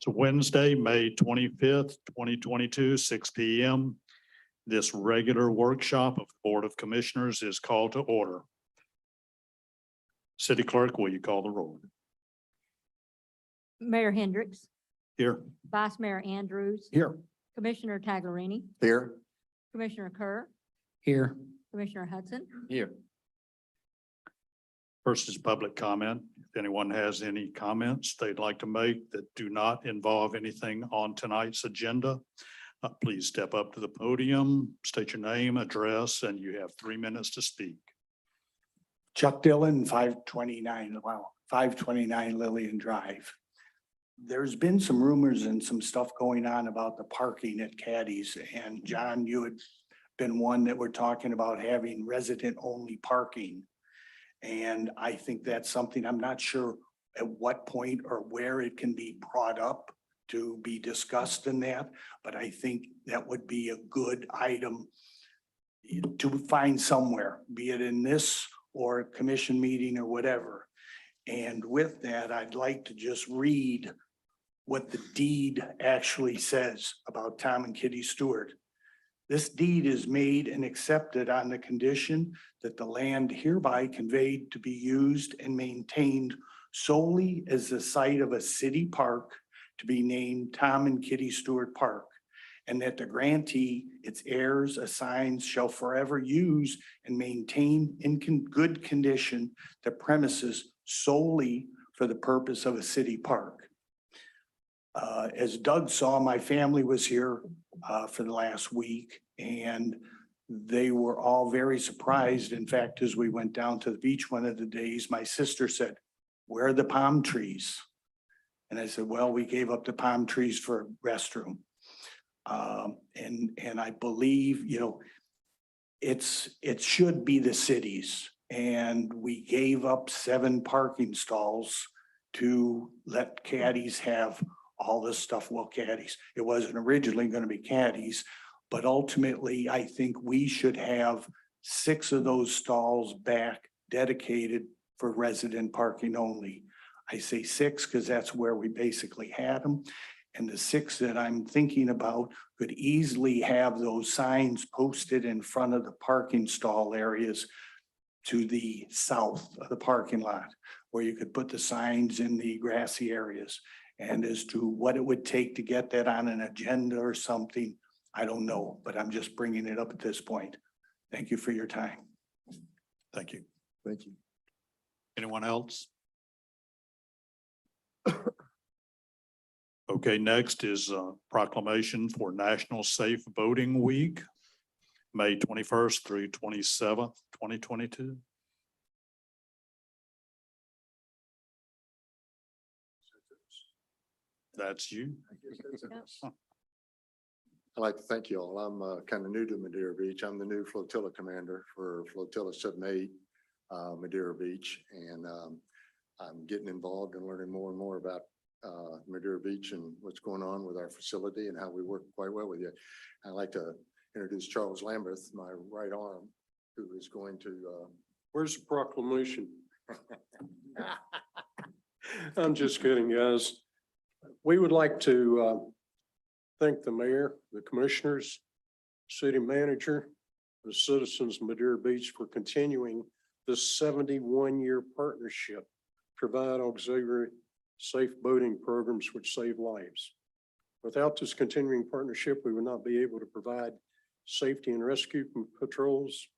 It's Wednesday, May 25th, 2022, 6 p.m. This regular workshop of the Board of Commissioners is called to order. City Clerk, will you call the roll? Mayor Hendricks, Here. Vice Mayor Andrews, Here. Commissioner Taglerini, Here. Commissioner Kerr, Here. Commissioner Hudson. Here. First is public comment. If anyone has any comments they'd like to make that do not involve anything on tonight's agenda, please step up to the podium, state your name, address, and you have 3 minutes to speak. Chuck Dillon, 529 Lillian Drive. There's been some rumors and some stuff going on about the parking at Caddy's, and John, you had been one that were talking about having resident-only parking. And I think that's something, I'm not sure at what point or where it can be brought up to be discussed in that, but I think that would be a good item to find somewhere, be it in this or a commission meeting or whatever. And with that, I'd like to just read what the deed actually says about Tom and Kitty Stewart. This deed is made and accepted on the condition that the land hereby conveyed to be used and maintained solely as the site of a city park to be named Tom and Kitty Stewart Park, and that the grantee, its heirs, assigns shall forever use and maintain in good condition the premises solely for the purpose of a city park. As Doug saw, my family was here for the last week, and they were all very surprised. In fact, as we went down to the beach one of the days, my sister said, "Where are the palm trees?" And I said, "Well, we gave up the palm trees for a restroom." And I believe, it should be the cities, and we gave up 7 parking stalls to let Caddies have all this stuff. Well, Caddies, it wasn't originally going to be Caddies, but ultimately I think we should have 6 of those stalls back dedicated for resident parking only. I say 6 because that's where we basically had them. And the 6 that I'm thinking about could easily have those signs posted in front of the parking stall areas to the south of the parking lot, where you could put the signs in the grassy areas. And as to what it would take to get that on an agenda or something, I don't know, but I'm just bringing it up at this point. Thank you for your time. Thank you. Thank you. Anyone else? Okay, next is proclamation for National Safe Voting Week, May 21st through 27th, 2022. That's you. I'd like to thank you all. I'm kind of new to Madeira Beach. I'm the new flotilla commander for Flotilla 7-8 Madeira Beach. And I'm getting involved and learning more and more about Madeira Beach and what's going on with our facility and how we work quite well with you. I'd like to introduce Charles Lambeth, my right arm, who is going to. Where's the proclamation? I'm just kidding, guys. We would like to thank the mayor, the commissioners, city manager, the citizens of Madeira Beach for continuing this 71-year partnership, to provide auxiliary safe boating programs which save lives. Without this continuing partnership, we would not be able to provide safety and rescue patrols,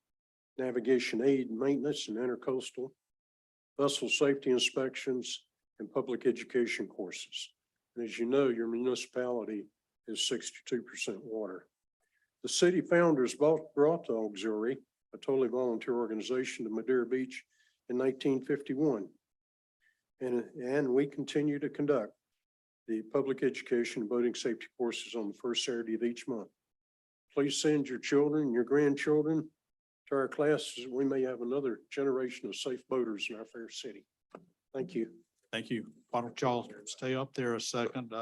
navigation aid, maintenance and intercoastal, vessel safety inspections, and public education courses. And as you know, your municipality is 62% water. The city founders brought the auxiliary, a totally volunteer organization, to Madeira Beach in 1951. And we continue to conduct the public education and boating safety courses on the first Saturday of each month. Please send your children, your grandchildren to our classes. We may have another generation of safe boaters in our fair city. Thank you. Thank you. Why don't y'all stay up there a second?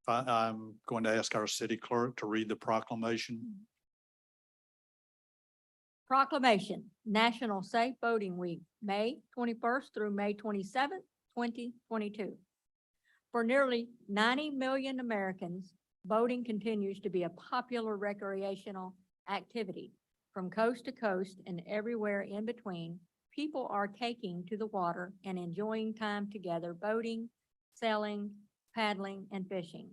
I'm going to ask our city clerk to read the proclamation. Proclamation, National Safe Boating Week, May 21st through May 27th, 2022. For nearly 90 million Americans, boating continues to be a popular recreational activity. From coast to coast and everywhere in between, people are taking to the water and enjoying time together, boating, sailing, paddling, and fishing.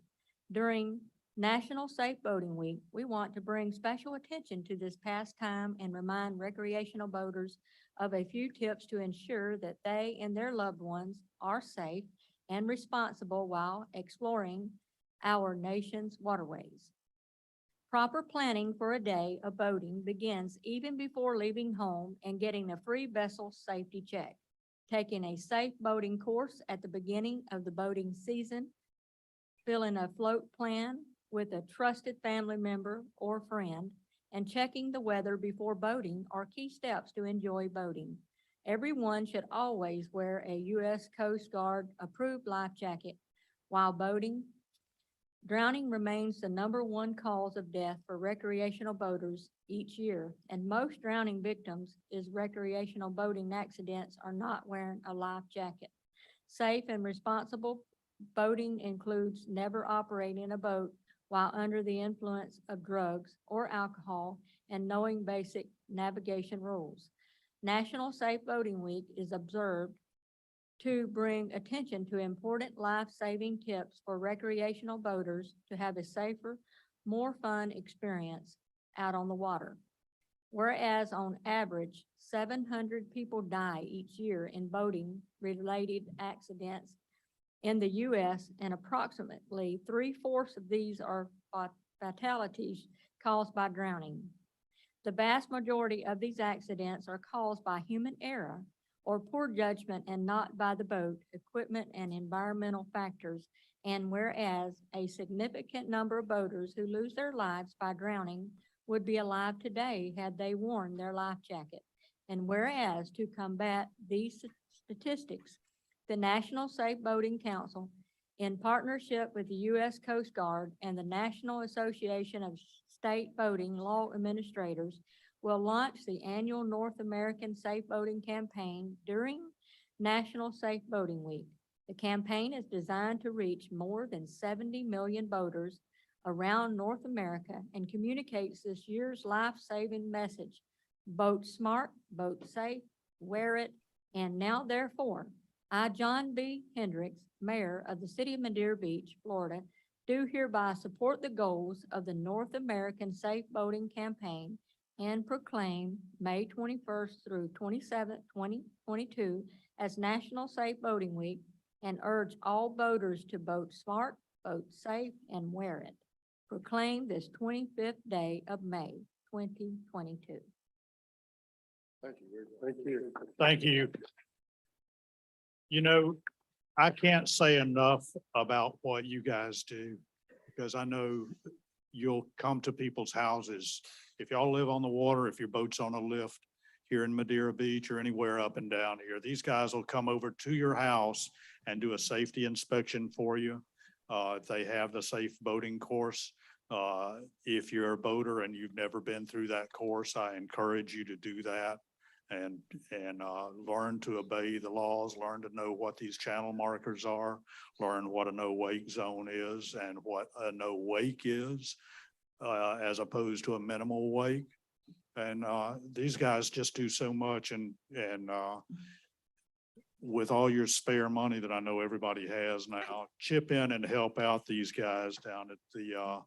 During National Safe Boating Week, we want to bring special attention to this pastime and remind recreational boaters of a few tips to ensure that they and their loved ones are safe and responsible while exploring our nation's waterways. Proper planning for a day of boating begins even before leaving home and getting a free vessel safety check, taking a safe boating course at the beginning of the boating season, filling a float plan with a trusted family member or friend, and checking the weather before boating are key steps to enjoy boating. Everyone should always wear a U.S. Coast Guard approved life jacket while boating. Drowning remains the #1 cause of death for recreational boaters each year, and most drowning victims is recreational boating accidents are not wearing a life jacket. Safe and responsible boating includes never operating a boat while under the influence of drugs or alcohol and knowing basic navigation rules. National Safe Boating Week is observed to bring attention to important life-saving tips for recreational boaters to have a safer, more fun experience out on the water. Whereas on average, 700 people die each year in boating-related accidents in the U.S., and approximately 3/4 of these are fatalities caused by drowning. The vast majority of these accidents are caused by human error or poor judgment and not by the boat, equipment, and environmental factors. And whereas a significant number of boaters who lose their lives by drowning would be alive today had they worn their life jacket. And whereas to combat these statistics, the National Safe Boating Council, in partnership with the U.S. Coast Guard and the National Association of State Boating Law Administrators, will launch the annual North American Safe Boating Campaign during National Safe Boating Week. The campaign is designed to reach more than 70 million boaters around North America and communicates this year's life-saving message: boat smart, boat safe, wear it, and now therefore, I, John B. Hendricks, Mayor of the City of Madeira Beach, Florida, do hereby support the goals of the North American Safe Boating Campaign and proclaim May 21st through 27th, 2022 as National Safe Boating Week, and urge all boaters to boat smart, boat safe, and wear it. Proclaim this 25th day of May, 2022. Thank you very much. Thank you. Thank you. You know, I can't say enough about what you guys do, because I know you'll come to people's houses. If y'all live on the water, if your boat's on a lift here in Madeira Beach or anywhere up and down here, these guys will come over to your house and do a safety inspection for you. If they have the safe boating course. If you're a boater and you've never been through that course, I encourage you to do that and learn to obey the laws, learn to know what these channel markers are, learn what a no wake zone is and what a no wake is, as opposed to a minimal wake. And these guys just do so much, and with all your spare money that I know everybody has now, chip in and help out these guys down at the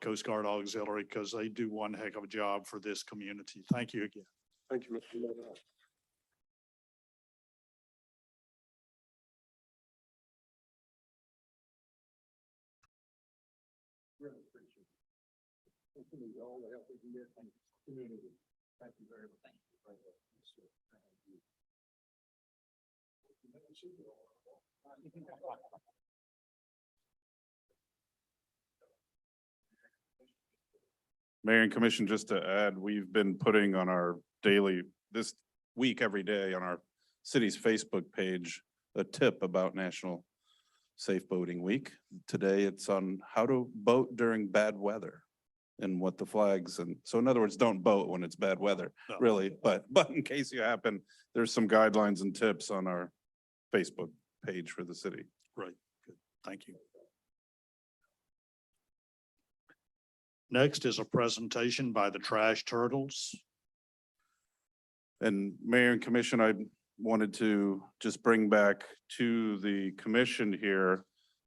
Coast Guard Auxiliary, because they do one heck of a job for this community. Thank you again. Thank you, Mr. Mayor. Really appreciate it. Thank you for all the help we can get from the community. Thank you very much. Thank you. Mayor and Commission, just to add, we've been putting on our daily, this week, every day on our city's Facebook page, a tip about National Safe Boating Week. Today it's on how to boat during bad weather and what the flags, and so in other words, don't boat when it's bad weather, No. really, but in case you happen, there's some guidelines and tips on our Facebook page for the city. Great. Good. Thank you. Next is a presentation by the Trash Turtles. And Mayor and Commission, I wanted to just bring back to the commission here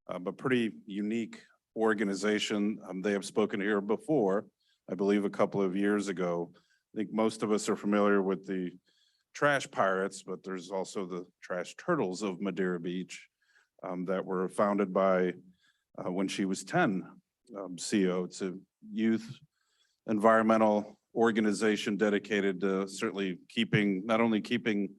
a pretty unique organization. They have spoken here before, I believe a couple of years ago. I think most of us are familiar with the Trash Pirates, but there's also the Trash Turtles of Madeira Beach that were founded by, when she was 10, CO. It's a youth environmental organization dedicated to certainly not only keeping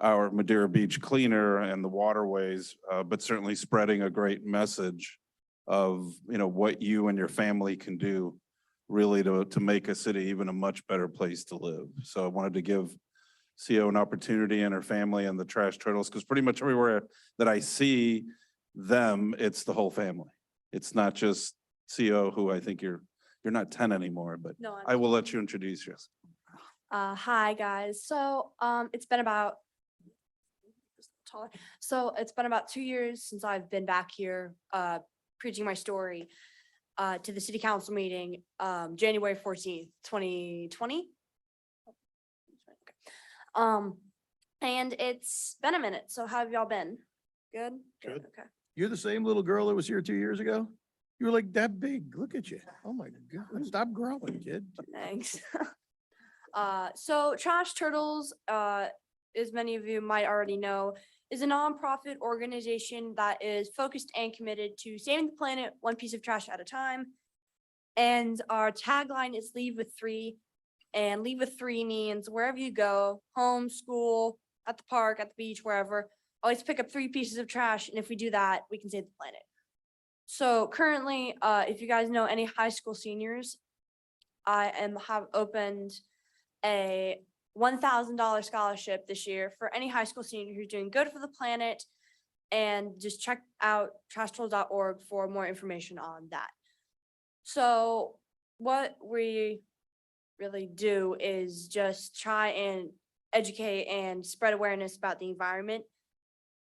our Madeira Beach cleaner and the waterways, but certainly spreading a great message of, what you and your family can do really to make a city even a much better place to live. So I wanted to give CO an opportunity and her family and the Trash Turtles, because pretty much everywhere that I see them, it's the whole family. It's not just CO, who I think you're not 10 anymore, but No, I will let you introduce yourself. hi guys. So it's been about it's been about 2 years since I've been back here preaching my story to the city council meeting January 14th, 2020. And it's been a minute. So how have y'all been? Good? Good. Okay. You're the same little girl that was here 2 years ago? You were like that big. Look at you. Oh my God. Stop growing, kid. Thanks. So Trash Turtles, as many of you might already know, is a nonprofit organization that is focused and committed to saving the planet one piece of trash at a time. And our tagline is Leave with Three. And Leave with Three means wherever you go, home, school, at the park, at the beach, wherever, always pick up 3 pieces of trash. And if we do that, we can save the planet. So currently, if you guys know any high school seniors, I have opened a $1,000 scholarship this year for any high school senior who's doing good for the planet. And just check out trashturtles.org for more information on that. So what we really do is just try and educate and spread awareness about the environment.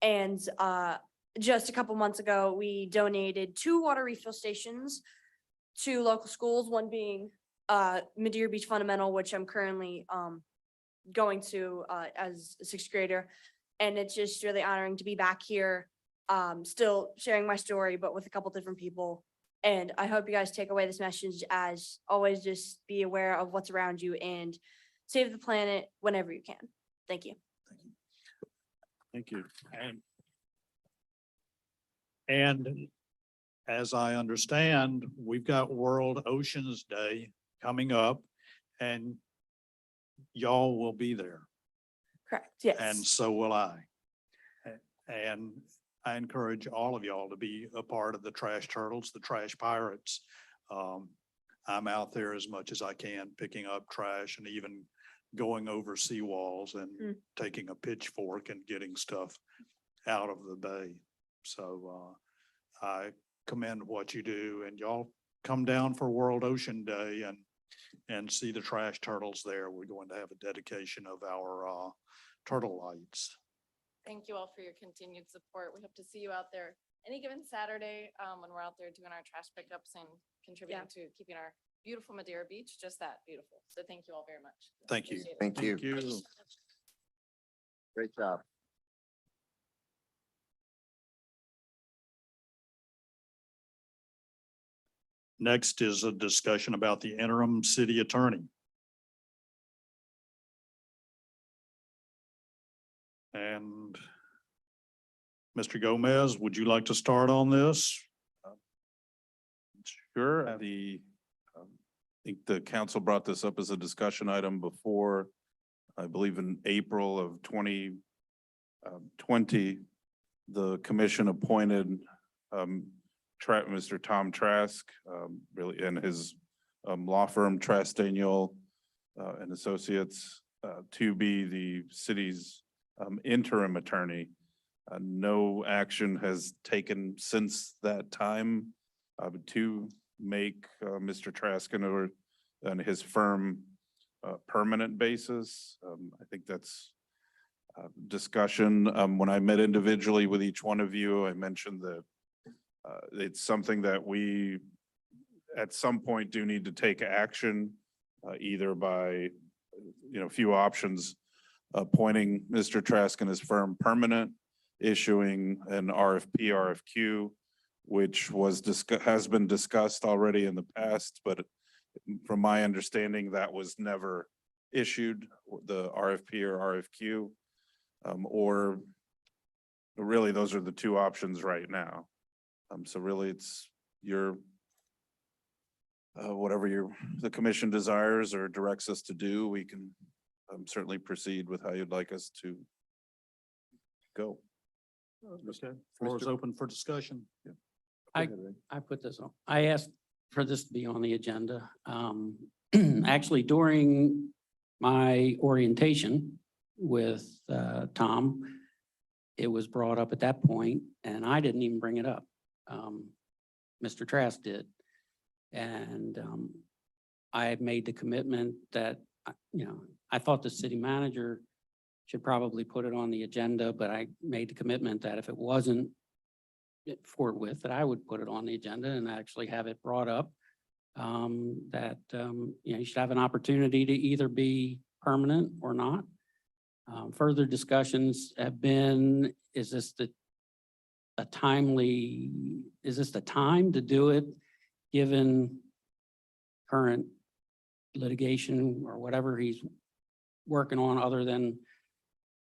And just a couple months ago, we donated 2 water refill stations to local schools, one being Madeira Beach Fundamental, which I'm currently going to as a 6th grader. And it's just really honoring to be back here, still sharing my story, but with a couple different people. And I hope you guys take away this message as always, just be aware of what's around you and save the planet whenever you can. Thank you. Thank you. And as I understand, we've got World Oceans Day coming up and y'all will be there. Correct. Yes. And so will I. And I encourage all of y'all to be a part of the Trash Turtles, the Trash Pirates. I'm out there as much as I can, picking up trash and even going over seawalls and taking a pitchfork and getting stuff out of the bay. So I commend what you do, and y'all come down for World Ocean Day and see the Trash Turtles there. We're going to have a dedication of our turtle lights. Thank you all for your continued support. We hope to see you out there any given Saturday when we're out there doing our trash pickups and contributing to keeping our beautiful Madeira Beach just that beautiful. So thank you all very much. Thank you. Appreciate it. Thank you. Thank you. Great job. Next is a discussion about the interim city attorney. And Mr. Gomez, would you like to start on this? Sure. I think the council brought this up as a discussion item before, I believe in April of 2020, the commission appointed Mr. Tom Trask, really, and his law firm, Trask Daniel and Associates, to be the city's interim attorney. No action has taken since that time to make Mr. Trask and his firm permanent basis. I think that's discussion. When I met individually with each one of you, I mentioned the It's something that we at some point do need to take action, either by, few options, appointing Mr. Trask and his firm permanent, issuing an RFP, RFQ, which has been discussed already in the past, but from my understanding, that was never issued, the RFP or RFQ, or really, those are the two options right now. So really, it's whatever the commission desires or directs us to do, we can certainly proceed with how you'd like us to go. Okay, floor is open for discussion. I put this on, I asked for this to be on the agenda. Actually, during my orientation with Tom, it was brought up at that point, and I didn't even bring it up. Mr. Trask did. And I had made the commitment that, I thought the city manager should probably put it on the agenda, but I made the commitment that if it wasn't forthwith, that I would put it on the agenda and actually have it brought up. That, you should have an opportunity to either be permanent or not. Further discussions have been, is this the time to do it, given current litigation or whatever he's working on, other than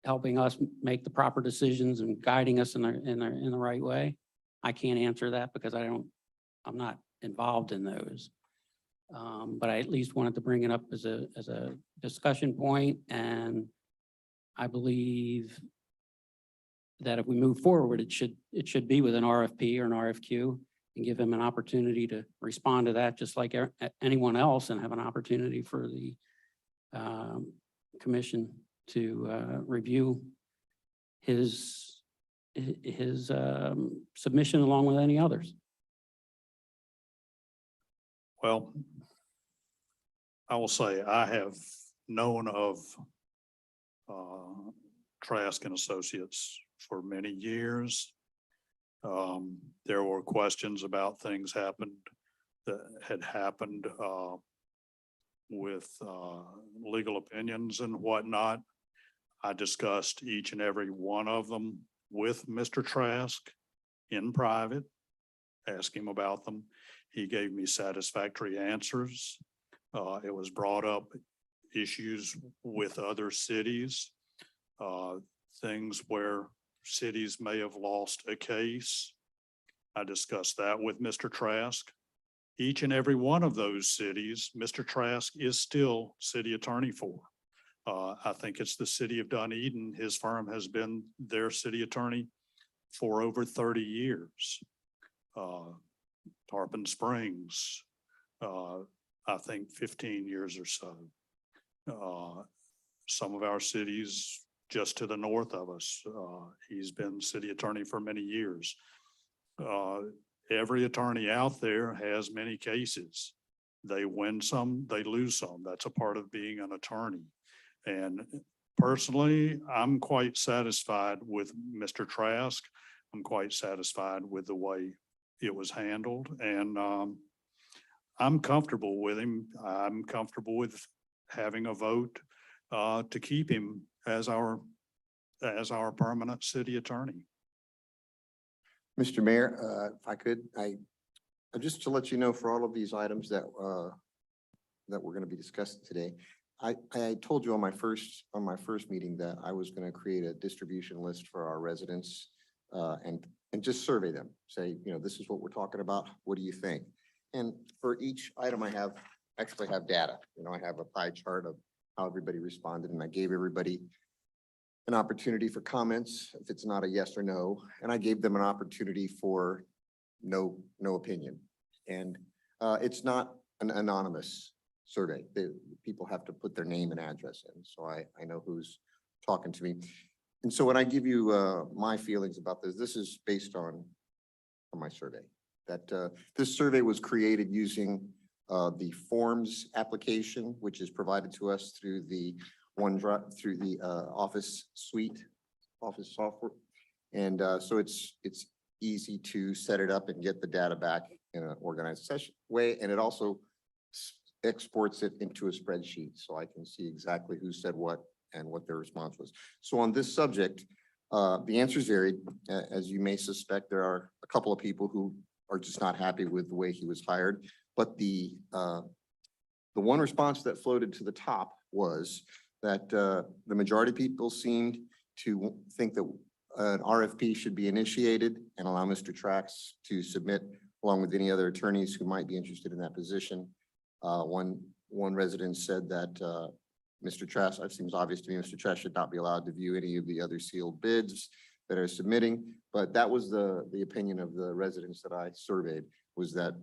helping us make the proper decisions and guiding us in the right way? I can't answer that because I'm not involved in those. But I at least wanted to bring it up as a discussion point, and I believe that if we move forward, it should be with an RFP or an RFQ, and give him an opportunity to respond to that, just like anyone else, and have an opportunity for the commission to review his submission along with any others. Well, I will say I have known of Trask and Associates for many years. There were questions about things that had happened with legal opinions and whatnot. I discussed each and every one of them with Mr. Trask in private, asked him about them. He gave me satisfactory answers. It was brought up issues with other cities, things where cities may have lost a case. I discussed that with Mr. Trask. Each and every one of those cities, Mr. Trask is still city attorney for. I think it's the city of Dunedin. His firm has been their city attorney for over 30 years. Tarpon Springs, I think 15 years or so. Some of our cities just to the north of us, he's been city attorney for many years. Every attorney out there has many cases. They win some, they lose some. That's a part of being an attorney. And personally, I'm quite satisfied with Mr. Trask. I'm quite satisfied with the way it was handled, and I'm comfortable with him. I'm comfortable with having a vote to keep him as our permanent city attorney. Mr. Mayor, if I could, just to let you know, for all of these items that we're going to be discussing today, I told you on my first meeting that I was going to create a distribution list for our residents and just survey them, say, this is what we're talking about. What do you think? And for each item I actually have data. I have a pie chart of how everybody responded, and I gave everybody an opportunity for comments if it's not a yes or no, and I gave them an opportunity for no opinion. And it's not an anonymous survey. People have to put their name and address in, so I know who's talking to me. And so when I give you my feelings about this is based on my survey. That this survey was created using the forms application, which is provided to us through the OneDrive, through the Office suite, Office software. And so it's easy to set it up and get the data back in an organized session way. And it also exports it into a spreadsheet so I can see exactly who said what and what their response was. So on this subject, the answers varied. As you may suspect, there are a couple of people who are just not happy with the way he was hired. But the one response that floated to the top was that the majority of people seemed to think that an RFP should be initiated and allow Mr. Trax to submit along with any other attorneys who might be interested in that position. One resident said that Mr. Trash, it seems obvious to me, Mr. Trash should not be allowed to view any of the other sealed bids that are submitting. But that was the opinion of the residents that I surveyed, was that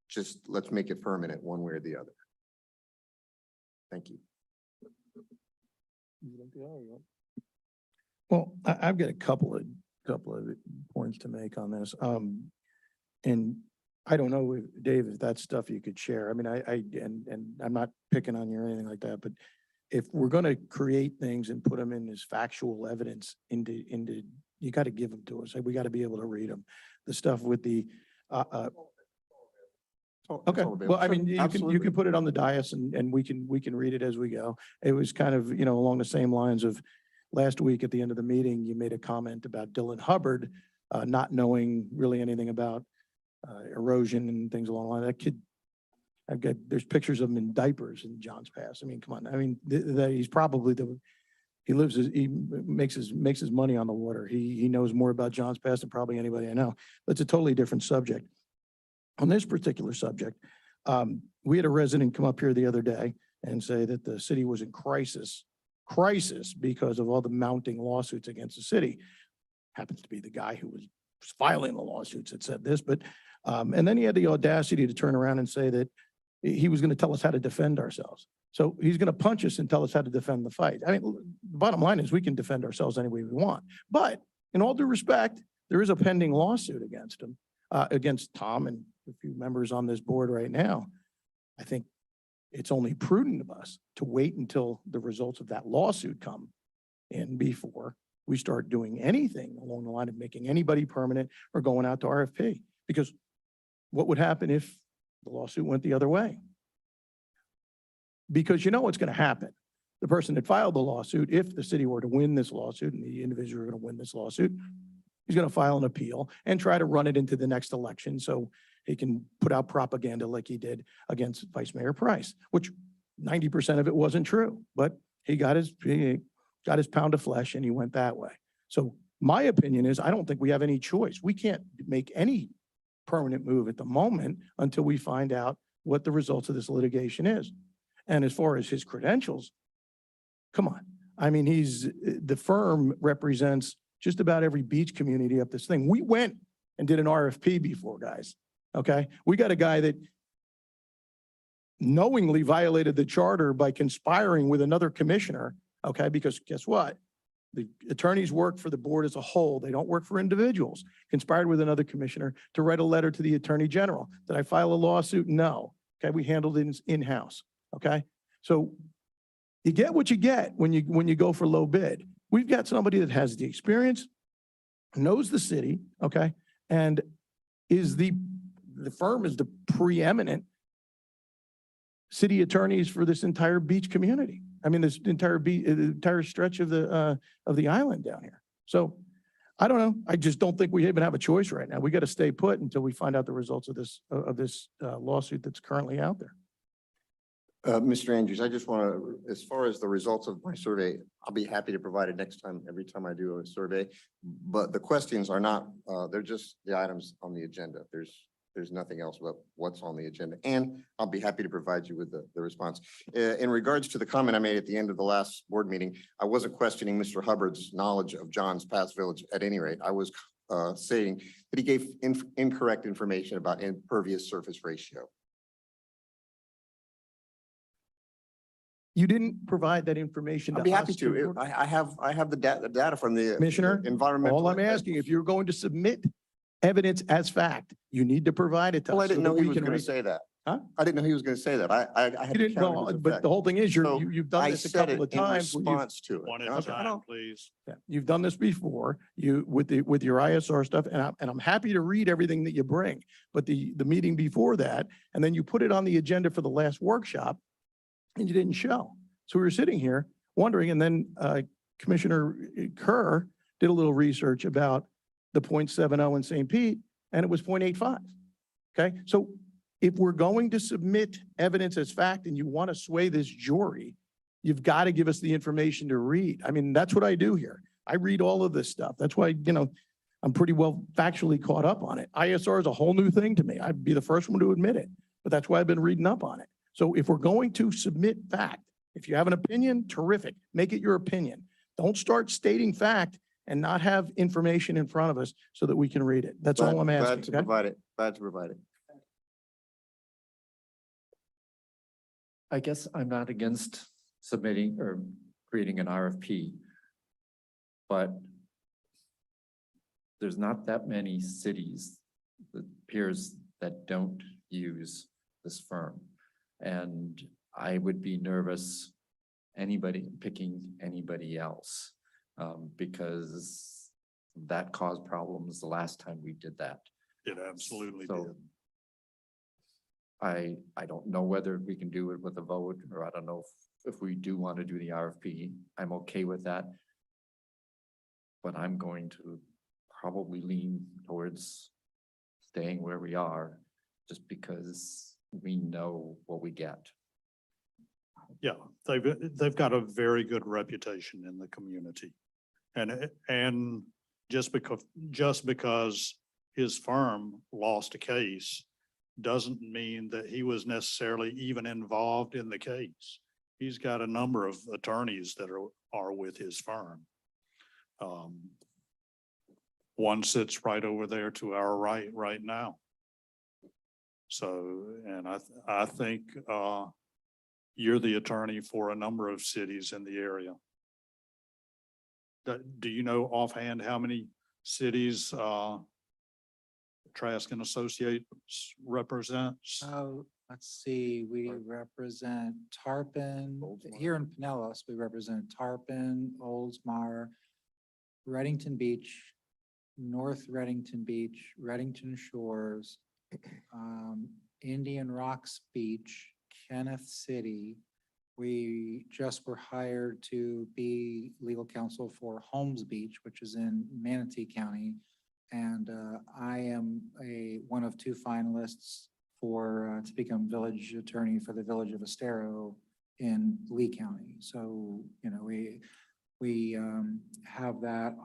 just let's make it permanent one way or the other. Thank you. Well, I've got a couple of points to make on this. And I don't know, Dave, if that's stuff you could share. I mean, and I'm not picking on you or anything like that, but if we're going to create things and put them in as factual evidence into, you got to give them to us. We got to be able to read them. The stuff with the, okay, well, I mean, you can put it on the dais and we can read it as we go. It was kind of, along the same lines of last week at the end of the meeting, you made a comment about Dylan Hubbard, not knowing really anything about erosion and things along the line. That kid, there's pictures of him in diapers in John's Pass. I mean, come on. I mean, he's probably he makes his money on the water. He knows more about John's Pass than probably anybody I know. But it's a totally different subject. On this particular subject, we had a resident come up here the other day and say that the city was in crisis because of all the mounting lawsuits against the city. Happens to be the guy who was filing the lawsuits that said this, but and then he had the audacity to turn around and say that he was going to tell us how to defend ourselves. So he's going to punch us and tell us how to defend the fight. I mean, the bottom line is we can defend ourselves any way we want. But in all due respect, there is a pending lawsuit against him, against Tom and a few members on this board right now. I think it's only prudent of us to wait until the results of that lawsuit come in before we start doing anything along the line of making anybody permanent or going out to RFP. Because what would happen if the lawsuit went the other way? Because you know what's going to happen. The person that filed the lawsuit, if the city were to win this lawsuit and the individual are going to win this lawsuit, he's going to file an appeal and try to run it into the next election so he can put out propaganda like he did against Vice Mayor Price, which 90% of it wasn't true, but he got his pound of flesh and he went that way. So my opinion is I don't think we have any choice. We can't make any permanent move at the moment until we find out what the results of this litigation is. And as far as his credentials, come on. I mean, the firm represents just about every beach community up this thing. We went and did an RFP before, guys. Okay. We got a guy that knowingly violated the charter by conspiring with another commissioner. Okay. Because guess what? The attorneys work for the board as a whole. They don't work for individuals. Conspired with another commissioner to write a letter to the attorney general. Did I file a lawsuit? No. Okay. We handled it in-house. Okay. So you get what you get when you go for low bid. We've got somebody that has the experience, knows the city. Okay. And the firm is the preeminent city attorneys for this entire beach community. I mean, this entire stretch of the island down here. So I don't know. I just don't think we even have a choice right now. We got to stay put until we find out the results of this lawsuit that's currently out there. Mr. Andrews, I just want to, as far as the results of my survey, I'll be happy to provide it next time, every time I do a survey. But the questions are not, they're just the items on the agenda. There's nothing else but what's on the agenda. And I'll be happy to provide you with the response. In regards to the comment I made at the end of the last board meeting, I wasn't questioning Mr. Hubbard's knowledge of John's Pass Village at any rate. I was saying that he gave incorrect information about impervious surface ratio. You didn't provide that information. I'll be happy to. I have the data from the Commissioner, environmental. all I'm asking, if you're going to submit evidence as fact, you need to provide it to us. Well, I didn't so know that he we was can going to say that. Huh? I didn't know he was gonna say that. I You had to didn't counter know, his but effect. the whole thing is So you've done I this a said couple it of in times. when you've- response to it. One at a Okay. time, please. Yeah, you've done this before, with your ISR stuff, and I'm happy to read everything that you bring. But the meeting before that, and then you put it on the agenda for the last workshop, and you didn't show. So we were sitting here wondering, and then Commissioner Kerr did a little research about the 0.70 in St. Pete, and it was 0.85. Okay, so if we're going to submit evidence as fact and you want to sway this jury, you've got to give us the information to read. I mean, that's what I do here. I read all of this stuff. That's why, I'm pretty well factually caught up on it. ISR is a whole new thing to me. I'd be the first one to admit it, but that's why I've been reading up on it. So if we're going to submit fact, if you have an opinion, terrific, make it your opinion. Don't start stating fact and not have information in front of us so that we can read it. That's all I'm Glad asking. to Okay? provide it. Glad to provide it. I guess I'm not against submitting or creating an RFP. But there's not that many cities, that appears, that don't use this firm. And I would be nervous picking anybody else, because that caused problems the last time we did that. It absolutely So, did. I don't know whether we can do it with a vote, or I don't know if we do want to do the RFP. I'm okay with that. But I'm going to probably lean towards staying where we are, just because we know what we get. Yeah, they've got a very good reputation in the community. And just because his firm lost a case doesn't mean that he was necessarily even involved in the case. He's got a number of attorneys that are with his firm. One sits right over there to our right now. So, and I think, you're the attorney for a number of cities in the area. Do you know offhand how many cities, Trask and Associates represents? Let's see, we represent Tarpon, here in Pinellas, we represent Tarpon, Oldsmar, Reddington Beach, North Reddington Beach, Reddington Shores, Indian Rocks Beach, Kenneth City. We just were hired to be legal counsel for Holmes Beach, which is in Manatee County. And I am one of two finalists for to become village attorney for the village of Estero in Lee County. So, we have that.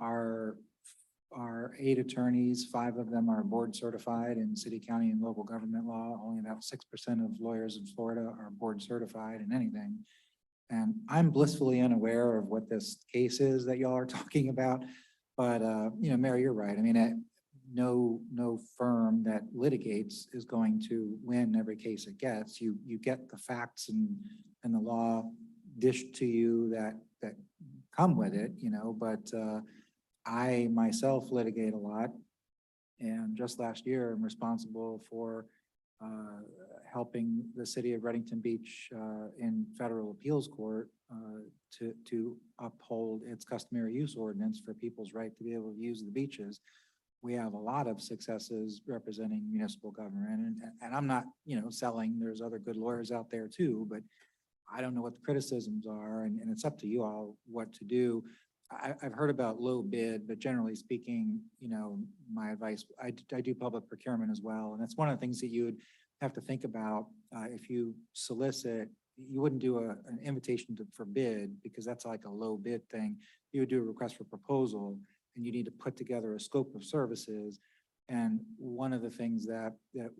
Our 8 attorneys, 5 of them are board certified in city, county, and local government law. Only about 6% of lawyers in Florida are board certified in anything. And I'm blissfully unaware of what this case is that y'all are talking about. But, Mary, you're right. I mean, no firm that litigates is going to win every case it gets. You get the facts and the law dished to you that come with it, but I myself litigate a lot. And just last year, I'm responsible for helping the city of Reddington Beach in federal appeals court to uphold its customary use ordinance for people's right to be able to use the beaches. We have a lot of successes representing municipal government, and I'm not, selling. There's other good lawyers out there too, but I don't know what the criticisms are, and it's up to you all what to do. I've heard about low bid, but generally speaking, my advice, I do public procurement as well. And that's one of the things that you would have to think about if you solicit. You wouldn't do an invitation for bid, because that's like a low bid thing. You would do a request for proposal, and you need to put together a scope of services. And one of the things that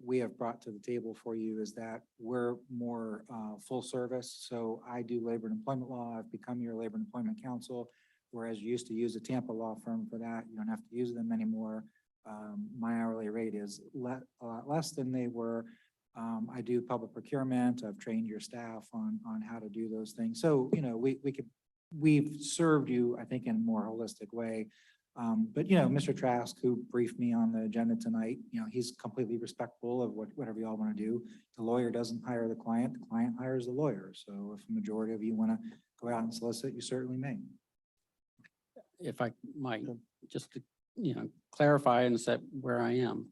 we have brought to the table for you is that we're more full service. So I do labor and employment law. I've become your labor and employment counsel. Whereas you used to use a Tampa law firm for that, you don't have to use them anymore. My hourly rate is a lot less than they were. I do public procurement. I've trained your staff on how to do those things. So, we've served you, I think, in a more holistic way. But Mr. Trask, who briefed me on the agenda tonight, he's completely respectful of whatever y'all want to do. The lawyer doesn't hire the client hires the lawyer. So if the majority of you want to go out and solicit, you certainly may. If I might, just to, clarify and set where I am.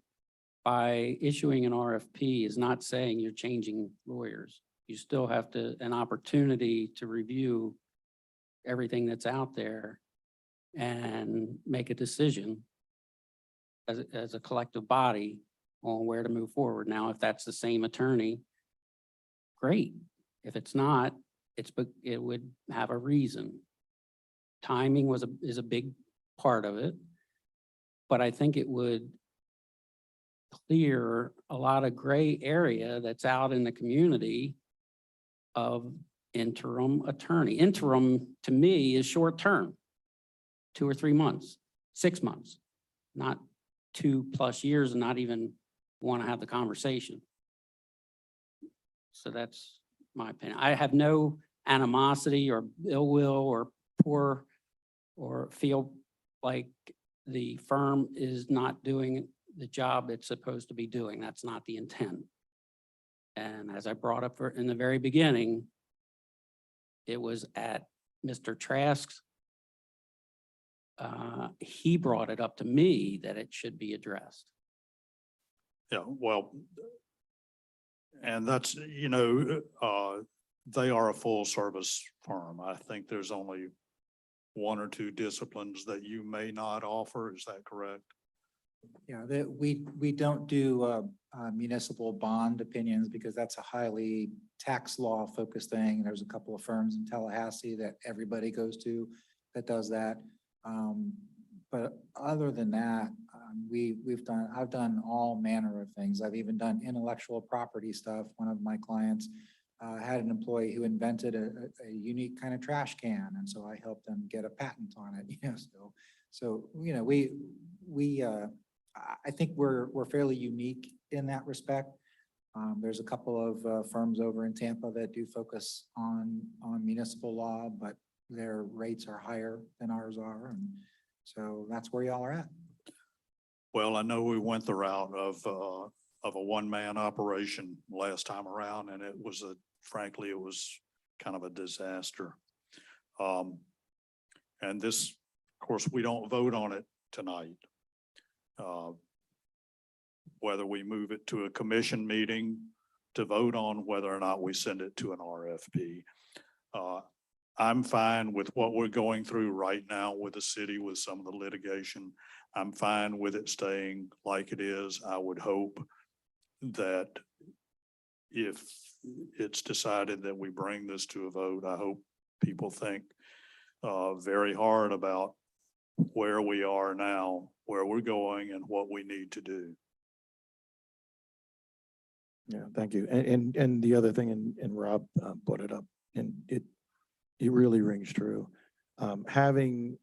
By issuing an RFP is not saying you're changing lawyers. You still have an opportunity to review everything that's out there and make a decision as a collective body on where to move forward. Now, if that's the same attorney, great. If it's not, it would have a reason. Timing is a big part of it, but I think it would clear a lot of gray area that's out in the community of interim attorney. Interim to me is short term, 2 or 3 months, 6 months, not 2+ years and not even want to have the conversation. So that's my opinion. I have no animosity or ill will or feel like the firm is not doing the job it's supposed to be doing. That's not the intent. And as I brought up in the very beginning, it was at Mr. Trask's. He brought it up to me that it should be addressed. Yeah, well, and that's, they are a full service firm. I think there's only 1 or 2 disciplines that you may not offer. Is that correct? Yeah, we don't do municipal bond opinions because that's a highly tax law focused thing. There's a couple of firms in Tallahassee that everybody goes to that does that. But other than that, I've done all manner of things. I've even done intellectual property stuff. One of my clients had an employee who invented a unique kind of trash can, and so I helped them get a patent on it. I think we're fairly unique in that respect. There's a couple of firms over in Tampa that do focus on municipal law, but their rates are higher than ours are, and so that's where y'all are at. Well, I know we went the route of a one-man operation last time around, and frankly, it was kind of a disaster. And this, of course, we don't vote on it tonight. Whether we move it to a commission meeting to vote on whether or not we send it to an RFP. I'm fine with what we're going through right now with the city with some of the litigation. I'm fine with it staying like it is. I would hope that if it's decided that we bring this to a vote, I hope people think very hard about where we are now, where we're going, and what we need to do. Yeah, thank you. And the other thing, and Rob brought it up, and it really rings true. Having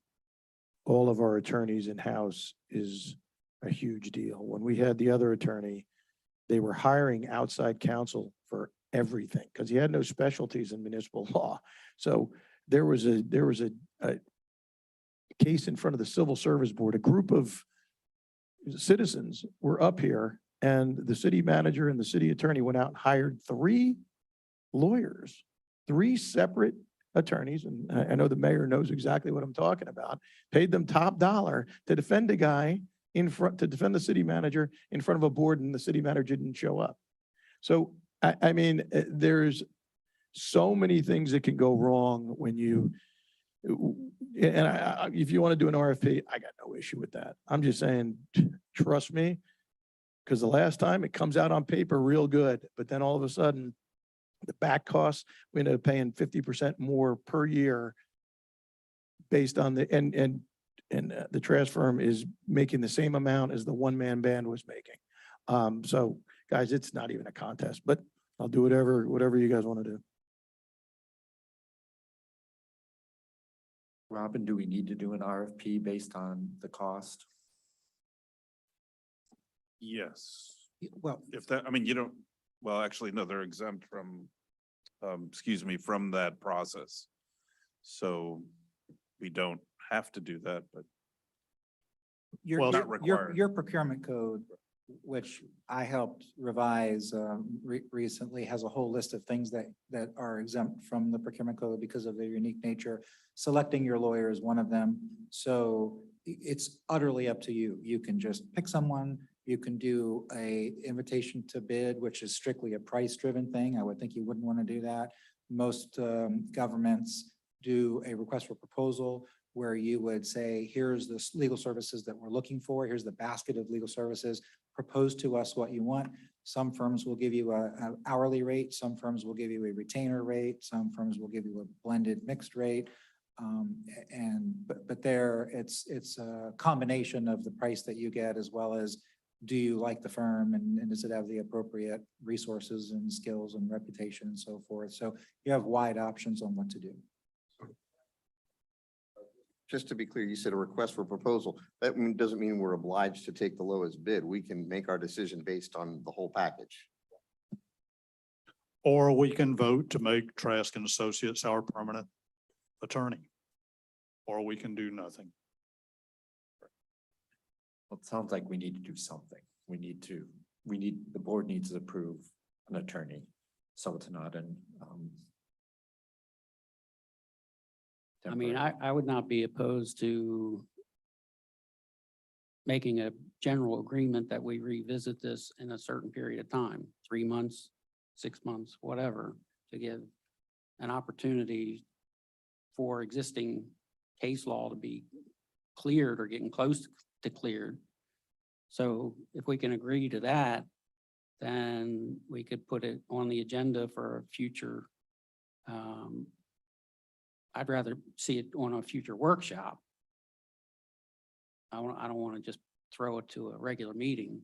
all of our attorneys in-house is a huge deal. When we had the other attorney, they were hiring outside counsel for everything because he had no specialties in municipal law. So there was a case in front of the Civil Service Board. A group of citizens were up here, and the city manager and the city attorney went out and hired 3 lawyers, 3 separate attorneys. And I know the mayor knows exactly what I'm talking about, paid them top dollar to defend a guy to defend the city manager in front of a board, and the city manager didn't show up. So, I mean, there's so many things that can go wrong when you, and if you want to do an RFP, I got no issue with that. I'm just saying, trust me, because the last time it comes out on paper real good, but then all of a sudden the back costs, we ended up paying 50% more per year based on and the trash firm is making the same amount as the one-man band was making. So guys, it's not even a contest, but I'll do whatever you guys want to do. Robin, do we need to do an RFP based on the cost? Yes. Well, If that, I mean, well, actually, no, they're exempt from, from that process. So we don't have to do that, but Your, Well, not your- required. your procurement code, which I helped revise recently, has a whole list of things that are exempt from the procurement code because of their unique nature. Selecting your lawyer is one of them. So it's utterly up to you. You can just pick someone. You can do a invitation to bid, which is strictly a price-driven thing. I would think you wouldn't want to do that. Most governments do a request for proposal where you would say, here's the legal services that we're looking for. Here's the basket of legal services. Propose to us what you want. Some firms will give you an hourly rate. Some firms will give you a retainer rate. Some firms will give you a blended mixed rate. But there, it's a combination of the price that you get as well as do you like the firm and does it have the appropriate resources and skills and reputation and so forth. So you have wide options on what to do. Just to be clear, you said a request for proposal. That doesn't mean we're obliged to take the lowest bid. We can make our decision based on the whole package. Or we can vote to make Trask and Associates our permanent attorney. Or we can do nothing. Well, it sounds like we need to do something. The board needs to approve an attorney. So it's not an, I mean, temporary. I would not be opposed to making a general agreement that we revisit this in a certain period of time, 3 months, 6 months, whatever, to give an opportunity for existing case law to be cleared or getting close to cleared. So if we can agree to that, then we could put it on the agenda for a future. I'd rather see it on a future workshop. I don't want to just throw it to a regular meeting,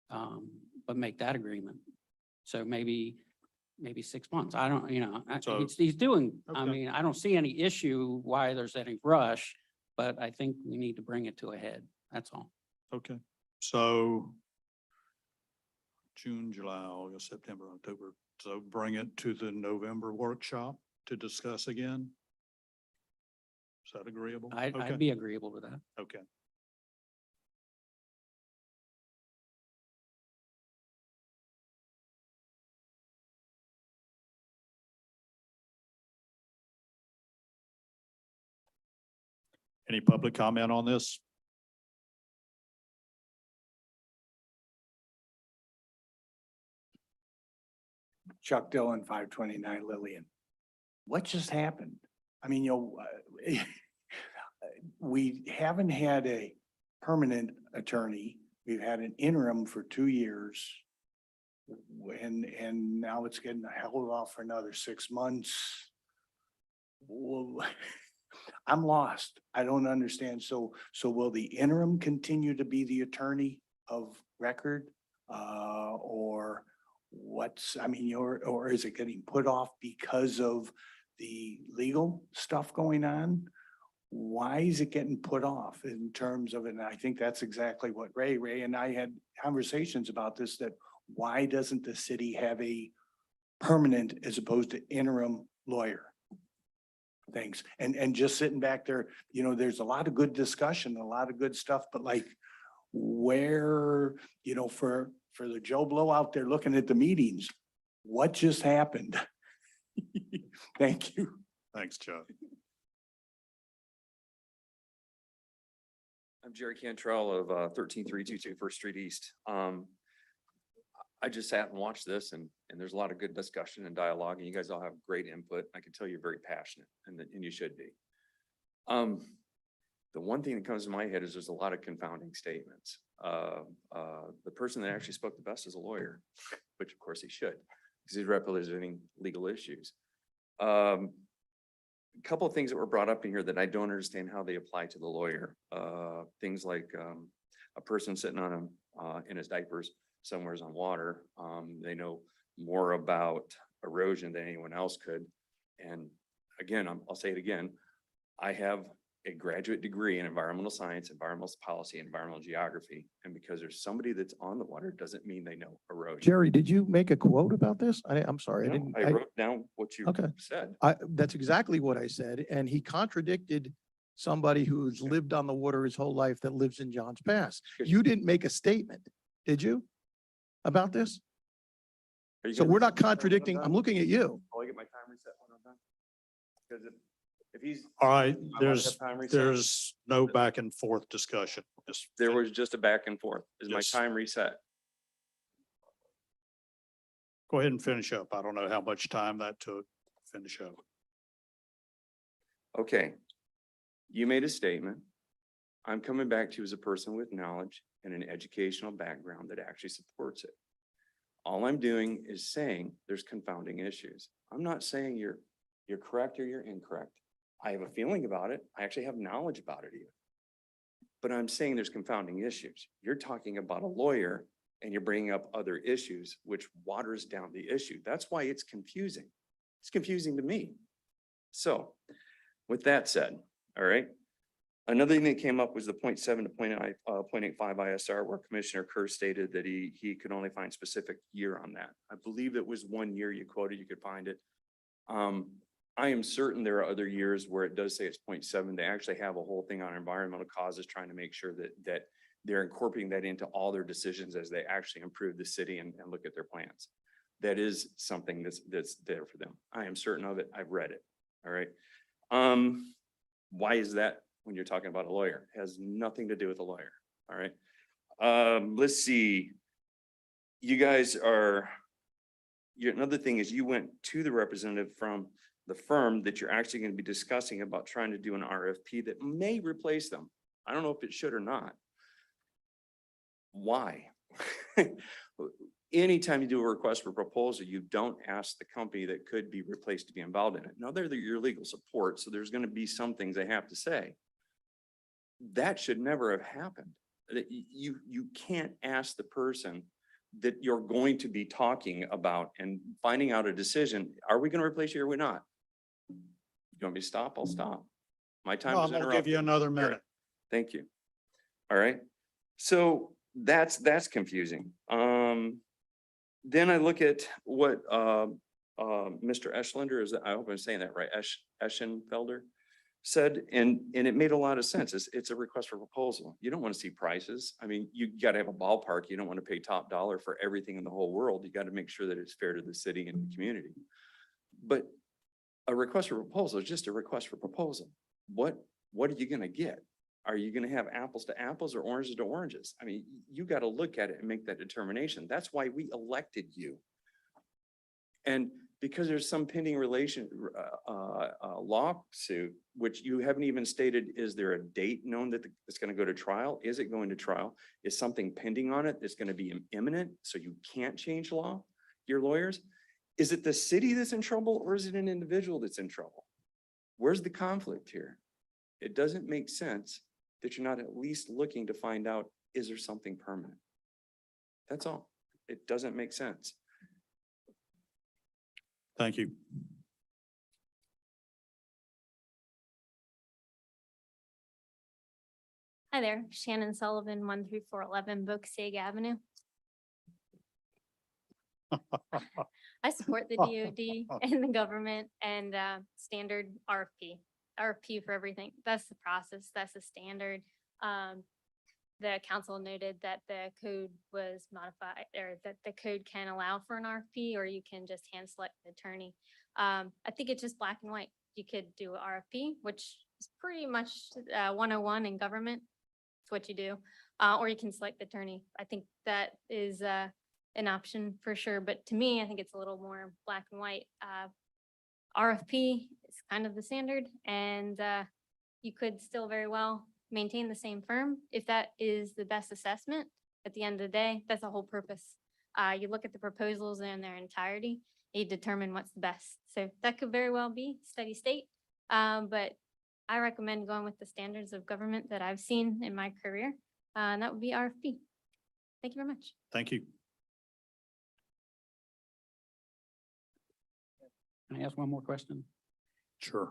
but make that agreement. So maybe 6 months. I don't, So- he's doing, I Okay. mean, I don't see any issue why there's any rush, but I think we need to bring it to a head. That's all. Okay, so June, July, August, September, October. So bring it to the November workshop to discuss again. Is that agreeable? I'd Okay. be agreeable to that. Okay. Any public comment on this? Chuck Dillon, 529 Lillian. What just happened? I mean, we haven't had a permanent attorney. We've had an interim for 2 years. And now it's getting held off for another 6 months. Well, I'm lost. I don't understand. So will the interim continue to be the attorney of record? Or or is it getting put off because of the legal stuff going on? Why is it getting put off in terms of, and I think that's exactly what Ray and I had conversations about this, that why doesn't the city have a permanent as opposed to interim lawyer? Thanks. And just sitting back there, there's a lot of good discussion, a lot of good stuff, but like where, for the Joe Blow out there looking at the meetings, what just happened? Thank you. Thanks, Chuck. I'm Jerry Cantrell of 13322 First Street East. I just sat and watched this and there's a lot of good discussion and dialogue and you guys all have great input. I can tell you're very passionate and you should be. The one thing that comes to my head is there's a lot of confounding statements. The person that actually spoke the best is a lawyer, which of course he should, because he's representing legal issues. A couple of things that were brought up in here that I don't understand how they apply to the lawyer. Things like a person sitting on in his diapers somewhere's on water. They know more about erosion than anyone else could. And again, I'll say it again. I have a graduate degree in environmental science, environmental policy, and environmental geography. And because there's somebody that's on the water doesn't mean they know erosion. Jerry, did you make a quote about this? I'm sorry, I No, didn't. I wrote down what you Okay. said. That's exactly what I said, and he contradicted somebody who's lived on the water his whole life that lives in Johns Pass. You didn't make a statement, did you? About this? So we're not contradicting, I'm looking at you. Oh, I get my time reset when I'm done? Because if he's. All right, I wanna have time reset. there's no back and forth discussion. Just There was just a back and forth. Is my Yes. time reset? Go ahead and finish up. I don't know how much time that took. Finish up. Okay. You made a statement. I'm coming back to you as a person with knowledge and an educational background that actually supports it. All I'm doing is saying there's confounding issues. I'm not saying you're correct or you're incorrect. I have a feeling about it. I actually have knowledge about it even. But I'm saying there's confounding issues. You're talking about a lawyer and you're bringing up other issues, which waters down the issue. That's why it's confusing. It's confusing to me. So with that said, all right. Another thing that came up was the 0.7 to 0.85 ISR, where Commissioner Kerr stated that he could only find specific year on that. I believe it was 1 year you quoted, you could find it. I am certain there are other years where it does say it's 0.7. They actually have a whole thing on environmental causes, trying to make sure that they're incorporating that into all their decisions as they actually improve the city and look at their plans. That is something that's there for them. I am certain of it. I've read it. All right. Why is that when you're talking about a lawyer? It has nothing to do with a lawyer. All right. Let's see. You guys another thing is you went to the representative from the firm that you're actually going to be discussing about trying to do an RFP that may replace them. I don't know if it should or not. Why? Anytime you do a request for proposal, you don't ask the company that could be replaced to be involved in it. Now, they're your legal support, so there's going to be some things they have to say. That should never have happened. You can't ask the person that you're going to be talking about and finding out a decision. Are we going to replace you or are we not? You want me to stop? I'll stop. My time No, is I'm gonna give interrupted. you another minute. Thank you. All right. So that's confusing. Then I look at what Mr. Eschlander, I hope I'm saying that right, Eschenfelder said, and it made a lot of sense. It's a request for proposal. You don't want to see prices. I mean, you got to have a ballpark. You don't want to pay top dollar for everything in the whole world. You got to make sure that it's fair to the city and the community. But a request for proposal is just a request for proposal. What are you going to get? Are you going to have apples to apples or oranges to oranges? I mean, you got to look at it and make that determination. That's why we elected you. And because there's some pending lawsuit, which you haven't even stated, is there a date known that it's going to go to trial? Is it going to trial? Is something pending on it that's going to be imminent so you can't change law, your lawyers? Is it the city that's in trouble or is it an individual that's in trouble? Where's the conflict here? It doesn't make sense that you're not at least looking to find out, is there something permanent? That's all. It doesn't make sense. Thank you. Hi there, Shannon Sullivan, 13411 Book Avenue. I support the DoD and the government and standard RFP for everything. That's the process. That's the standard. The council noted that the code was modified, or that the code can allow for an RFP, or you can just hand select the attorney. I think it's just black and white. You could do an RFP, which is pretty much 101 in government. It's what you do, or you can select the attorney. I think that is an option for sure. But to me, I think it's a little more black and white. RFP is kind of the standard, and you could still very well maintain the same firm if that is the best assessment. At the end of the day, that's the whole purpose. You look at the proposals in their entirety, you determine what's the best. So that could very well be steady state, but I recommend going with the standards of government that I've seen in my career, and that would be RFP. Thank you very much. Thank you. Can I ask one more question? Sure.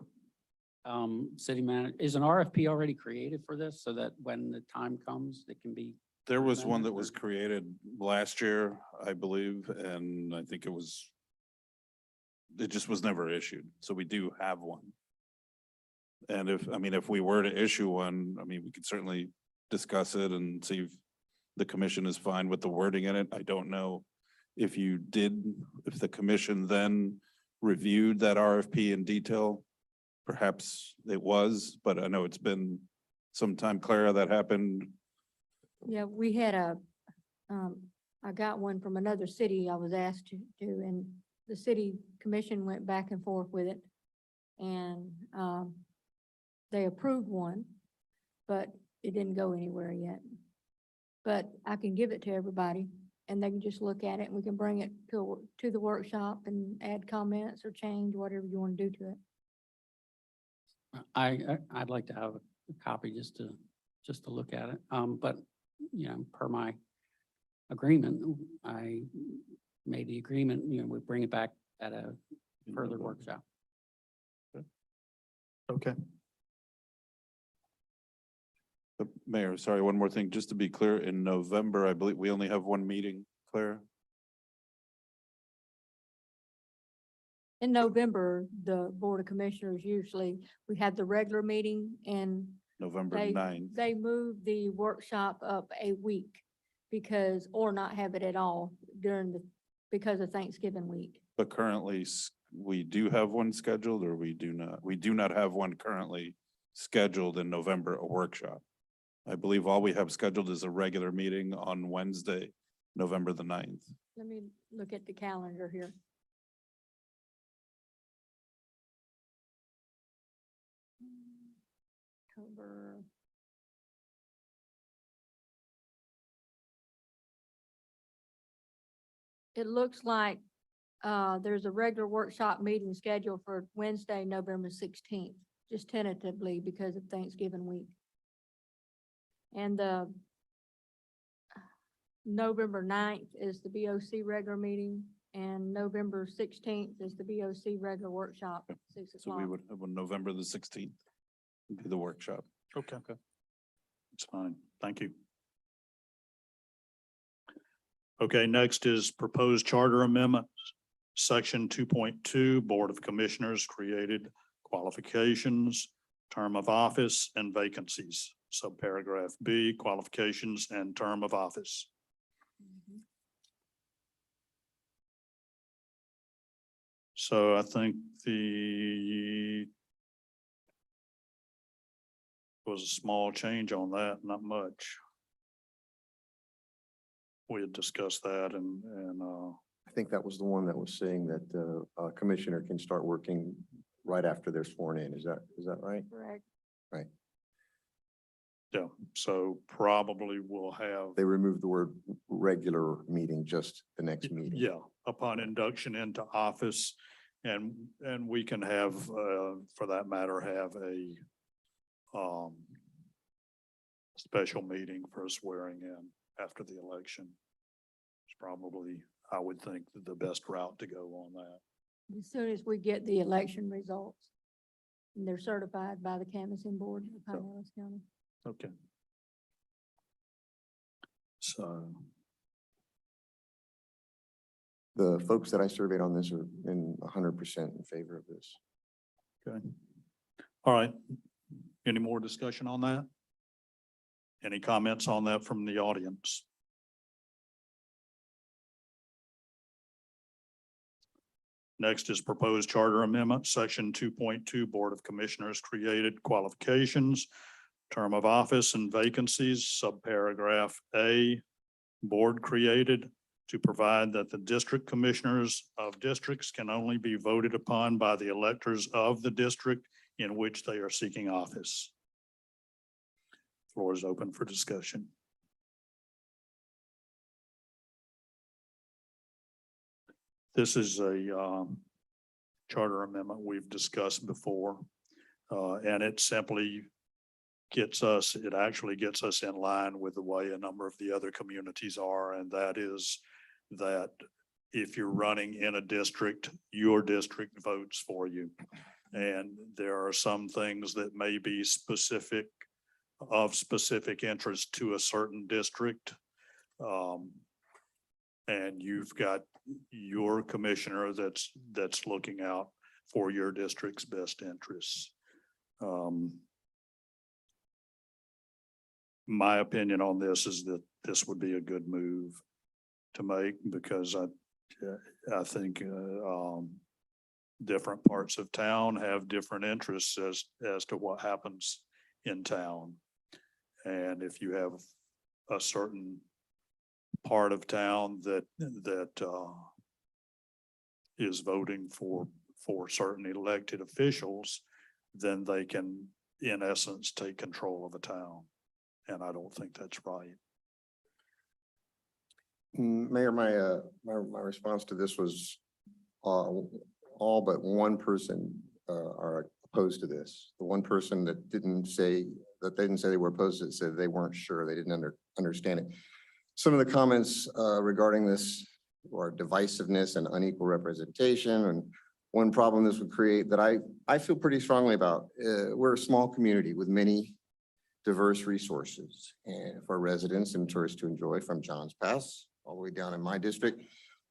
City manager, is an RFP already created for this so that when the time comes, it can be? There was one that amended, was or- created last year, I believe, and I think it just was never issued. So we do have one. And if, I mean, if we were to issue one, I mean, we could certainly discuss it and see if the commission is fine with the wording in it. I don't know if you did, if the commission then reviewed that RFP in detail. Perhaps it was, but I know it's been some time, Clara, that happened. Yeah, we had I got one from another city I was asked to do, and the city commission went back and forth with it. And, they approved one, but it didn't go anywhere yet. But I can give it to everybody and they can just look at it and we can bring it to the workshop and add comments or change whatever you want to do to it. I'd like to have a copy just to look at it. But, you know, per my agreement, I made the agreement, you know, we bring it back at a further workshop. Okay. Mayor, sorry, one more thing, just to be clear, in November, I believe we only have one meeting, Clara? In November, the Board of Commissioners usually, we have the regular meeting and November they, 9th. they move the workshop up a week because, or not have it at all because of Thanksgiving week. But currently, we do have one scheduled, or we do not? We do not have one currently scheduled in November, a workshop. I believe all we have scheduled is a regular meeting on Wednesday, November the 9th. Let me look at the calendar here. October. It looks like there's a regular workshop meeting scheduled for Wednesday, November 16th, just tentatively because of Thanksgiving week. And the November 9th is the BOC regular meeting and November 16th is the BOC regular workshop, 6 So we o'clock. would have on November the 16th, would be the workshop. Okay. It's fine. Thank you. Okay, next is proposed charter amendments. Section 2.2, Board of Commissioners created qualifications, term of office and vacancies. Subparagraph B, qualifications and term of office. So I think was a small change on that, not much. We had discussed that and I think that was the one that was saying that a commissioner can start working right after they're sworn in. Is that right? Correct. Right. yeah, so probably we'll have. They removed the word regular meeting, just the next meeting. Yeah, upon induction into office, and we can have, for that matter, have a special meeting for swearing in after the election. It's probably, I would think, the best route to go on that. As soon as we get the election results and they're certified by the canvassing board of Pinellas County. Okay. So, The folks that I surveyed on this are in 100% in favor of this. okay. All right. Any more discussion on that? Any comments on that from the audience? Next is proposed charter amendment, section 2.2, Board of Commissioners created qualifications, term of office and vacancies, subparagraph A, board created to provide that the district commissioners of districts can only be voted upon by the electors of the district in which they are seeking office. Floor is open for discussion. This is a charter amendment we've discussed before, and it simply it actually gets us in line with the way a number of the other communities are, and that is that if you're running in a district, your district votes for you. And there are some things that may be of specific interest to a certain district. And you've got your commissioner that's looking out for your district's best interests. My opinion on this is that this would be a good move to make because I think, different parts of town have different interests as to what happens in town. And if you have a certain part of town that is voting for certain elected officials, then they can, in essence, take control of a town. And I don't think that's right. Mayor, my response to this was, all but one person, are opposed to this. The one person that didn't say they were opposed to it said they weren't sure, they didn't understand it. Some of the comments, regarding this or divisiveness and unequal representation, and one problem this would create that I feel pretty strongly about. We're a small community with many diverse resources and for residents and tourists to enjoy, from Johns Pass all the way down in my district,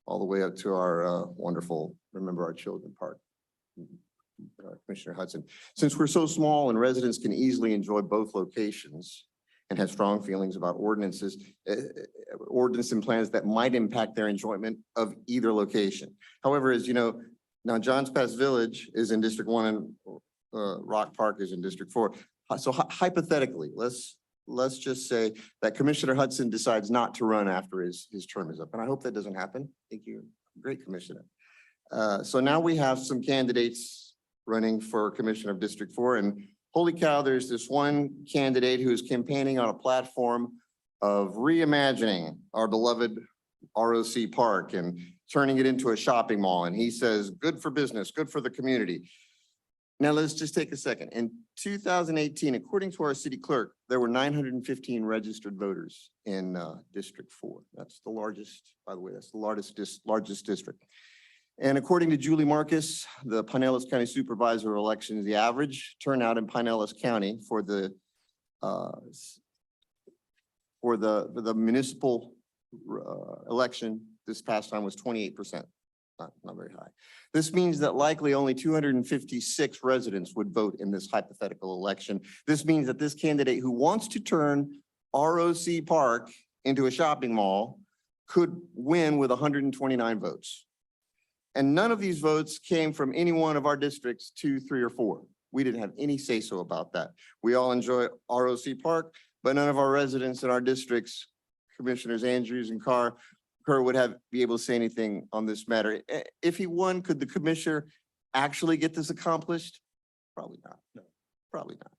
all the way up to our wonderful Remember Our Children Park. Commissioner Hudson, since we're so small and residents can easily enjoy both locations and have strong feelings about ordinance and plans that might impact their enjoyment of either location. However, as you know, now Johns Pass Village is in District 1 and Rock Park is in District 4. So hypothetically, let's just say that Commissioner Hudson decides not to run after his term is up. And I hope that doesn't happen. Thank you. Great commissioner. So now we have some candidates running for commissioner of District 4, and holy cow, there's this one candidate who's campaigning on a platform of reimagining our beloved ROC Park and turning it into a shopping mall. And he says, good for business, good for the community. Now let's just take a second. In 2018, according to our city clerk, there were 915 registered voters in District 4. That's the largest, by the way, that's the largest district. And according to Julie Marcus, the Pinellas County Supervisor elections, the average turnout in Pinellas County for the municipal election this past time was 28%. Not very high. This means that likely only 256 residents would vote in this hypothetical election. This means that this candidate who wants to turn ROC Park into a shopping mall could win with 129 votes. And none of these votes came from any one of our districts 2, 3, or 4. We didn't have any say-so about that. We all enjoy ROC Park, but none of our residents in our districts, Commissioners Andrews and Kerr, would be able to say anything on this matter. If he won, could the commissioner actually get this accomplished? Probably not. No, probably not.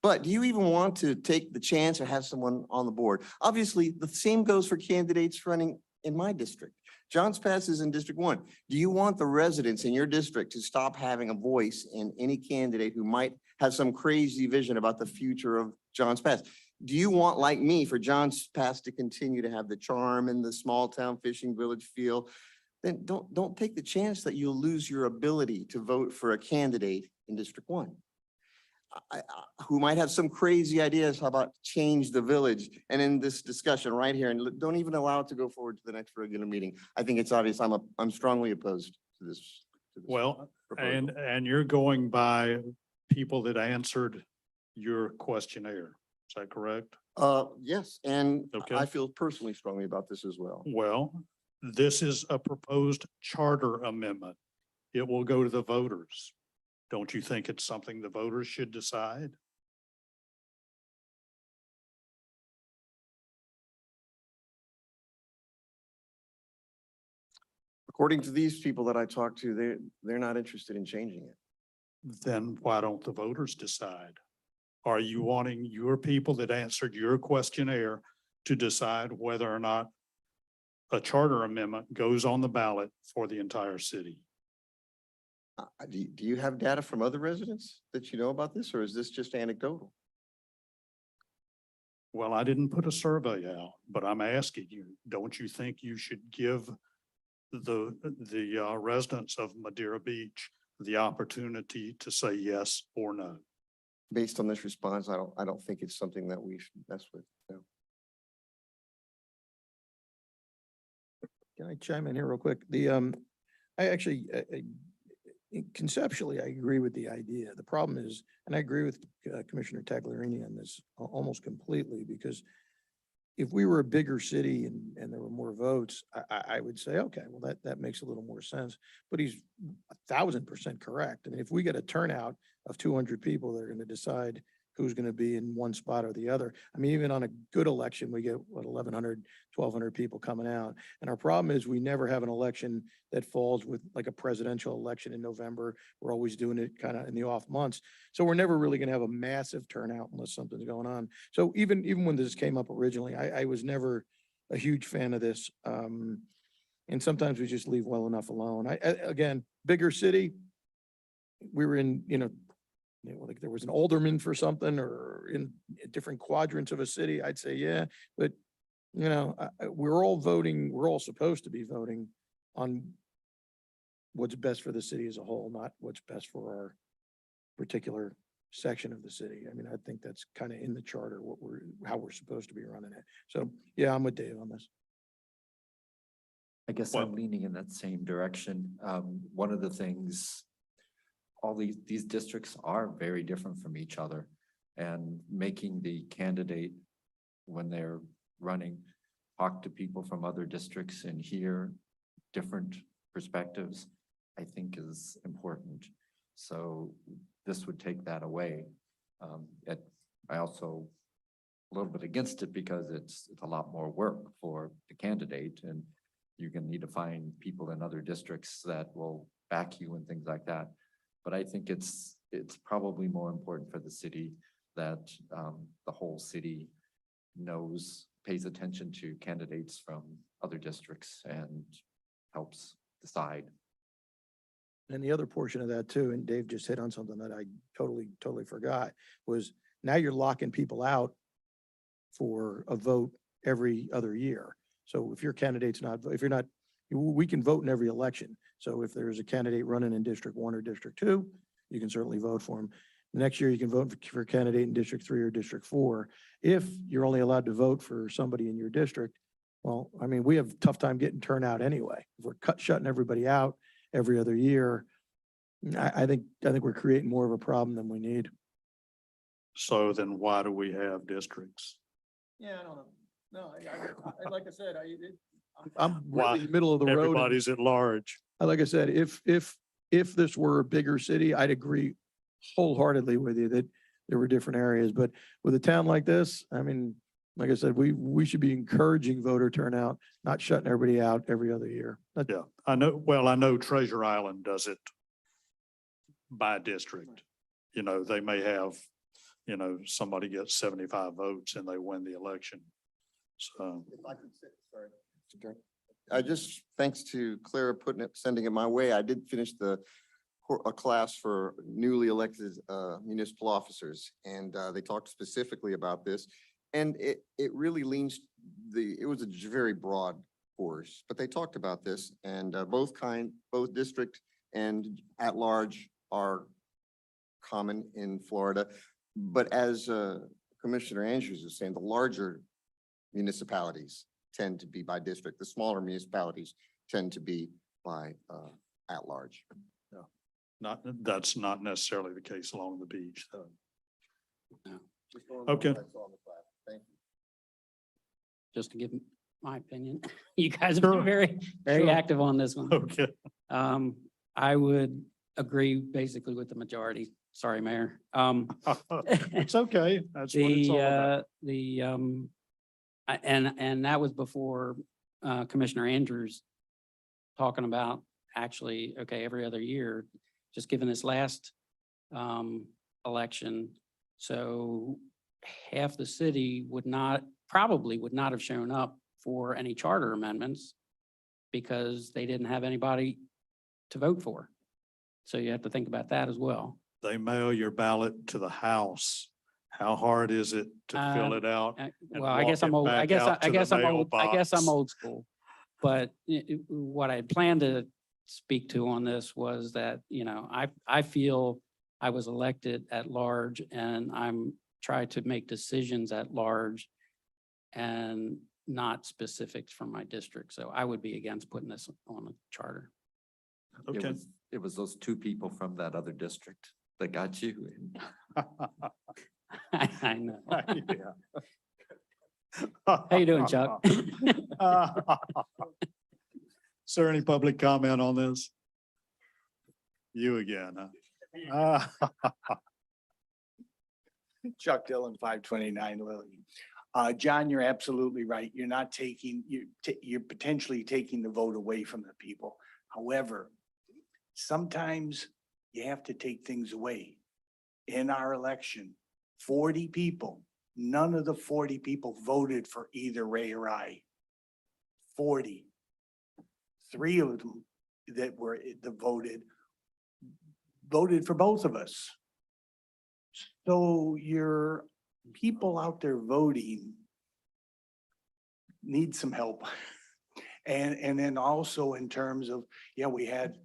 But do you even want to take the chance or have someone on the board? Obviously, the same goes for candidates running in my district. Johns Pass is in District 1. Do you want the residents in your district to stop having a voice in any candidate who might have some crazy vision about the future of Johns Pass? Do you want, like me, for Johns Pass to continue to have the charm and the small town fishing village feel? Then don't take the chance that you'll lose your ability to vote for a candidate in District 1. Who might have some crazy ideas how about change the village, and in this discussion right here, and don't even allow it to go forward to the next regular meeting. I think it's obvious I'm strongly opposed to this. Well, proposal. and you're going by people that answered your questionnaire. Is that correct? Yes, and Okay. I feel personally strongly about this as well. Well, this is a proposed charter amendment. It will go to the voters. Don't you think it's something the voters should decide? According to these people that I talked to, they're not interested in changing it. Then why don't the voters decide? Are you wanting your people that answered your questionnaire to decide whether or not a charter amendment goes on the ballot for the entire city? Do you have data from other residents that you know about this, or is this just anecdotal? Well, I didn't put a survey out, but I'm asking you, don't you think you should give the residents of Madeira Beach the opportunity to say yes or no? Based on this response, I don't think it's something that we should mess with. No. Can I chime in here real quick? I actually, conceptually, I agree with the idea. The problem is, and I agree with Commissioner Tagliarini on this almost completely, because if we were a bigger city and there were more votes, I would say, okay, well, that makes a little more sense. But he's 1,000% correct. I mean, if we get a turnout of 200 people that are going to decide who's going to be in one spot or the other. I mean, even on a good election, we get what, 1,100, 1,200 people coming out. And our problem is we never have an election that falls with like a presidential election in November. We're always doing it kind of in the off months. So we're never really going to have a massive turnout unless something's going on. So even when this came up originally, I was never a huge fan of this. And sometimes we just leave well enough alone. Again, bigger city, we were in, like there was an alderman for something or in different quadrants of a city, I'd say, yeah, but we're all voting, we're all supposed to be voting on what's best for the city as a whole, not what's best for our particular section of the city. I mean, I think that's kind of in the charter, how we're supposed to be running it. So yeah, I'm with Dave on this. I guess Well- I'm leaning in that same direction. One of the things, all these districts are very different from each other, and making the candidate, when they're running, talk to people from other districts and hear different perspectives, I think is important. So this would take that away. I also a little bit against it because it's a lot more work for the candidate, and you're gonna need to find people in other districts that will back you and things like that. But I think it's probably more important for the city that the whole city pays attention to candidates from other districts and helps decide. And the other portion of that too, and Dave just hit on something that I totally forgot, was now you're locking people out for a vote every other year. So if your candidate's not, we can vote in every election. So if there's a candidate running in District 1 or District 2, you can certainly vote for him. Next year, you can vote for a candidate in District 3 or District 4. If you're only allowed to vote for somebody in your district, well, I mean, we have a tough time getting turnout anyway. If we're shutting everybody out every other year, I think we're creating more of a problem than we need. So then why do we have districts? Yeah, I don't know. No, like I said, I'm Why? really middle of the road. Everybody's at large. Like I said, if this were a bigger city, I'd agree wholeheartedly with you that there were different areas. But with a town like this, I mean, like I said, we should be encouraging voter turnout, not shutting everybody out every other year. Yeah, I know Treasure Island does it by district. They may have, somebody gets 75 votes and they win the election. So, If I could say, sorry. I just, thanks to Clara sending it my way, I did finish a class for newly elected municipal officers, and they talked specifically about this. And it really it was a very broad course, but they talked about this, and both district and at large are common in Florida. But as Commissioner Andrews was saying, the larger municipalities tend to be by district. The smaller municipalities tend to be by at large. that's not necessarily the case along the beach, though. No. Okay. Thank you. Just to give my opinion, you guys have Sure. been very, very Sure. active on this one. Okay. I would agree basically with the majority. Sorry, Mayor. It's okay. That's what it's all about. And that was before Commissioner Andrews talking about actually, okay, every other year, just given this last election. So half the city probably would not have shown up for any charter amendments because they didn't have anybody to vote for. So you have to think about that as well. They mail your ballot to the house. How hard is it to fill it out? and Well, I guess walk I'm it old. back out to the I guess I'm mailbox? old school. But what I planned to speak to on this was that, I feel I was elected at large and I'm trying to make decisions at large and not specifics from my district. So I would be against putting this on the charter. Okay. It was those two people from that other district that got you. I know. Yeah. How you doing, Chuck? Is there any public comment on this? You again, huh? Chuck Dillon, 529 Lilly. John, you're absolutely right. You're not taking, you're potentially taking the vote away from the people. However, sometimes you have to take things away. In our election, 40 people, none of the 40 people voted for either Ray or I. 40. 3 of them that were voted for both of us. So your people out there voting need some help. And then also in terms of, yeah, we had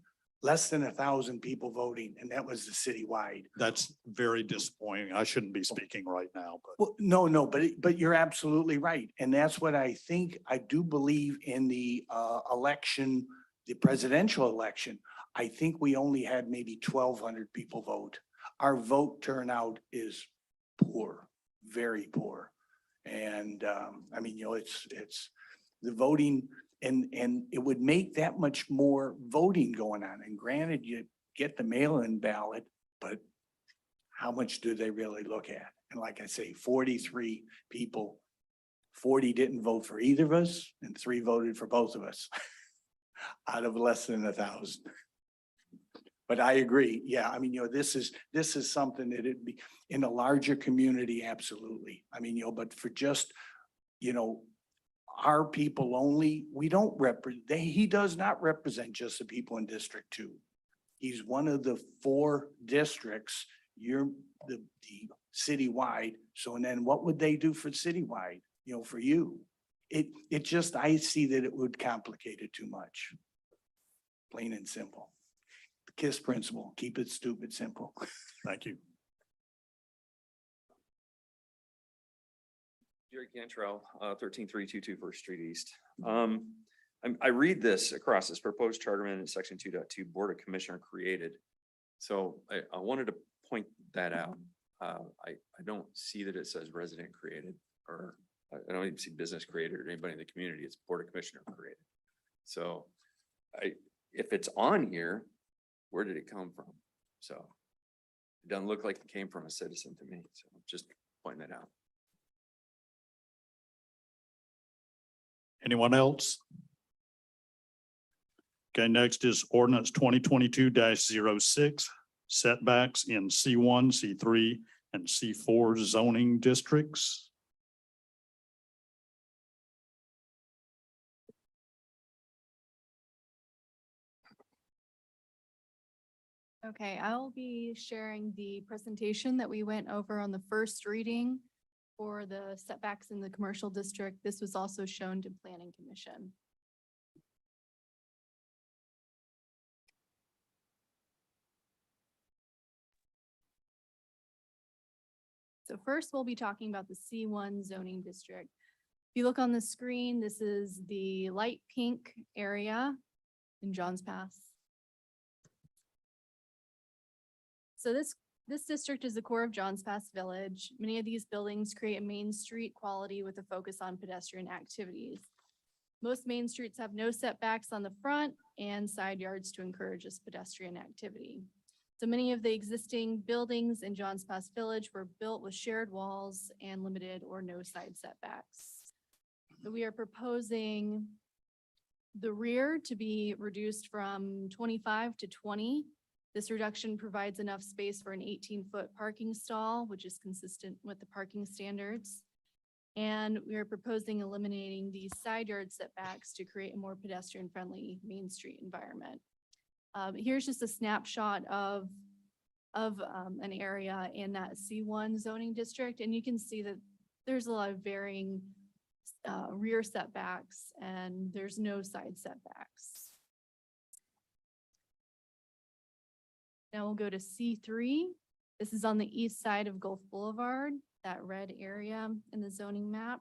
less than 1,000 people voting, and that was the citywide. That's very disappointing. I shouldn't be speaking right now, but Well, no, but you're absolutely right. And that's what I think, I do believe in the election, the presidential election. I think we only had maybe 1,200 people vote. Our vote turnout is poor, very poor. And I mean, it's the voting and it would make that much more voting going on. And granted, you get the mail-in ballot, but how much do they really look at? And like I say, 43 people, 40 didn't vote for either of us and 3 voted for both of us out of less than 1,000. But I agree. Yeah, I mean, this is something that it'd be in a larger community, absolutely. I mean, but for just, our people only, we don't he does not represent just the people in District 2. He's one of the 4 districts. You're the citywide. So, and then what would they do for citywide, for you? It just, I see that it would complicate it too much. Plain and simple. The KISS principle, keep it stupid simple. thank you. Jerry Cantrell, 13322 First Street East. I read this across this proposed charter amendment, section 2.2, Board of Commissioner created. So I wanted to point that out. I don't see that it says resident created, or I don't even see business created or anybody in the community. It's Board of Commissioner created. So if it's on here, where did it come from? So it doesn't look like it came from a citizen to me. So just pointing that out. Anyone else? Okay, next is ordinance 2022-06, setbacks in C1, C3, and C4 zoning districts. Okay, I'll be sharing the presentation that we went over on the first reading for the setbacks in the commercial district. This was also shown to Planning Commission. So first, we'll be talking about the C1 zoning district. If you look on the screen, this is the light pink area in Johns Pass. So this district is the core of Johns Pass Village. Many of these buildings create a main street quality with a focus on pedestrian activities. Most main streets have no setbacks on the front and side yards to encourage this pedestrian activity. So many of the existing buildings in Johns Pass Village were built with shared walls and limited or no side setbacks. So we are proposing the rear to be reduced from 25 to 20. This reduction provides enough space for an 18-foot parking stall, which is consistent with the parking standards. And we are proposing eliminating these side yard setbacks to create a more pedestrian-friendly Main Street environment. Here's just a snapshot of an area in that C1 zoning district, and you can see that there's a lot of varying rear setbacks, and there's no side setbacks. Now we'll go to C3. This is on the east side of Gulf Boulevard, that red area in the zoning map.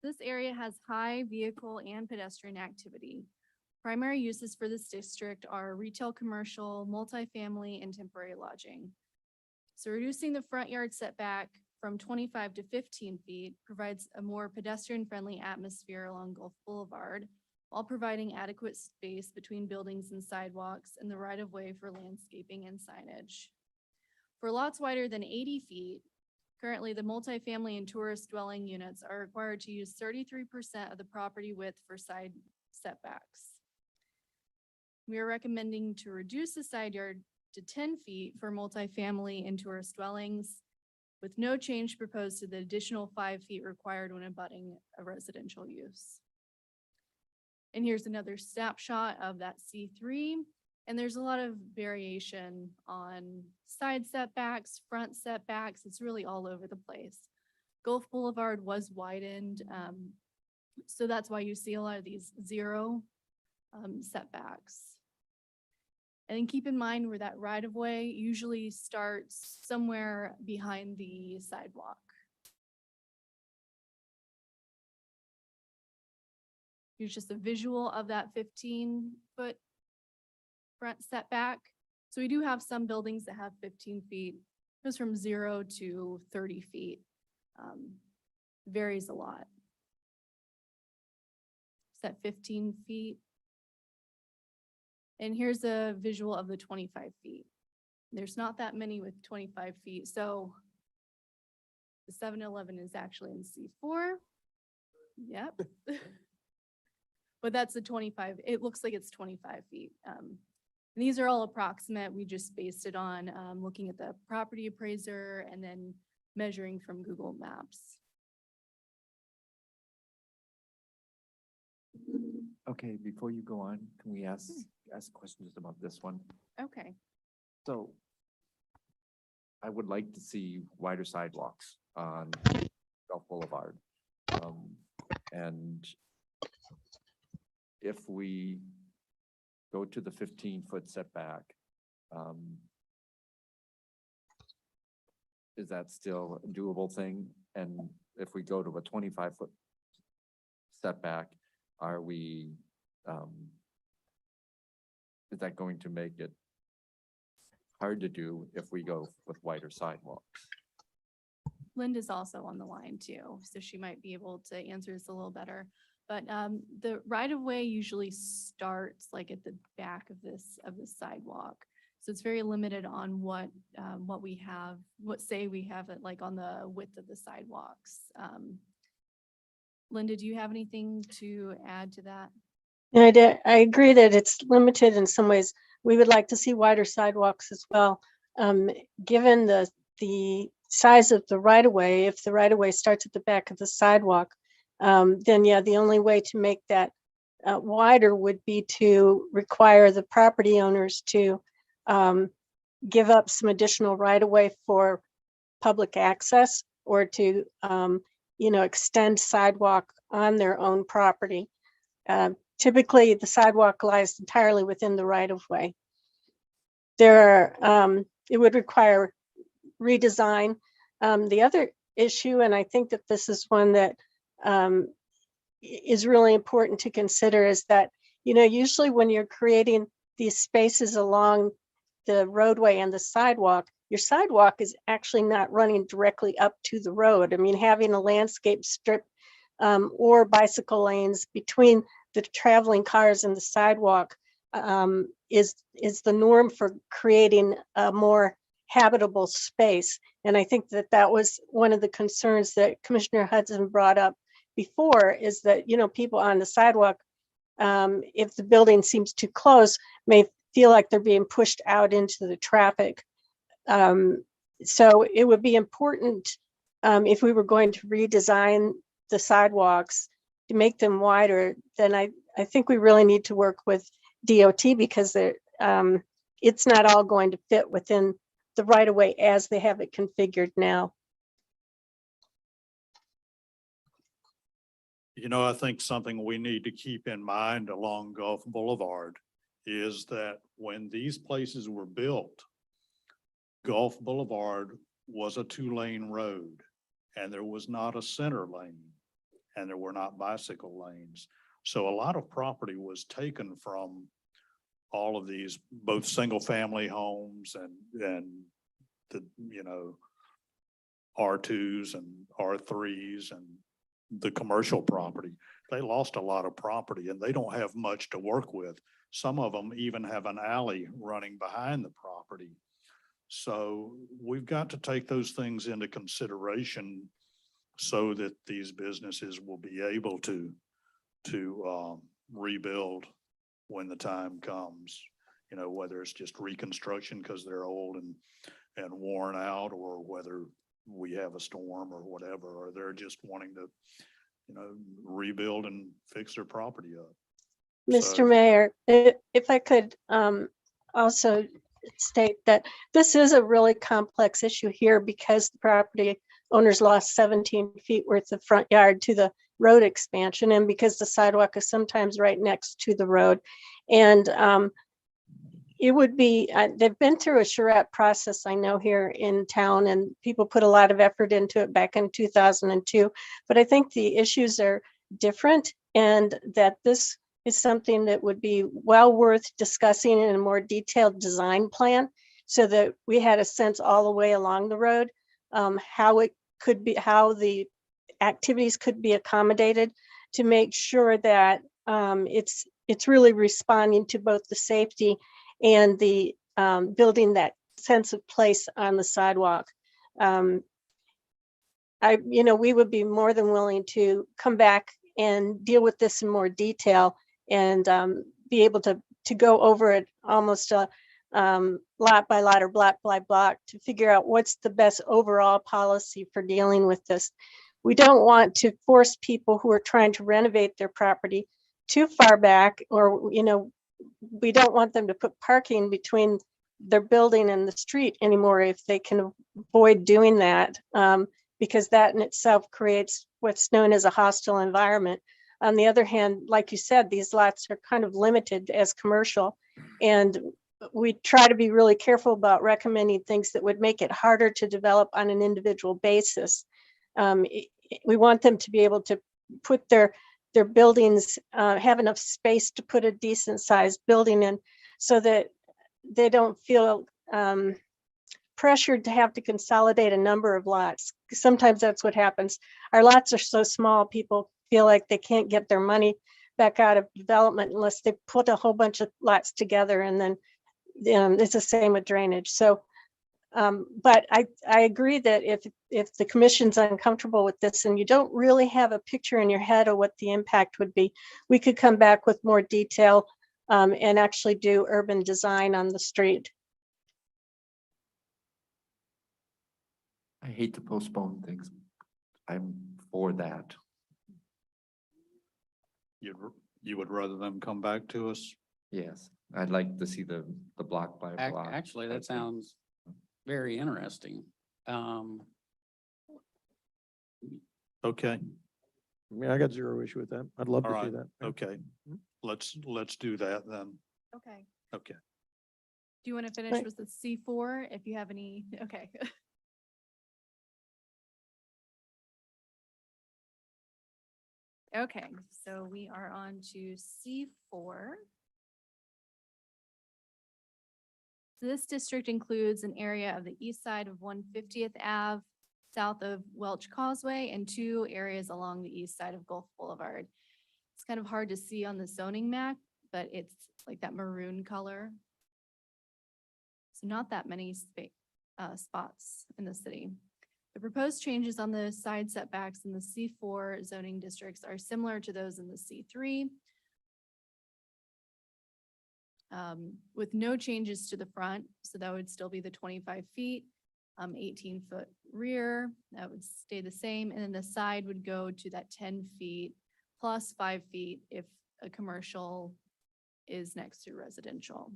This area has high vehicle and pedestrian activity. Primary uses for this district are retail, commercial, multifamily, and temporary lodging. So reducing the front yard setback from 25 to 15 feet provides a more pedestrian-friendly atmosphere along Gulf Boulevard, while providing adequate space between buildings and sidewalks and the right-of-way for landscaping and signage. For lots wider than 80 feet, currently the multifamily and tourist dwelling units are required to use 33% of the property width for side setbacks. We are recommending to reduce the side yard to 10 feet for multifamily and tourist dwellings, with no change proposed to the additional 5 feet required when abutting a residential use. And here's another snapshot of that C3. And there's a lot of variation on side setbacks, front setbacks. It's really all over the place. Gulf Boulevard was widened. So that's why you see a lot of these zero setbacks. And then keep in mind where that right of way usually starts somewhere behind the sidewalk. Here's just a visual of that 15-foot front setback. So we do have some buildings that have 15 feet. It goes from 0 to 30 feet. Varies a lot. Is that 15 feet? And here's a visual of the 25 feet. There's not that many with 25 feet. So the 7-Eleven is actually in C4. Yep. But that's the 25. It looks like it's 25 feet. And these are all approximate. We just based it on looking at the property appraiser and then measuring from Google Maps. Okay, before you go on, can we ask questions about this one? Okay. So I would like to see wider sidewalks on Gulf Boulevard. And if we go to the 15-foot setback, is that still a doable thing? And if we go to a 25-foot setback, are we, is that going to make it hard to do if we go with wider sidewalks? Linda's also on the line too, so she might be able to answer this a little better. But the right of way usually starts like at the back of this sidewalk. So it's very limited on what we have, we have it like on the width of the sidewalks. Linda, do you have anything to add to that? I agree that it's limited in some ways. We would like to see wider sidewalks as well. Given the size of the right of way, if the right of way starts at the back of the sidewalk, then yeah, the only way to make that wider would be to require the property owners to give up some additional right of way for public access, or to extend sidewalk on their own property. Typically, the sidewalk lies entirely within the right of way. It would require redesign. The other issue, and I think that this is one that is really important to consider, is that, usually when you're creating these spaces along the roadway and the sidewalk, your sidewalk is actually not running directly up to the road. I mean, having a landscape strip or bicycle lanes between the traveling cars and the sidewalk is the norm for creating a more habitable space. And I think that that was one of the concerns that Commissioner Hudson brought up before, is that, people on the sidewalk, if the building seems too close, may feel like they're being pushed out into the traffic. So it would be important if we were going to redesign the sidewalks to make them wider, then I think we really need to work with DOT, because it's not all going to fit within the right of way as they have it configured now. I think something we need to keep in mind along Gulf Boulevard is that when these places were built, Gulf Boulevard was a 2-lane road and there was not a center lane. and there were not bicycle lanes. So a lot of property was taken from all of these, both single-family homes and the, you know, R2s and R3s and the commercial property. They lost a lot of property and they don't have much to work with. Some of them even have an alley running behind the property. So we've got to take those things into consideration so that these businesses will be able to rebuild when the time comes. You know, whether it's just reconstruction because they're old and worn out, or whether we have a storm or whatever, or they're just wanting to, you know, rebuild and fix their property up. Mr. So- Mayor, if I could also state that this is a really complex issue here because the property owners lost 17 feet worth of front yard to the road expansion, and because the sidewalk is sometimes right next to the road. And it would be, they've been through a charrette process, I know, here in town, and people put a lot of effort into it back in 2002. But I think the issues are different, and that this is something that would be well worth discussing in a more detailed design plan, so that we had a sense all the way along the road, how it could be, how the activities could be accommodated to make sure that it's really responding to both the safety and the building that sense of place on the sidewalk. We would be more than willing to come back and deal with this in more detail and be able to go over it almost lot by lot or block by block to figure out what's the best overall policy for dealing with this. We don't want to force people who are trying to renovate their property too far back, or, you know, we don't want them to put parking between their building and the street anymore if they can avoid doing that, because that in itself creates what's known as a hostile environment. On the other hand, like you said, these lots are kind of limited as commercial, and we try to be really careful about recommending things that would make it harder to develop on an individual basis. We want them to be able to put their buildings, have enough space to put a decent sized building in, so that they don't feel pressured to have to consolidate a number of lots. Sometimes that's what happens. Our lots are so small, people feel like they can't get their money back out of development unless they put a whole bunch of lots together, and then it's the same with drainage. So but I agree that if the commission's uncomfortable with this and you don't really have a picture in your head of what the impact would be, we could come back with more detail and actually do urban design on the street. I hate to postpone things. I'm for that. You would rather them come back to us? Yes, I'd like to see the block by block. Actually, that sounds very interesting. Okay, I got zero issue with that. I'd love all to see right, that. okay. Let's do that then. Okay. Okay. Do you want to finish Right. with the C4 if you have any? Okay. Okay, so we are on to C4. This district includes an area of the east side of 150th Ave, south of Welch Causeway, and 2 areas along the east side of Gulf Boulevard. It's kind of hard to see on the zoning map, but it's like that maroon color. So not that many spots in the city. The proposed changes on the side setbacks in the C4 zoning districts are similar to those in the C3. With no changes to the front, so that would still be the 25 feet, 18-foot rear, that would stay the same, and then the side would go to that 10 feet plus 5 feet if a commercial is next to residential.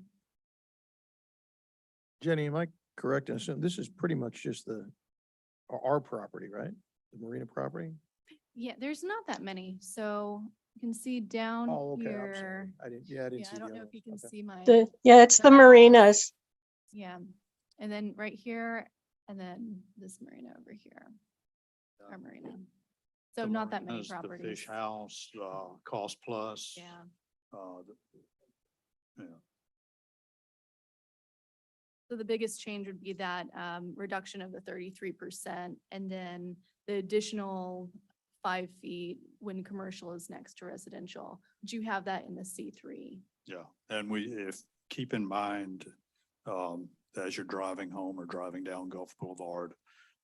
Jenny, am I correct in assuming this is pretty much just our property, right? The marina property? Yeah, there's not that many, so you can see down Oh, okay, I'm sorry. here. I didn't see I don't the know other if you ones. can Okay. see my. It's the marinas. Yeah, and then right here, and then this marina over here, our marina. So the not that many marinas, the properties. Fish House, Cost Plus. Yeah. Yeah. So the biggest change would be that reduction of the 33% and then the additional 5 feet when commercial is next to residential. But you have that in the C3. Yeah, and keep in mind, as you're driving home or driving down Gulf Boulevard,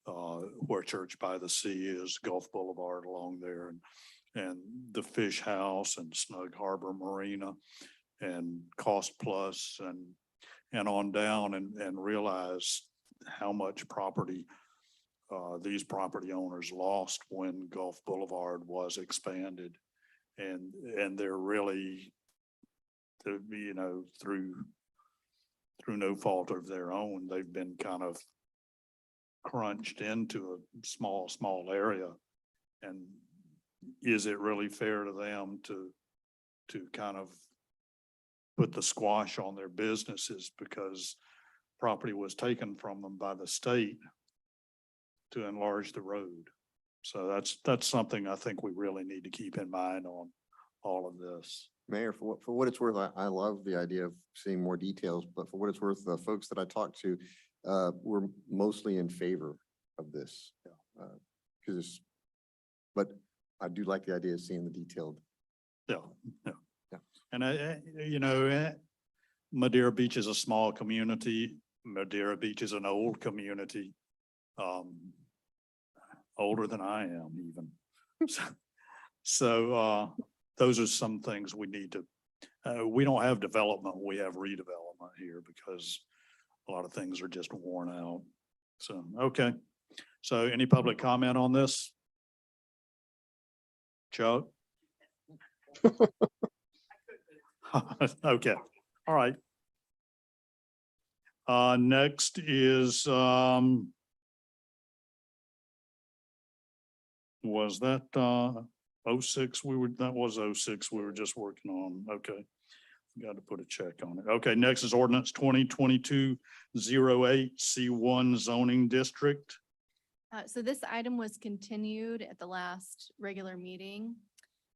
where Church by the Sea is, Gulf Boulevard along there, and the Fish House and Snug Harbor Marina and Cost Plus and on down and realize how much property these property owners lost when Gulf Boulevard was expanded. And they're really, you know, through no fault of their own, they've been kind of crunched into a small area. And is it really fair to them to kind of put the squash on their businesses because property was taken from them by the state to enlarge the road? So that's something I think we really need to keep in mind on all of this. Mayor, for what it's worth, I love the idea of seeing more details, but for what it's worth, the folks that I talked to were mostly in favor of this. But I do like the idea of seeing the detailed. Yeah. Yeah. And you know, Madeira Beach is a small community. Madeira Beach is an old community. Older than I am even. So those are some things we need to, we don't have development, we have redevelopment here because a lot of things are just worn out. So, okay. So any public comment on this? Chuck? Okay, all right. Next is, was that 06? That was 06 we were just working on. Okay. Got to put a check on it. Okay, next is ordinance 2022-08 C1 zoning district. So this item was continued at the last regular meeting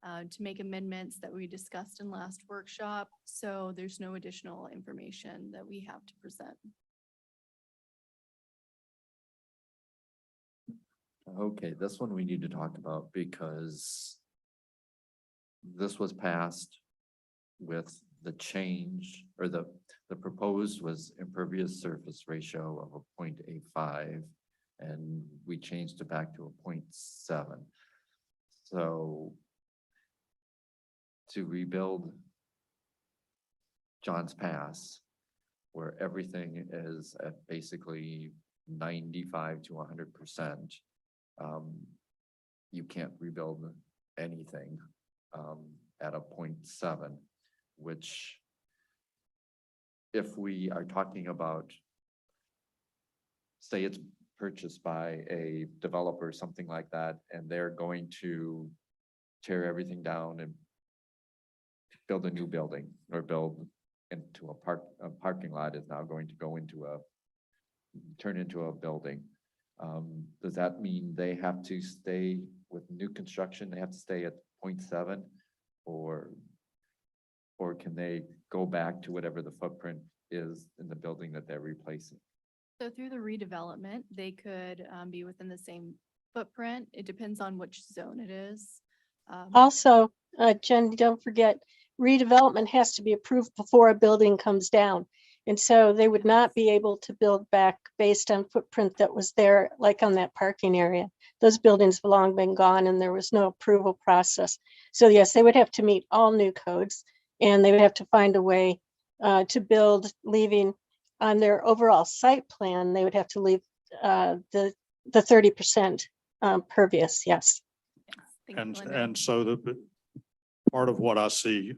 to make amendments that we discussed in last workshop. So there's no additional information that we have to present. Okay, this one we need to talk about because this was passed with the change or the proposed was impervious surface ratio of a 0.85 and we changed it back to a 0.7. So to rebuild John's Pass, where everything is at basically 95 to 100%, you can't rebuild anything at a 0.7, which if we are talking about, say it's purchased by a developer, something like that, and they're going to tear everything down and build a new building or build into a parking lot is now going to turn into a building. Does that mean they have to stay with new construction? They have to stay at 0.7 or can they go back to whatever the footprint is in the building that they're replacing? So through the redevelopment, they could be within the same footprint. It depends on which zone it is. Also, Jen, don't forget, redevelopment has to be approved before a building comes down. And so they would not be able to build back based on footprint that was there, like on that parking area. Those buildings have long been gone and there was no approval process. So yes, they would have to meet all new codes and they would have to find a way to build, leaving on their overall site plan, they would have to leave the 30% pervious, yes. And so the part of what I see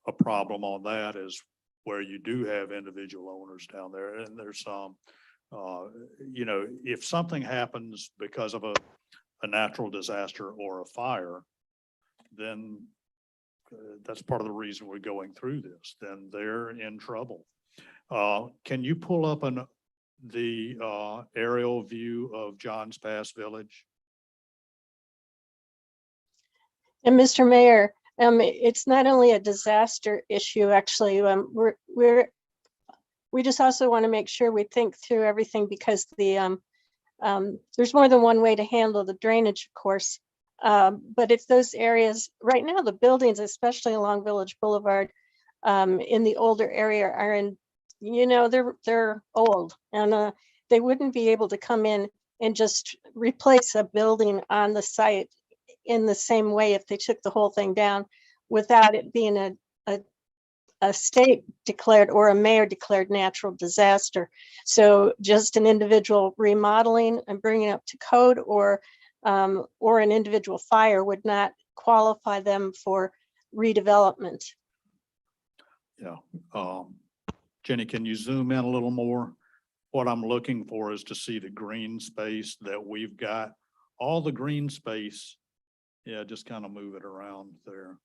a problem on that is where you do have individual owners down there and there's some, you know, if something happens because of a natural disaster or a fire, then that's part of the reason we're going through this, then they're in trouble. Can you pull up the aerial view of John's Pass Village? And Mr. Mayor, it's not only a disaster issue, actually, we just also want to make sure we think through everything because there's more than one way to handle the drainage, of course. But it's those areas, right now, the buildings, especially along Village Boulevard, in the older area are in, they're old and they wouldn't be able to come in and just replace a building on the site in the same way if they took the whole thing down without it being a state declared or a mayor declared natural disaster. So just an individual remodeling and bringing up to code or an individual fire would not qualify them for redevelopment. Yeah. Jenny, can you zoom in a little more? What I'm looking for is to see the green space that we've got. All the green space, yeah, just kind of move it around there.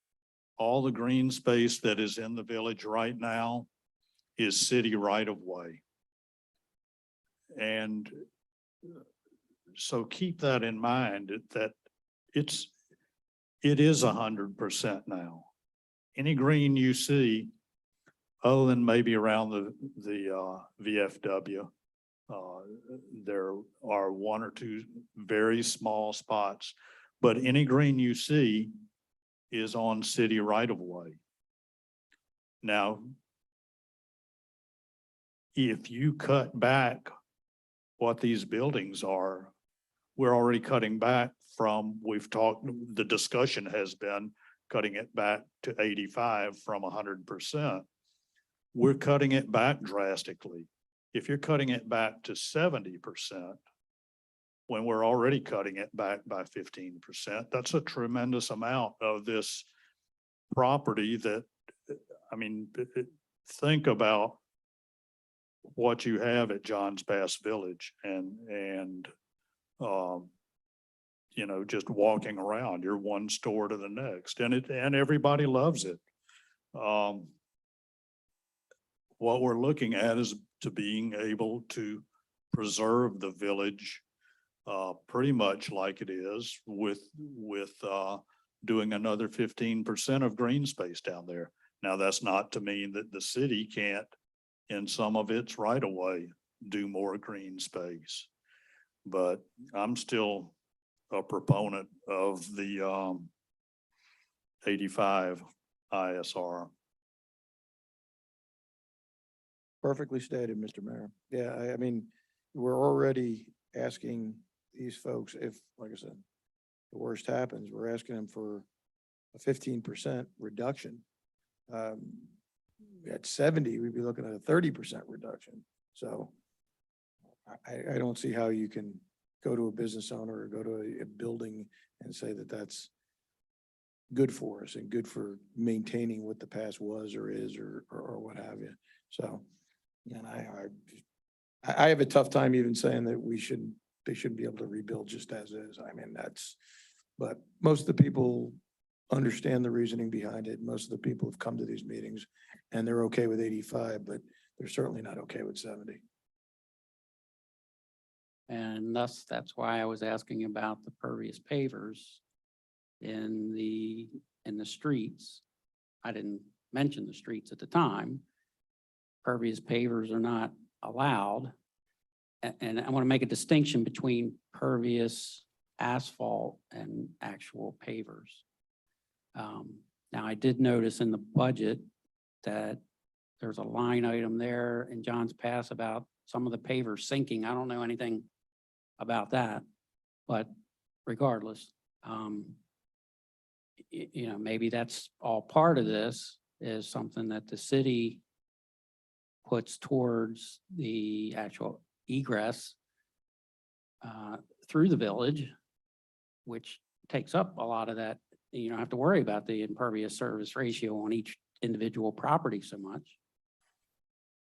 All the green space that is in the village right now is city right of way. And so keep that in mind that it is 100% now. Any green you see, other than maybe around the VFW, there are one or two very small spots, but any green you see is on city right of way. Now, if you cut back what these buildings are, we're already cutting back from, the discussion has been cutting it back to 85 from 100%. We're cutting it back drastically. If you're cutting it back to 70%, when we're already cutting it back by 15%, that's a tremendous amount of this property that, I mean, think about what you have at Johns Pass Village and just walking around, you're one store to the next and everybody loves it. What we're looking at is to being able to preserve the village pretty much like it is with doing another 15% of green space down there. Now, that's not to mean that the city can't, in some of its right of way, do more green space. But I'm still a proponent of the 85 ISR. Perfectly stated, Mr. Mayor. Yeah, I mean, we're already asking these folks if, like I said, the worst happens, we're asking them for a 15% reduction. At 70, we'd be looking at a 30% reduction. So I don't see how you can go to a business owner or go to a building and say that that's good for us and good for maintaining what the past was or is or what have you. So, and I have a tough time even saying that they shouldn't be able to rebuild just as is. I mean, but most of the people understand the reasoning behind it. Most of the people have come to these meetings and they're okay with 85, but they're certainly not okay with 70. And that's why I was asking about the pervious pavers in the streets. I didn't mention the streets at the time. Pervious pavers are not allowed. And I want to make a distinction between pervious asphalt and actual pavers. Now, I did notice in the budget that there's a line item there in John's Pass about some of the pavers sinking. I don't know anything about that, but regardless, maybe that's all part of this is something that the city puts towards the actual egress through the village, which takes up a lot of that. You don't have to worry about the impervious service ratio on each individual property so much.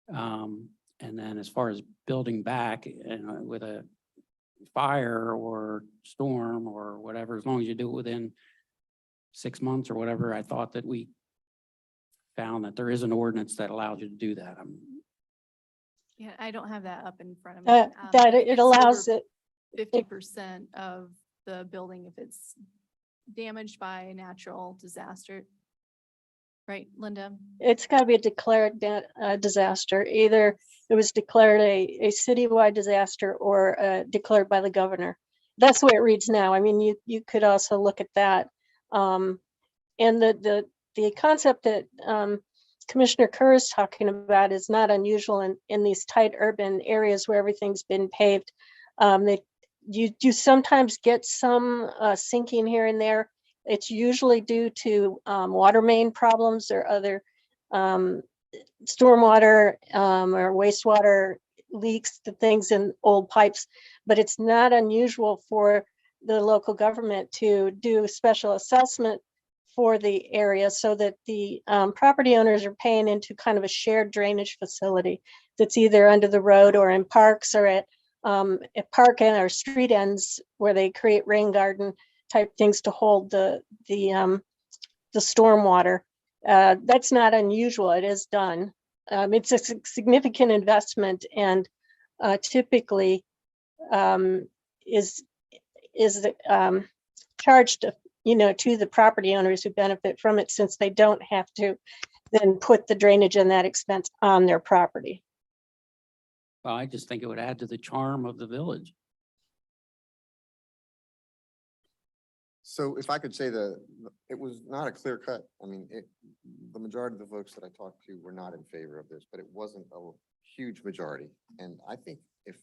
And then as far as building back with a fire or storm or whatever, as long as you do it within 6 months or whatever, I thought that we found that there is an ordinance that allows you to do that. Yeah, I don't have that up in front of me. That it allows it. 50% of the building if it's damaged by a natural disaster. Right, Linda? It's got to be a declared disaster. Either it was declared a citywide disaster or declared by the governor. That's the way it reads now. I mean, you could also look at that. And the concept that Commissioner Kerr is talking about is not unusual in these tight urban areas where everything's been paved. You sometimes get some sinking here and there. It's usually due to water main problems or other stormwater or wastewater leaks, the things in old pipes. But it's not unusual for the local government to do special assessment for the area so that the property owners are paying into kind of a shared drainage facility that's either under the road or in parks or at park end or street ends where they create rain garden type things to hold the storm water. That's not unusual. It is done. It's a significant investment and typically is charged to the property owners who benefit from it, since they don't have to then put the drainage and that expense on their property. Well, I just think it would add to the charm of the village. So if I could say it was not a clear cut. I mean, the majority of the folks that I talked to were not in favor of this, but it wasn't a huge majority. And I think if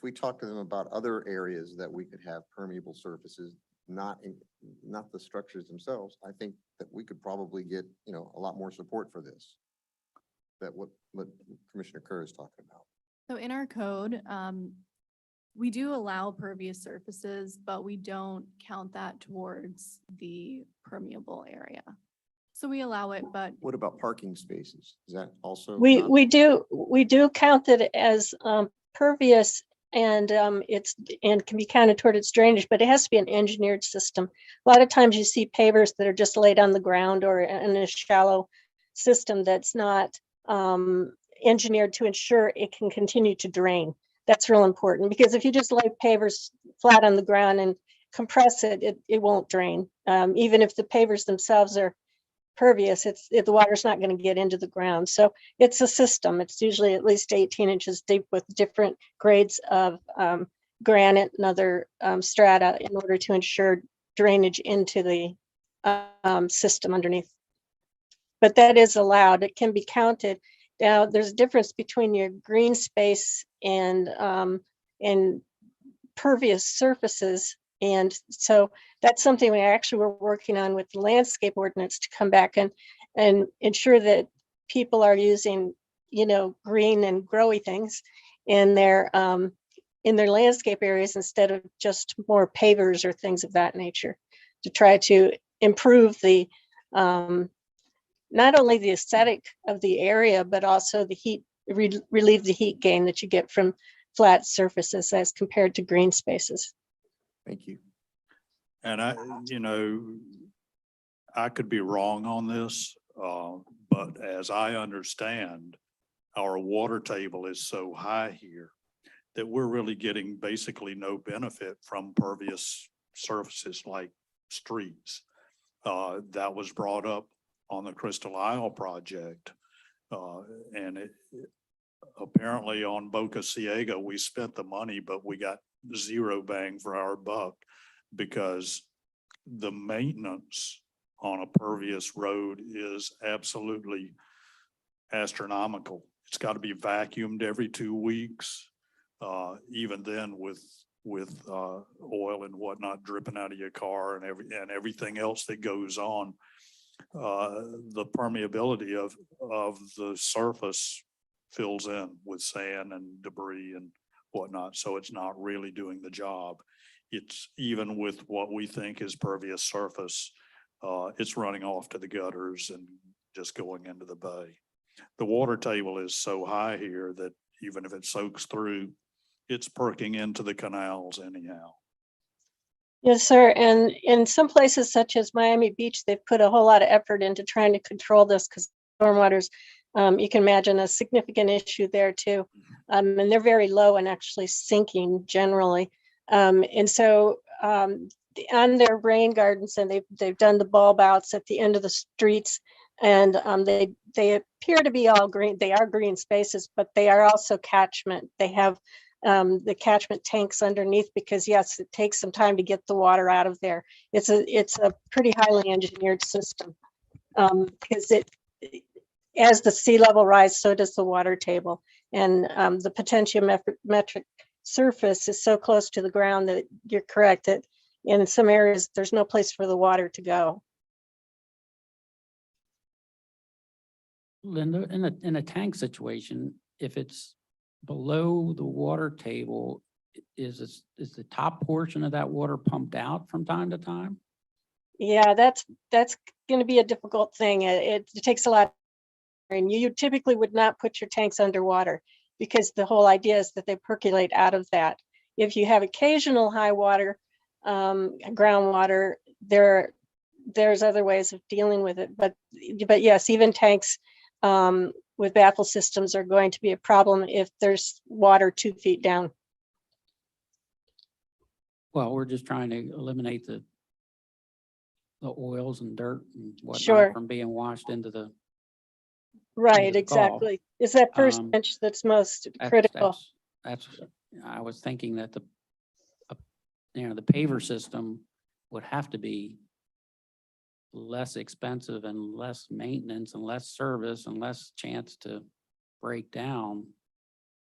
we talk to them about other areas that we could have permeable surfaces, not the structures themselves, I think that we could probably get, a lot more support for this. That what Commissioner Kerr is talking about. So in our code, we do allow pervious surfaces, but we don't count that towards the permeable area. So we allow it, but What about parking spaces? Is that also? We do count it as pervious, and and can be counted toward its drainage, but it has to be an engineered system. A lot of times you see pavers that are just laid on the ground or in a shallow system that's not engineered to ensure it can continue to drain. That's real important, because if you just lay pavers flat on the ground and compress it, it won't drain. Even if the pavers themselves are pervious, the water's not going to get into the ground. So it's a system. It's usually at least 18 inches deep with different grades of granite and other strata in order to ensure drainage into the system underneath. But that is allowed. It can be counted. Now, there's a difference between your green space and pervious surfaces. And so that's something we actually were working on with the landscape ordinance to come back and ensure that people are using, green and growy things in their landscape areas instead of just more pavers or things of that nature, to try to improve the not only the aesthetic of the area, but also the heat, relieve the heat gain that you get from flat surfaces as compared to green spaces. Thank you. And I could be wrong on this, but as I understand, our water table is so high here that we're really getting basically no benefit from pervious surfaces like streets. That was brought up on the Crystal Isle project. And apparently on Boca Ciega, we spent the money, but we got zero bang for our buck, because the maintenance on a pervious road is absolutely astronomical. It's got to be vacuumed every 2 weeks. Even then with oil and whatnot dripping out of your car and everything else that goes on. The permeability of the surface fills in with sand and debris and whatnot, so it's not really doing the job. It's even with what we think is pervious surface, it's running off to the gutters and just going into the bay. The water table is so high here that even if it soaks through, it's perking into the canals anyhow. Yes, sir. And in some places such as Miami Beach, they've put a whole lot of effort into trying to control this, because stormwater's, you can imagine, a significant issue there too. And they're very low and actually sinking generally. And so on their rain gardens, and they've done the bulb outs at the end of the streets. And they appear to be all green. They are green spaces, but they are also catchment. They have the catchment tanks underneath because yes, it takes some time to get the water out of there. It's a pretty highly engineered system because as the sea level rise, so does the water table. And the potentiometric surface is so close to the ground that you're correct that in some areas, there's no place for the water to go. Linda, in a tank situation, if it's below the water table, is the top portion of that water pumped out from time to time? Yeah, that's going to be a difficult thing. It takes a lot. And you typically would not put your tanks underwater because the whole idea is that they percolate out of that. If you have occasional high water, groundwater, there's other ways of dealing with it. But yes, even tanks with baffle systems are going to be a problem if there's water 2 feet down. Well, we're just trying to eliminate the oils and dirt and Sure. whatnot from being washed into the. Right, the Gulf. exactly. It's that first Um, inch that's most That's- critical. That's, I was thinking that the paver system would have to be less expensive and less maintenance and less service and less chance to break down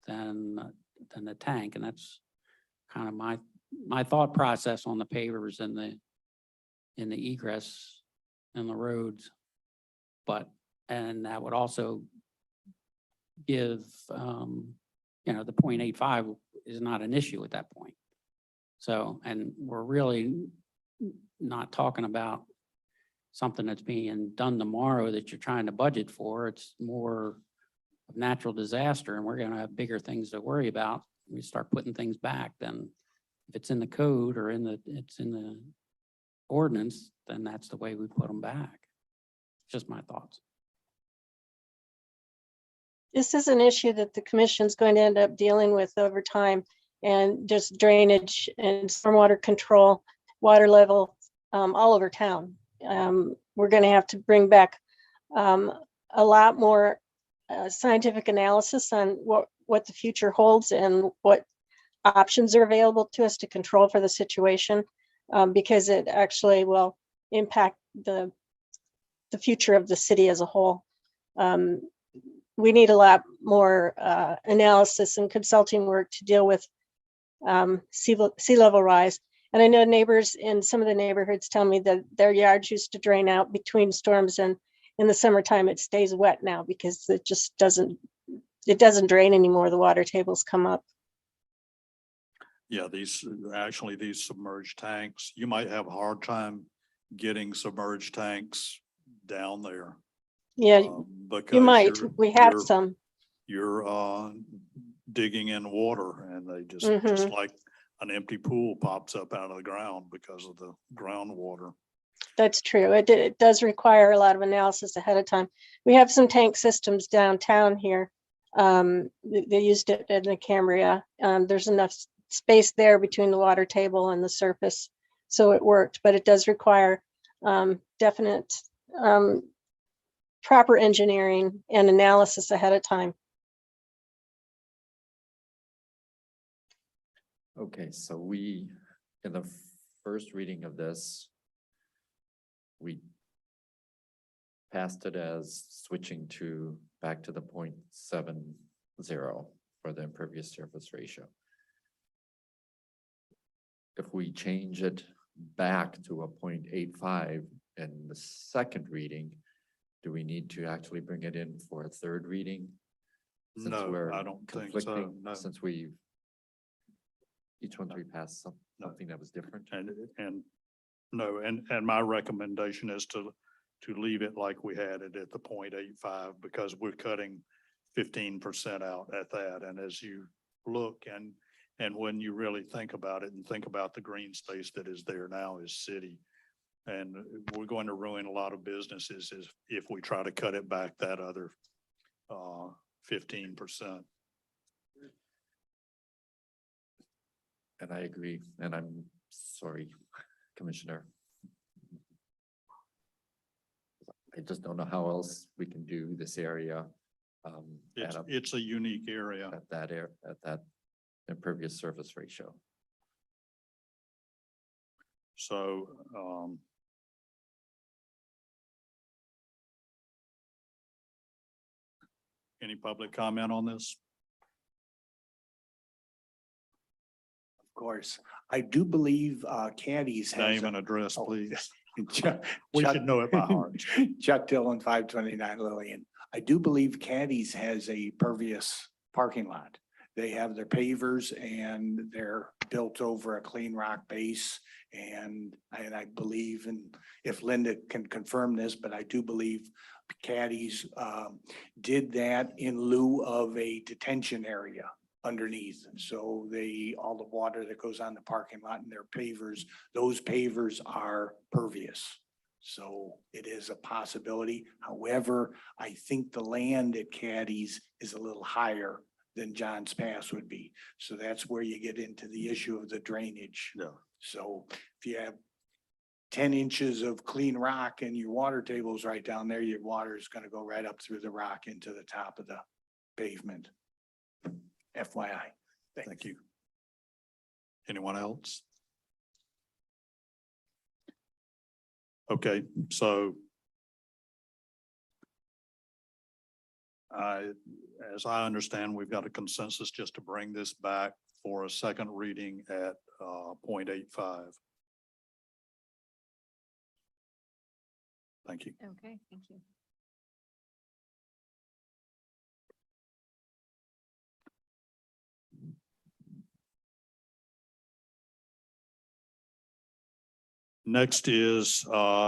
than the tank. And that's kind of my thought process on the pavers and the egress and the roads. And that would also give, the 0.85 is not an issue at that point. So, and we're really not talking about something that's being done tomorrow that you're trying to budget for. It's more of natural disaster, and we're going to have bigger things to worry about. We start putting things back, then if it's in the code or it's in the ordinance, then that's the way we put them back. Just my thoughts. This is an issue that the commission's going to end up dealing with over time, and just drainage and stormwater control, water level all over town. We're going to have to bring back a lot more scientific analysis on what the future holds and what options are available to us to control for the situation, because it actually will impact the future of the city as a whole. We need a lot more analysis and consulting work to deal with sea level rise. And I know neighbors in some of the neighborhoods tell me that their yards used to drain out between storms, and in the summertime it stays wet now because it just doesn't drain anymore. The water tables come up. Yeah, these submerged tanks, you might have a hard time getting submerged tanks down there. Yeah, Because you might. We have you're- some. You're digging in water, and they just Mhm. like an empty pool pops up out of the ground because of the groundwater. That's true. It does require a lot of analysis ahead of time. We have some tank systems downtown here. They used it in the Cambria. There's enough space there between the water table and the surface, so it worked. But it does require definite proper engineering and analysis ahead of time. Okay, so we, in the first reading of this, we passed it as switching back to the 0.70 for the impervious surface ratio. If we change it back to a 0.85 in the second reading, do we need to actually bring it in for a third reading? Since No, we're I don't think so, conflicting, no. Since each one we passed something that was different. And my recommendation is to leave it like we had it at the 0.85, because we're cutting 15% out at that. And as you look and when you really think about it and think about the green space that is there now is city. And we're going to ruin a lot of businesses if we try to cut it back that other 15%. And I agree, and I'm sorry, Commissioner. I just don't know how else we can do this area. It's a unique area. At that impervious surface ratio. So, any public comment on this? Of course, I do believe Caddy's has. Name and address, Oh, please. Chuck- We Chuck- should know it by heart. Chuck Dillon, 529 Lillian. I do believe Caddy's has a pervious parking lot. They have their pavers and they're built over a clean rock base. And I believe, and if Linda can confirm this, but I do believe Caddy's did that in lieu of a detention area underneath. So all the water that goes on the parking lot and their pavers, those pavers are pervious. So it is a possibility. However, I think the land at Caddy's is a little higher than John's Pass would be. So that's where you get into the issue of the drainage. Yeah. So if you have 10 inches of clean rock and your water table's right down there, your water is going to go right up through the rock into the top of the pavement. FYI. Thank you. Anyone else? Okay, so as I understand, we've got a consensus just to bring this back for a second reading at 0.85. Thank you. Okay, thank you. Next is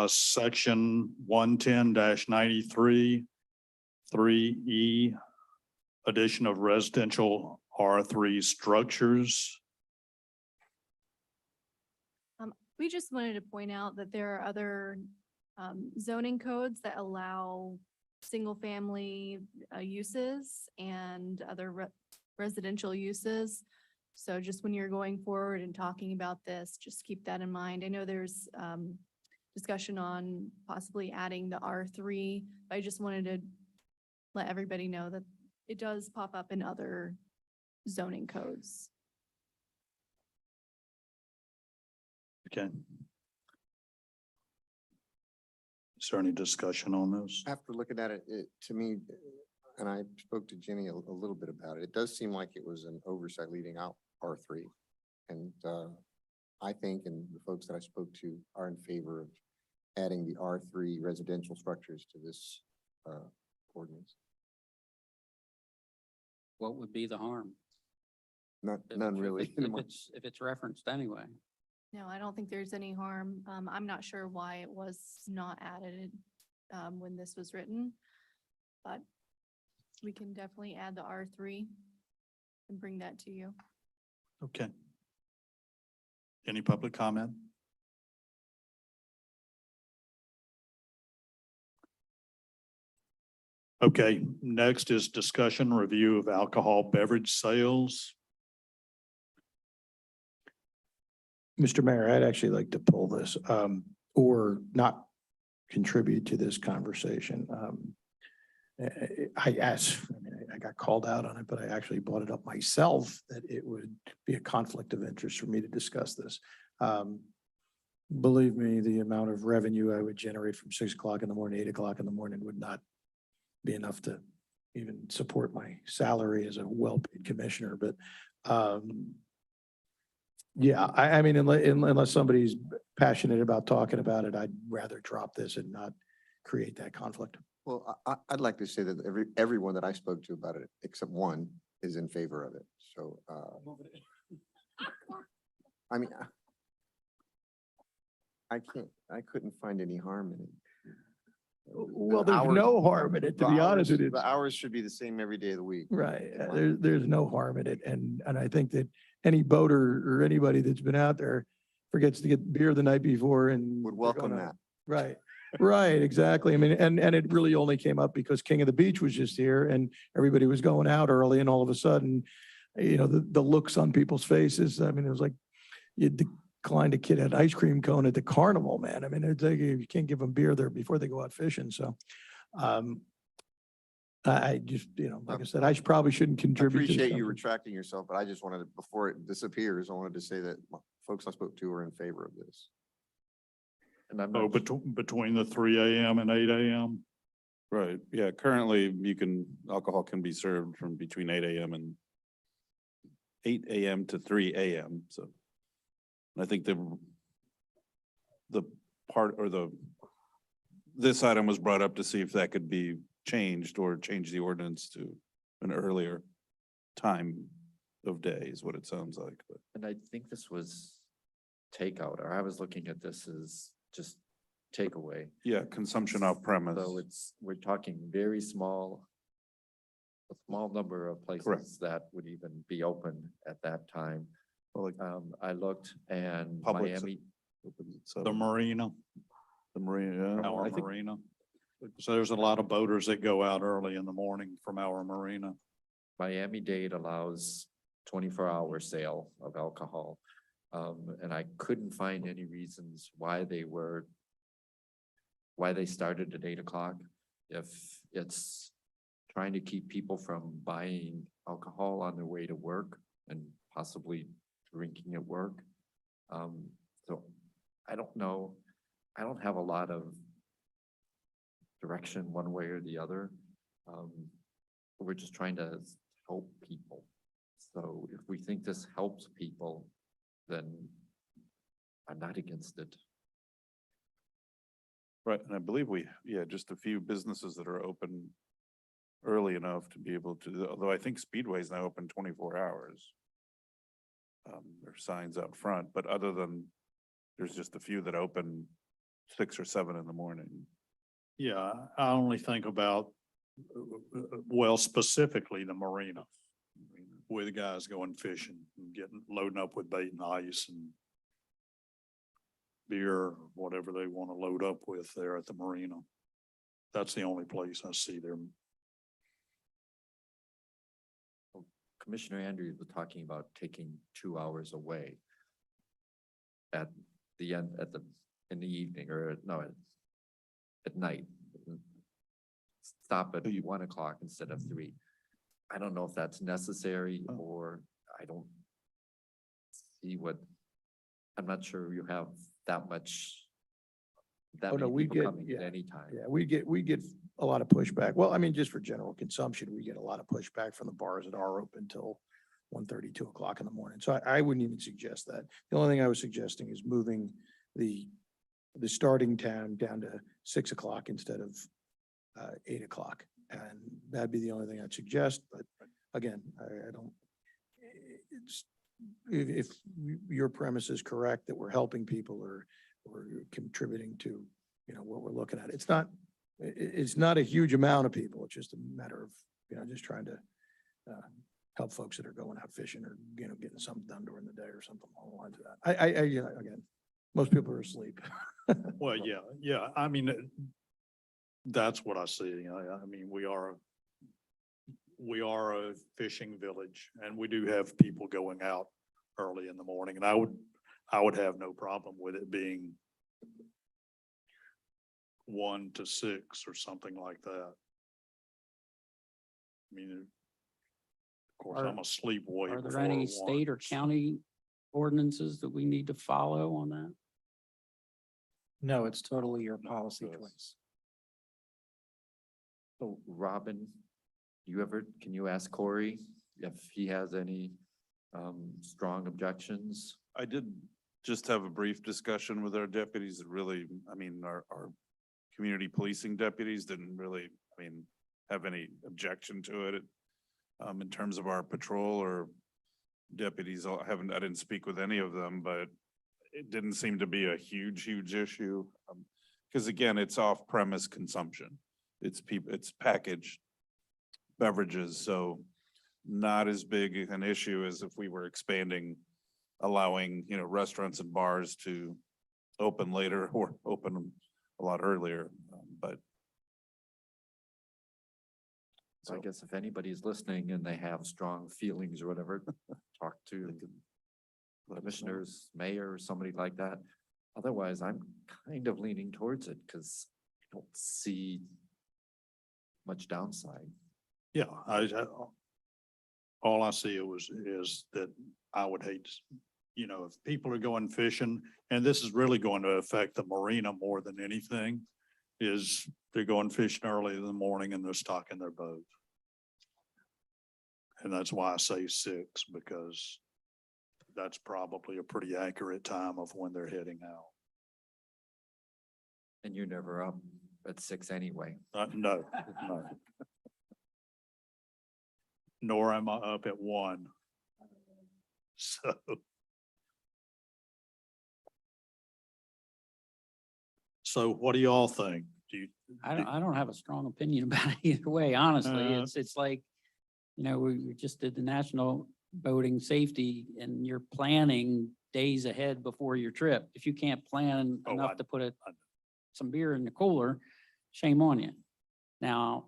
section 110-93, 3E, addition of residential R3 structures. We just wanted to point out that there are other zoning codes that allow single-family uses and other residential uses. So just when you're going forward and talking about this, just keep that in mind. I know there's discussion on possibly adding the R3, but I just wanted to let everybody know that it does pop up in other zoning codes. Okay. Is there any discussion on this? After looking at it, to me, and I spoke to Jenny a little bit about it, it does seem like it was an oversight leaving out R3. And I think, and the folks that I spoke to are in favor of adding the R3 residential structures to this ordinance. What would be the harm? None really. If it's referenced anyway. No, I don't think there's any harm. I'm not sure why it was not added when this was written, but we can definitely add the R3 and bring that to you. Okay. Any public comment? Okay, next is discussion review of alcohol beverage sales. Mr. Mayor, I'd actually like to pull this, or not contribute to this conversation. I asked, I got called out on it, but I actually brought it up myself that it would be a conflict of interest for me to discuss this. Believe me, the amount of revenue I would generate from 6 o'clock in the morning, 8 o'clock in the morning would not be enough to even support my salary as a well-paid commissioner, but yeah, I mean, unless somebody's passionate about talking about it, I'd rather drop this and not create that conflict. Well, I'd like to say that everyone that I spoke to about it, except one, is in favor of it. So, I mean, I couldn't find any harm in it. Well, there's no harm in it, to be honest with you. The hours should be the same every day of the week. Right. There's no harm in it. And I think that any boater or anybody that's been out there forgets to get beer the night before and Would they're welcome gonna- that. Right. Right, exactly. I mean, and it really only came up because King of the Beach was just here and everybody was going out early and all of a sudden, you know, the looks on people's faces. I mean, it was like declined a kid an ice cream cone at the carnival, man. I mean, it's like, you can't give them beer there before they go out fishing, so. I just, like I said, probably shouldn't I contribute to the appreciate you conversation. retracting yourself, but I just wanted to, before it disappears, I wanted to say that folks I spoke to are in favor of this. And I'm Oh, not, between the 3 a.m. and 8 a.m. Right, yeah, currently alcohol can be served from between 8 a.m. and 8 a.m. to 3 a.m. So I think this item was brought up to see if that could be changed or change the ordinance to an earlier time of day is what it sounds like. But and I think this was takeout, or I was looking at this as just takeaway. yeah, consumption off premise. So we're talking very small, a small number of places that would even be open at that time. Well, like I looked and Publix Miami, opens at The 7. marina, The marina, yeah. our I think marina. So there's a lot of boaters that go out early in the morning from our marina. Miami-Dade allows 24-hour sale of alcohol. And I couldn't find any reasons why they started at 8 o'clock. If it's trying to keep people from buying alcohol on their way to work and possibly drinking at work. So I don't know. I don't have a lot of direction one way or the other. We're just trying to help people. So if we think this helps people, then I'm not against it. Right, and I believe just a few businesses that are open early enough to be able to, although I think Speedway's now open 24 hours. There's signs out front, but there's just a few that open 6 or 7 in the morning. Yeah, I only think about, well, specifically the marina, where the guys going fishing and loading up with bait and ice and beer, or whatever they want to load up with there at the marina. That's the only place I see there. Commissioner Andrews was talking about taking 2 hours away at the end, in the evening, or no, at night. Stop at 1 o'clock instead of 3. I don't know if that's necessary, or I don't see I'm not sure you have that Oh, no, many we people get, coming at yeah, any time. yeah, we get a lot of pushback. Well, I mean, just for general consumption, we get a lot of pushback from the bars that are open till 1:30, 2 o'clock in the morning. So I wouldn't even suggest that. The only thing I was suggesting is moving the starting time down to 6 o'clock instead of 8 o'clock. And that'd be the only thing I'd suggest, but again, I don't, if your premise is correct that we're helping people or contributing to, what we're looking at, it's not a huge amount of people. It's just a matter of, just trying to help folks that are going out fishing or, getting something done during the day or something along the lines of that. Again, most people are asleep. Well, yeah, I mean, that's what I see. I mean, we are a fishing village and we do have people going out early in the morning, and I would have no problem with it being 1 to 6 or something like that. I mean, of course, I'm a sleepaway. Are there before any 1. state or county ordinances that we need to follow on that? No, it's totally your policy choice. So Robin, can you ask Corey if he has any strong objections? I did just have a brief discussion with our deputies that really, our community policing deputies didn't really, have any objection to it. In terms of our patrol or deputies, I didn't speak with any of them, but it didn't seem to be a huge issue. Because again, it's off-premise consumption. It's packaged beverages, so not as big an issue as if we were expanding, allowing, restaurants and bars to open later or open a lot earlier, but. So I guess if anybody's listening and they have strong feelings or whatever, talk to commissioners, mayor, somebody like that. Otherwise, I'm kind of leaning towards it because I don't see much downside. Yeah, all I see is that I would hate, if people are going fishing, and this is really going to affect the marina more than anything, is they're going fishing early in the morning and they're stocking their boat. And that's why I say 6, because that's probably a pretty accurate time of when they're heading out. And you're never up at 6 anyway. No. Nor am I up at 1. So. So what do y'all think? Do you? I don't have a strong opinion about it either way, honestly. Uh, It's like, we just did the national boating safety and you're planning days ahead before your trip. If you can't plan Oh, enough to put some beer in the cooler, shame on you. Now,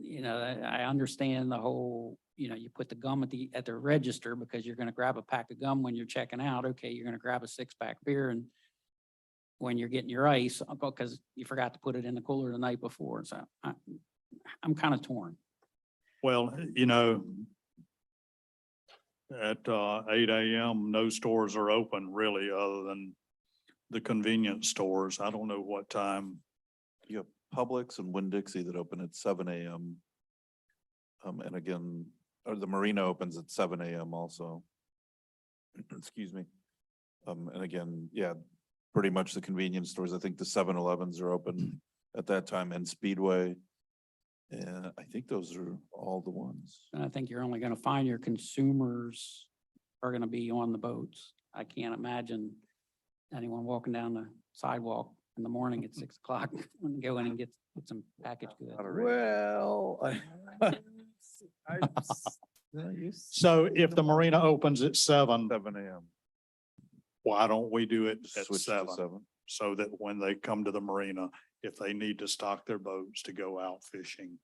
I understand the whole, you put the gum at the register because you're gonna grab a pack of gum when you're checking out. Okay, you're gonna grab a 6-pack beer and when you're getting your ice, because you forgot to put it in the cooler the night before. So I'm kind of torn. Well, at 8 AM, no stores are open really, other than the convenience stores. I don't know what time. You have Publix and Winn-Dixie that open at 7 AM. And again, or the marina opens at 7 AM also. Excuse me. And again, yeah, pretty much the convenience stores. I think the 7-Elevens are open at that time, and Speedway. And I think those are all the ones. And I think you're only gonna find your consumers are gonna be on the boats. I can't imagine anyone walking down the sidewalk in the morning at 6 o'clock when they go in and get some packaged goods. Well, So if the marina opens at 7, 7 AM. why don't we do it at Switch to 7? 7. So that when they come to the marina, if they need to stock their boats to go out fishing,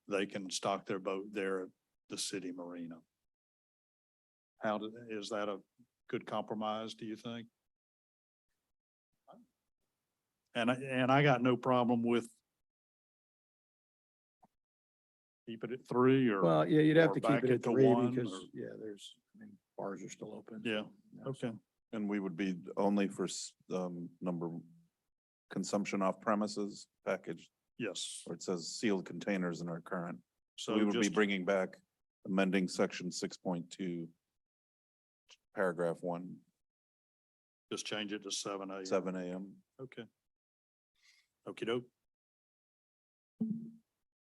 they can stock their boat there at the city marina. Is that a good compromise, do you think? And I got no problem with keep it at 3 or. well, yeah, you'd have or to keep back it at to 3 1, because, or- bars are still open. Yeah, okay. And we would be only for number consumption off premises package, Yes. or it says sealed containers in our current. So So we would be just, bringing back amending section 6.2, paragraph 1, just change it to 7 AM. 7 AM. Okay. Okey doke.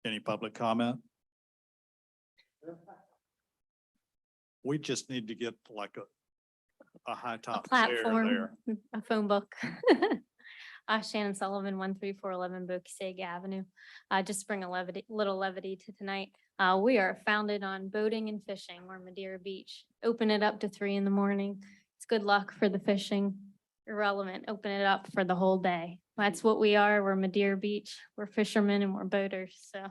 Any public comment? We just need to get like a high A top chair platform, there. a phone book. Shannon Sullivan, 13411 Bocasaga Avenue. Just bring a little levity to tonight. We are founded on boating and fishing. We're Madeira Beach. Open it up to 3 in the morning. It's good luck for the fishing. Irrelevant. Open it up for the whole day. That's what we are. We're Madeira Beach. We're fishermen and we're boaters. So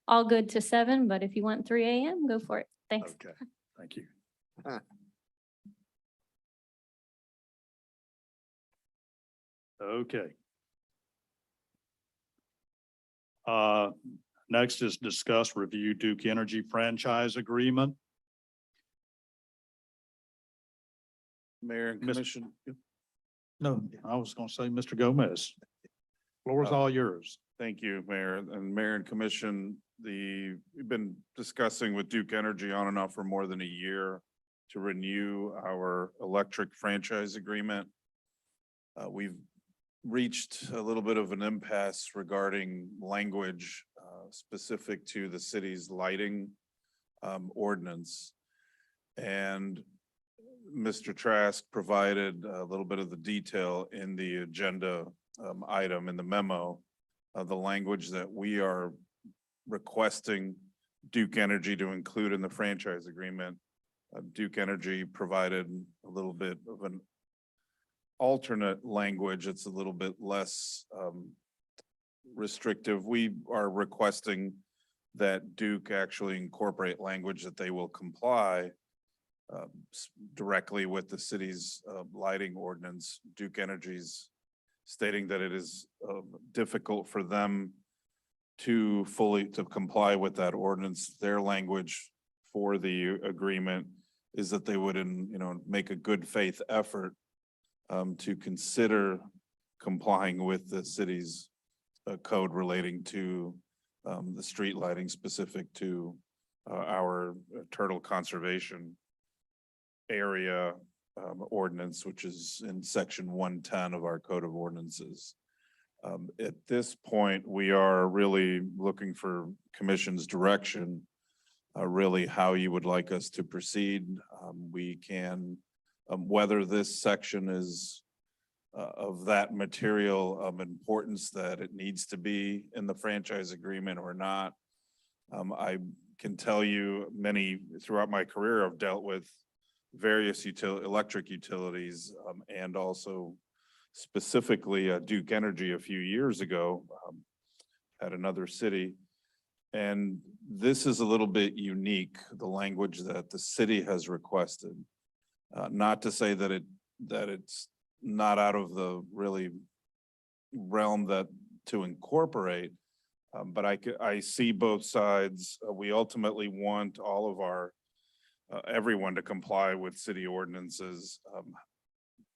all good to 7, but if you want 3 AM, go for it. Thanks. Okay, thank you. Okay. Next is discuss review Duke Energy franchise agreement. Mayor and Miss- Commission. No, I was gonna say, Mr. Gomez. Floor is all yours. Thank you, Mayor, and Mayor and Commission. We've been discussing with Duke Energy on and off for more than a year to renew our electric franchise agreement. We've reached a little bit of an impasse regarding language specific to the city's lighting ordinance. And Mr. Trask provided a little bit of the detail in the agenda item in the memo of the language that we are requesting Duke Energy to include in the franchise agreement. Duke Energy provided a little bit of an alternate language. It's a little bit less restrictive. We are requesting that Duke actually incorporate language that they will comply directly with the city's lighting ordinance. Duke Energy's stating that it is difficult for them to comply with that ordinance. Their language for the agreement is that they would, make a good faith effort to consider complying with the city's code relating to the street lighting specific to our turtle conservation area ordinance, which is in section 110 of our code of ordinances. At this point, we are really looking for commission's direction, really how you would like us to proceed. We can, whether this section is of that material of importance that it needs to be in the franchise agreement or not. I can tell you throughout my career, I've dealt with various electric utilities and also specifically Duke Energy a few years ago at another city. And this is a little bit unique, the language that the city has requested. Not to say that it's not out of the really realm to incorporate, but I see both sides. We ultimately want all of our everyone to comply with city ordinances.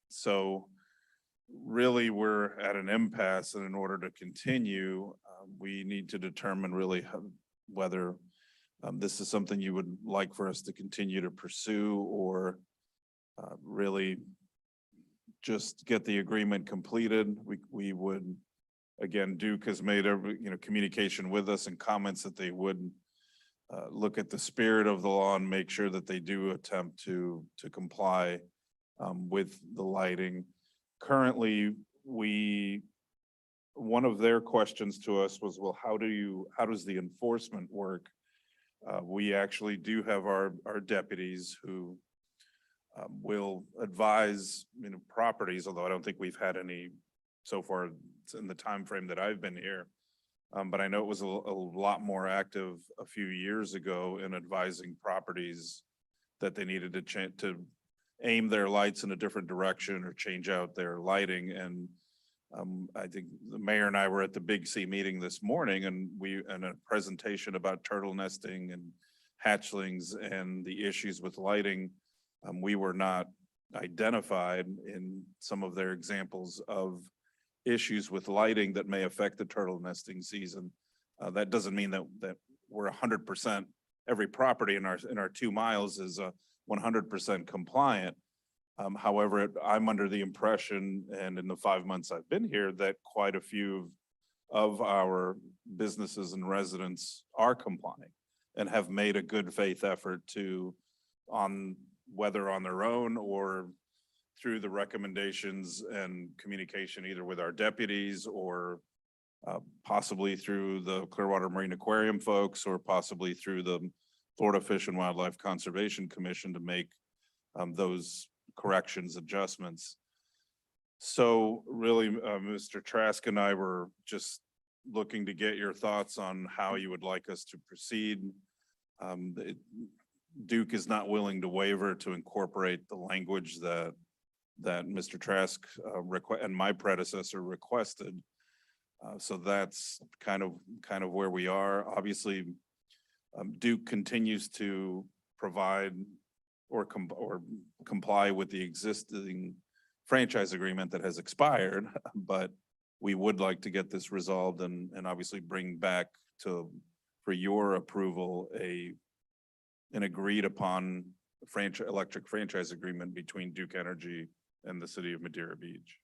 So really we're at an impasse, and in order to continue, we need to determine really whether this is something you would like for us to continue to pursue, or really just get the agreement completed. We would, again, Duke has made communication with us and comments that they would look at the spirit of the law and make sure that they do attempt to comply with the lighting. Currently, one of their questions to us was, well, how does the enforcement work? We actually do have our deputies who will advise, properties, although I don't think we've had any so far in the time frame that I've been here. But I know it was a lot more active a few years ago in advising properties that they needed to aim their lights in a different direction or change out their lighting. And I think the mayor and I were at the Big C meeting this morning, and a presentation about turtle nesting and hatchlings and the issues with lighting. We were not identified in some of their examples of issues with lighting that may affect the turtle nesting season. That doesn't mean that we're 100%, every property in our 2 miles is 100% compliant. However, I'm under the impression, and in the 5 months I've been here, that quite a few of our businesses and residents are complying and have made a good faith effort to, whether on their own or through the recommendations and communication, either with our deputies or possibly through the Clearwater Marine Aquarium folks, or possibly through the Florida Fish and Wildlife Conservation Commission to make those corrections, adjustments. So really, Mr. Trask and I were just looking to get your thoughts on how you would like us to proceed. Duke is not willing to waver to incorporate the language that Mr. Trask and my predecessor requested. So that's kind of where we are. Obviously, Duke continues to provide or comply with the existing franchise agreement that has expired, but we would like to get this resolved and obviously bring back for your approval an agreed upon electric franchise agreement between Duke Energy and the city of Madeira Beach.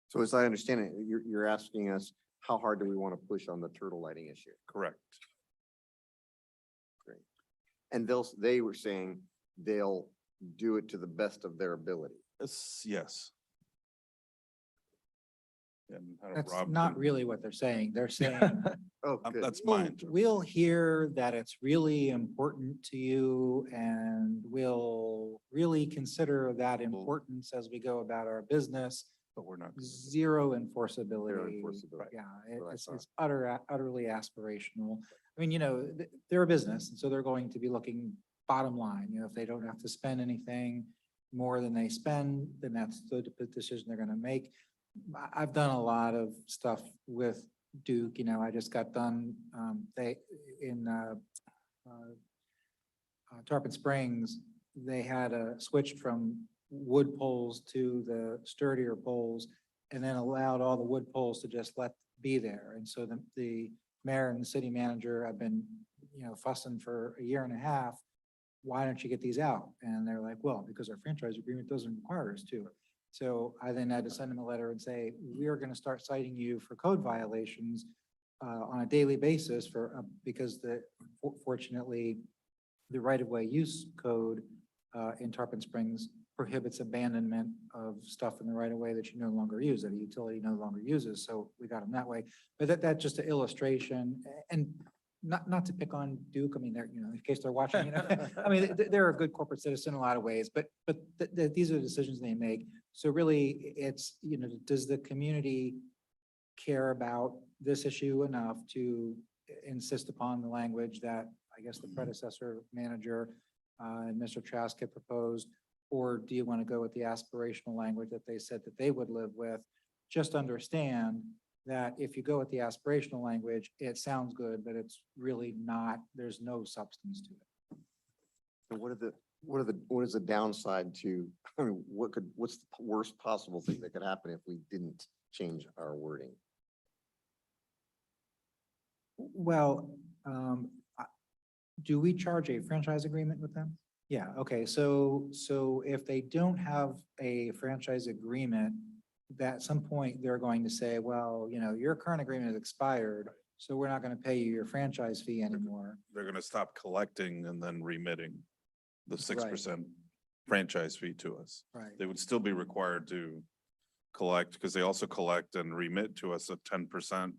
So as I understand it, you're asking us, how hard do we want to push on the turtle lighting issue? Correct. Great. And they were saying they'll do it to the best of their ability. Yes. And I don't know, That's Rob, not really what they're saying. They're saying, Oh, good. that's mine. we'll hear that it's really important to you, and we'll really consider that importance as we go about our business. But we're not. Zero enforceability. Zero enforceability. Yeah, That's what I it's thought. utterly aspirational. I mean, they're a business, and so they're going to be looking bottom line, if they don't have to spend anything more than they spend, then that's the decision they're gonna make. I've done a lot of stuff with Duke, I just got done, Tarpon Springs, they had switched from wood poles to the sturdier poles and then allowed all the wood poles to just let be there. And so the mayor and the city manager have been, fussing for a year and a half. Why don't you get these out? And they're like, well, because our franchise agreement doesn't require us to. So I then had to send them a letter and say, we are going to start citing you for code violations on a daily basis because fortunately, the right-of-way use code in Tarpon Springs prohibits abandonment of stuff in the right-of-way that you no longer use, that a utility no longer uses. So we got them that way. But that's just an illustration, and not to pick on Duke. I mean, they're, in case they're watching, I mean, they're a good corporate citizen in a lot of ways, but these are the decisions they make. So really, it's, does the community care about this issue enough to insist upon the language that I guess the predecessor manager and Mr. Trask had proposed, or do you want to go with the aspirational language that they said that they would live with? Just understand that if you go with the aspirational language, it sounds good, but it's really not, there's no substance to it. So what is the downside to, I mean, what's the worst possible thing that could happen if we didn't change our wording? Well, do we charge a franchise agreement with them? Yeah, okay, so if they don't have a franchise agreement, at some point they're going to say, well, your current agreement has expired, so we're not going to pay you your franchise fee anymore. They're gonna stop collecting and then remitting the 6% franchise fee to us. Right. They would still be required to collect, because they also collect and remit to us a 10%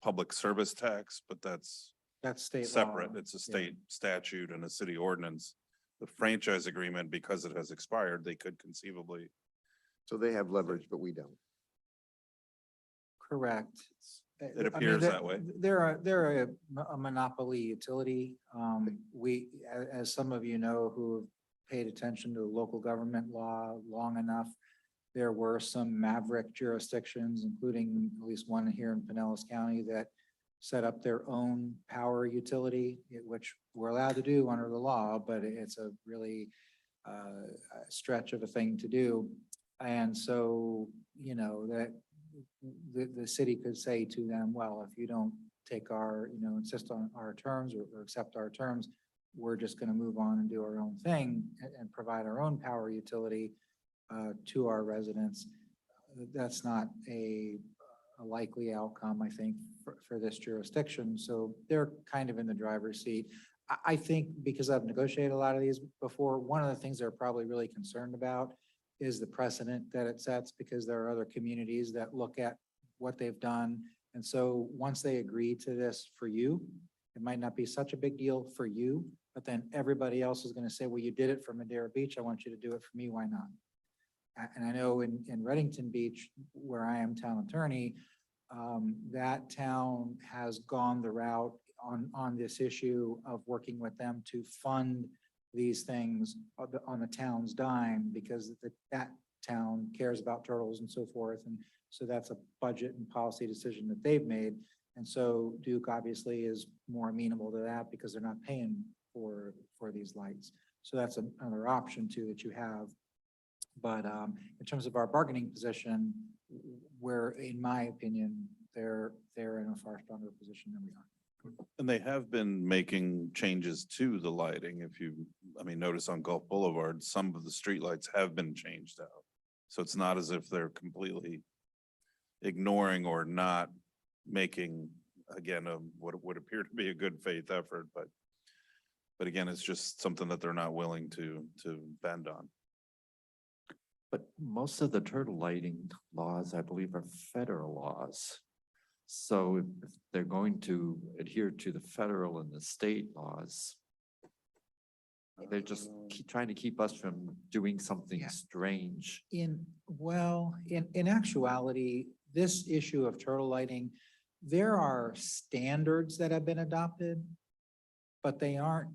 public service tax, but that's state separate. law. It's a state statute and a city ordinance. The franchise agreement, because it has expired, they could conceivably. So they have leverage, but we don't. Correct. It appears that way. They're a monopoly utility. As some of you know, who have paid attention to local government law long enough, there were some maverick jurisdictions, including at least one here in Pinellas County, that set up their own power utility, which we're allowed to do under the law, but it's a really stretch of a thing to do. And so, that the city could say to them, well, if you don't take our, insist on our terms or accept our terms, we're just going to move on and do our own thing and provide our own power utility to our residents. That's not a likely outcome, I think, for this jurisdiction. So they're kind of in the driver's seat. I think because I've negotiated a lot of these before, one of the things they're probably really concerned about is the precedent that it sets, because there are other communities that look at what they've done. And so once they agree to this for you, it might not be such a big deal for you, but then everybody else is going to say, well, you did it for Madeira Beach. I want you to do it for me. Why not? And I know in Reddington Beach, where I am town attorney, that town has gone the route on this issue of working with them to fund these things on the town's dime, because that town cares about turtles and so forth. And so that's a budget and policy decision that they've made. And so Duke obviously is more amenable to that because they're not paying for these lights. So that's another option too that you have. But in terms of our bargaining position, we're, in my opinion, they're in a far stronger position than we are. And they have been making changes to the lighting. If you, notice on Gulf Boulevard, some of the streetlights have been changed out. So it's not as if they're completely ignoring or not making, again, what would appear to be a good faith effort, but again, it's just something that they're not willing to bend on. But most of the turtle lighting laws, I believe, are federal laws. So if they're going to adhere to the federal and the state laws, they're just trying to keep us from doing something strange. In actuality, this issue of turtle lighting, there are standards that have been adopted, but they aren't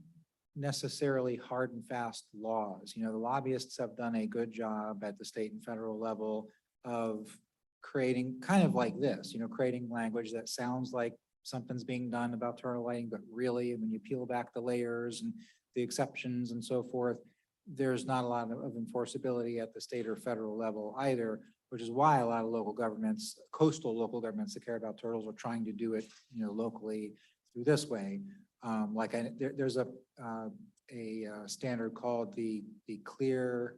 necessarily hard and fast laws. You know, the lobbyists have done a good job at the state and federal level of creating kind of like this, you know, creating language that sounds like something's being done about turtle lighting, but really, when you peel back the layers and the exceptions and so forth, there's not a lot of enforceability at the state or federal level either, which is why a lot of local governments, coastal local governments that care about turtles are trying to do it, you know, locally through this way. There's a standard called the clear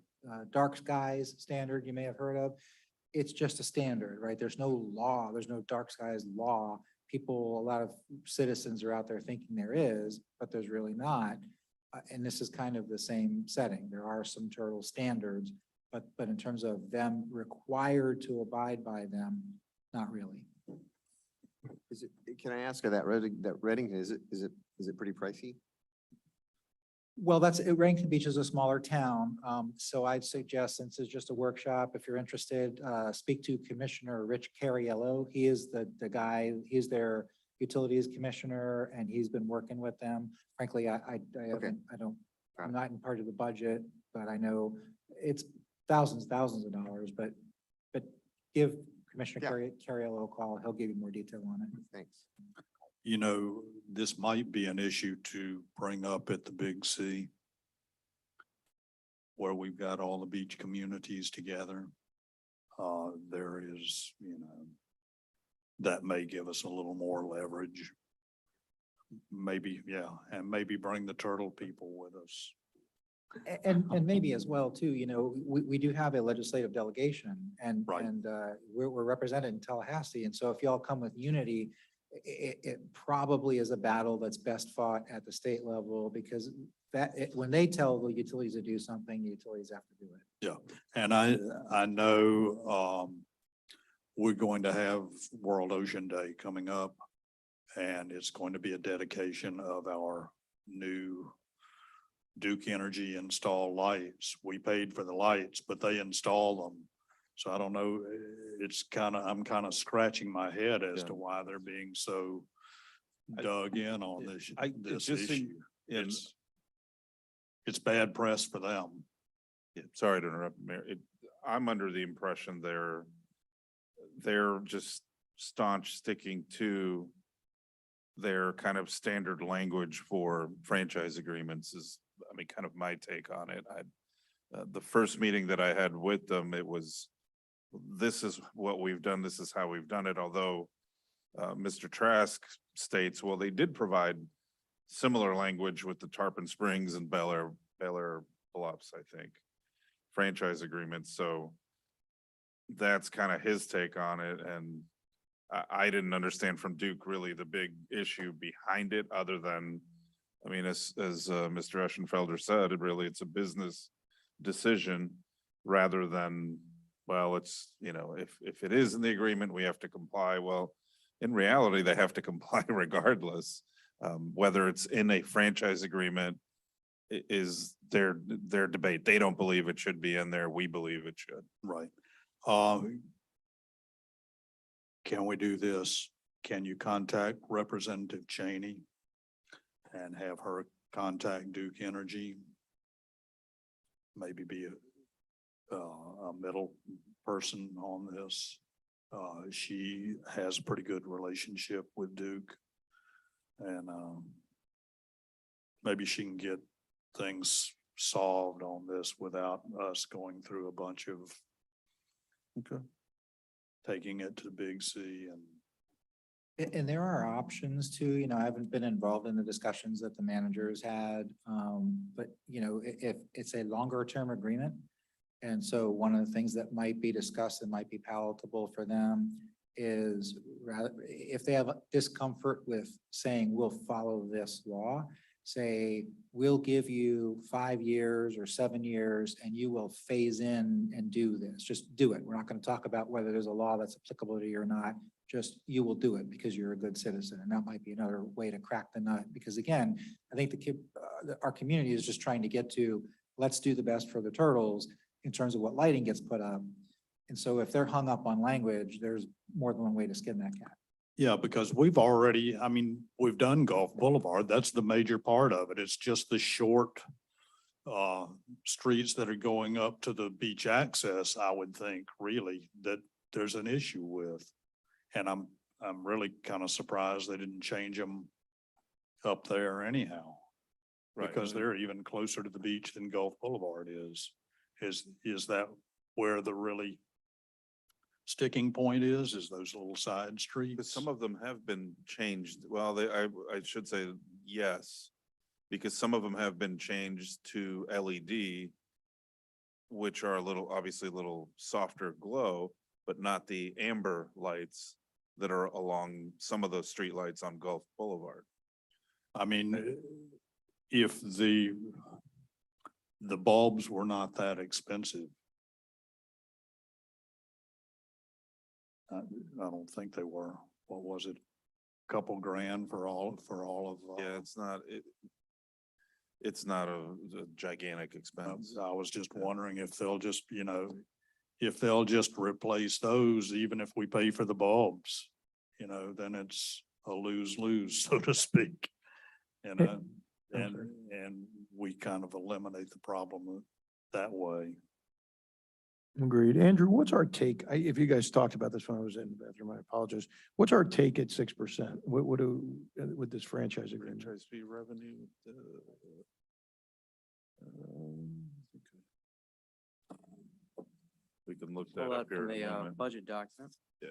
dark skies standard you may have heard of. It's just a standard, right? There's no law, there's no dark skies law. People, a lot of citizens are out there thinking there is, but there's really not. And this is kind of the same setting. There are some turtle standards, but in terms of them required to abide by them, not really. Is it, can I ask her that Reading, is it pretty pricey? Well, Rankin Beach is a smaller town. So I'd suggest, since it's just a workshop, if you're interested, speak to Commissioner Rich Cariello. He is the guy, he's their utilities commissioner, and he's been working with them. Frankly, I'm not in part of the budget, but I know it's thousands of dollars, but give Commissioner Cariello a call. He'll give you more detail on it. Thanks. You know, this might be an issue to bring up at the Big C, where we've got all the beach communities together. There is, you know, that may give us a little more leverage. Maybe, yeah, and maybe bring the turtle people with us. And maybe as well too, you know, we do have a legislative delegation, and we're represented in Tallahassee. And so if y'all come with unity, it probably is a battle that's best fought at the state level, because when they tell the utilities to do something, the utilities have to do it. Yeah, and I know we're going to have World Ocean Day coming up, and it's going to be a dedication of our new Duke Energy installed lights. We paid for the lights, but they install them. So I don't know, I'm kind of scratching my head as to why they're being so dug in on this issue. It's bad press for them. Yeah, sorry to interrupt, Mayor. I'm under the impression they're just staunch sticking to their kind of standard language for franchise agreements is, I mean, kind of my take on it. The first meeting that I had with them, it was, this is what we've done, this is how we've done it. Although Mr. Trask states, well, they did provide similar language with the Tarpon Springs and Bel Air Bluffs, I think, franchise agreements. So that's kind of his take on it. And I didn't understand from Duke really the big issue behind it, other than, I mean, as Mr. Eschenfelder said, it's a business decision rather than, well, it's, you know, if it is in the agreement, we have to comply. Well, in reality, they have to comply regardless. Whether it's in a franchise agreement is their debate. They don't believe it should be in there. We believe it should. Right. Can we do this? Can you contact Representative Cheney and have her contact Duke Energy? Maybe be a middle person on this. She has a pretty good relationship with Duke, and maybe she can get things solved on this without us going through a bunch of taking it to the Big C. And there are options too, you know, I haven't been involved in the discussions that the managers had, but you know, if it's a longer term agreement. And so one of the things that might be discussed and might be palatable for them is, rather, if they have discomfort with saying, we'll follow this law, say, we'll give you 5 years or 7 years and you will phase in and do this. Just do it. We're not going to talk about whether there's a law that's applicable to you or not. Just, you will do it because you're a good citizen. And that might be another way to crack the nut. Because again, I think our community is just trying to get to, let's do the best for the turtles in terms of what lighting gets put up. And so if they're hung up on language, there's more than one way to skin that cat. Yeah, because we've already, I mean, we've done Gulf Boulevard. That's the major part of it. It's just the short streets that are going up to the beach access, I would think, really, that there's an issue with. And I'm really kind of surprised they didn't change them up there anyhow. Right, Because and- they're even closer to the beach than Gulf Boulevard is. Is that where the really sticking point is those little side But streets? some of them have been changed. Well, I should say yes, because some of them have been changed to LED, which are obviously a little softer glow, but not the amber lights that are along some of the street lights on Gulf Boulevard. I mean, if the bulbs were not that expensive. I don't think they were. What was it? Couple grand for all of. Yeah, it's not a gigantic expense. I was just wondering if they'll just, if they'll just replace those, even if we pay for the bulbs, then it's a lose-lose, so to speak. And we kind of eliminate the problem that way. Agreed. Andrew, what's our take? If you guys talked about this when I was in the bathroom, I apologize. What's our take at 6%? What do, with this franchise agreement? Franchise fee revenue. We can look that up here in a moment. budget document. Yeah.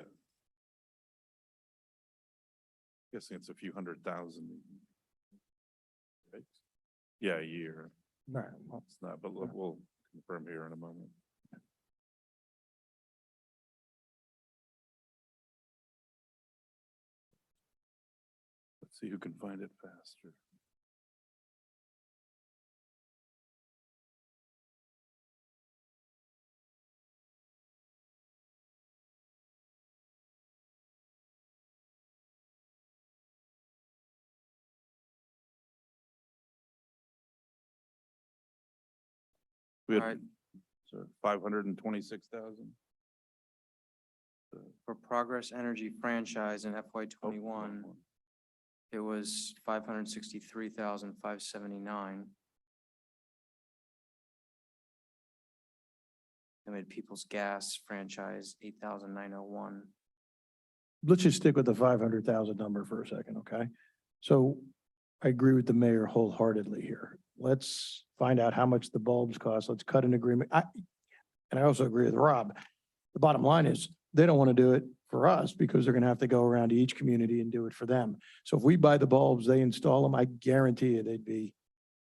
Guessing it's a few $100,000. Right? Yeah, a year. Right, well, It's not, but we'll confirm here in a moment. Let's see who can find it faster. We have, Alright. so 526,000. For Progress Energy franchise in FY it was 563,579. I made People's Gas franchise 8,901. let's just stick with the 500,000 number for a second, okay? So I agree with the mayor wholeheartedly here. Let's find out how much the bulbs cost. Let's cut an agreement. And I also agree with Rob. The bottom line is they don't want to do it for us because they're going to have to go around to each community and do it for them. So if we buy the bulbs, they install them, I guarantee you they'd be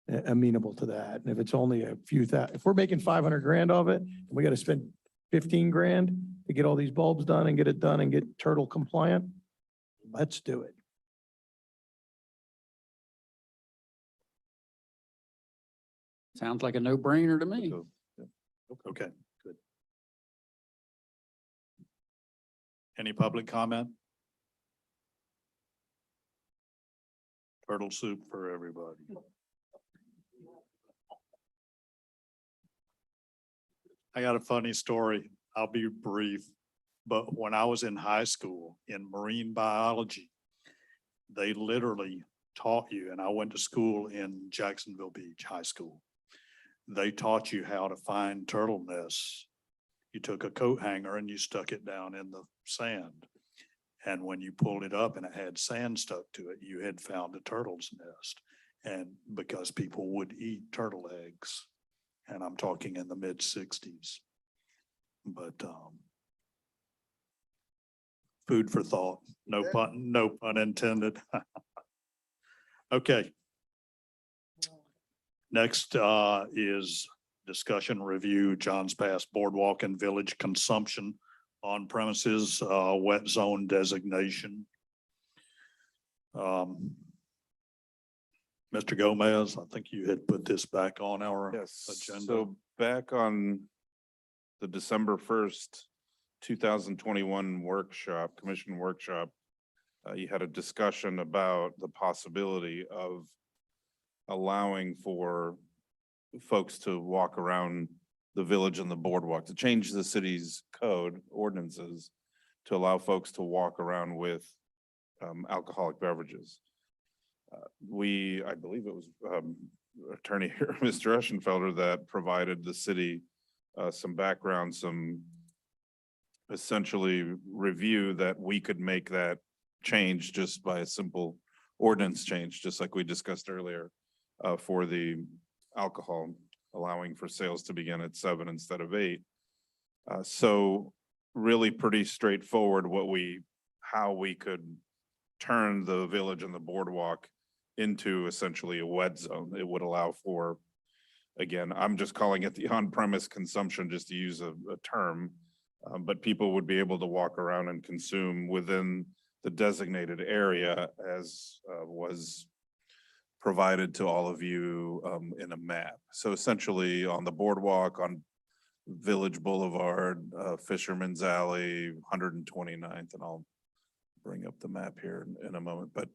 amenable to that. And if it's only a few thousand, if we're making 500 grand of it, and we got to spend 15 grand to get all these bulbs done and get it done and get turtle compliant, let's do it. Sounds like a no-brainer to me. Okay, good. Any public comment? Turtle soup for everybody. I got a funny story. I'll be brief. But when I was in high school in marine biology, they literally taught you, and I went to school in Jacksonville Beach High School. They taught you how to find turtle nests. You took a coat hanger and you stuck it down in the sand. And when you pulled it up and it had sand stuck to it, you had found a turtle's nest. And because people would eat turtle eggs, and I'm talking in the mid-60s. But food for thought, no pun intended. Okay. Next is discussion review, Johns Pass Boardwalk and Village consumption on premises, wet zone designation. Mr. Gomez, I think you had put this back on our Yes, agenda. so back on the December 1st, 2021 workshop, commission workshop, you had a discussion about the possibility of allowing for folks to walk around the village and the boardwalk, to change the city's code ordinances to allow folks to walk around with alcoholic beverages. I believe it was attorney here, Mr. Eschenfelder, that provided the city some background, some essentially review that we could make that change just by a simple ordinance change, just like we discussed earlier, for the alcohol, allowing for sales to begin at 7 instead of 8. So really pretty straightforward how we could turn the village and the boardwalk into essentially a wet zone. It would allow for, again, I'm just calling it the on-premise consumption, just to use a term, but people would be able to walk around and consume within the designated area as was provided to all of you in a map. So essentially on the boardwalk, on Village Boulevard, Fisherman's Alley, 129th, and I'll bring up the map here in a moment. But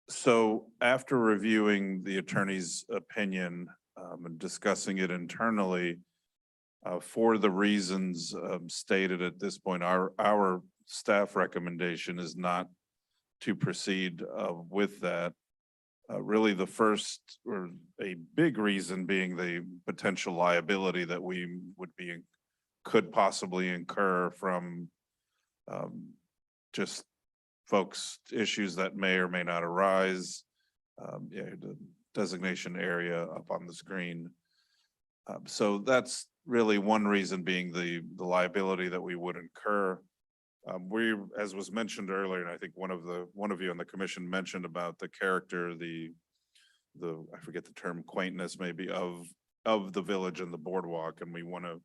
so after reviewing the attorney's opinion and discussing it internally, for the reasons stated at this point, our staff recommendation is not to proceed with that. Really the first or a big reason being the potential liability that we could possibly incur from just folks, issues that may or may not arise. Yeah, the designation area up on the screen. So that's really one reason, being the liability that we would incur. We, as was mentioned earlier, and I think one of you on the commission mentioned about the character, the I forget the term, quaintness maybe of the village and the boardwalk, and we want to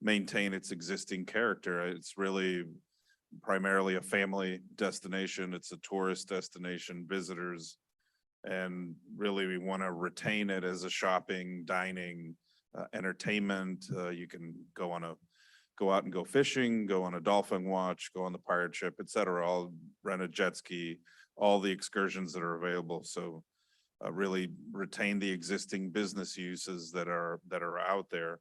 maintain its existing character. It's really primarily a family destination. It's a tourist destination, visitors, and really we want to retain it as a shopping, dining, entertainment. You can go out and go fishing, go on a dolphin watch, go on the pirate ship, etc. All rent a jet ski, all the excursions that are available. So really retain the existing business uses that are out there.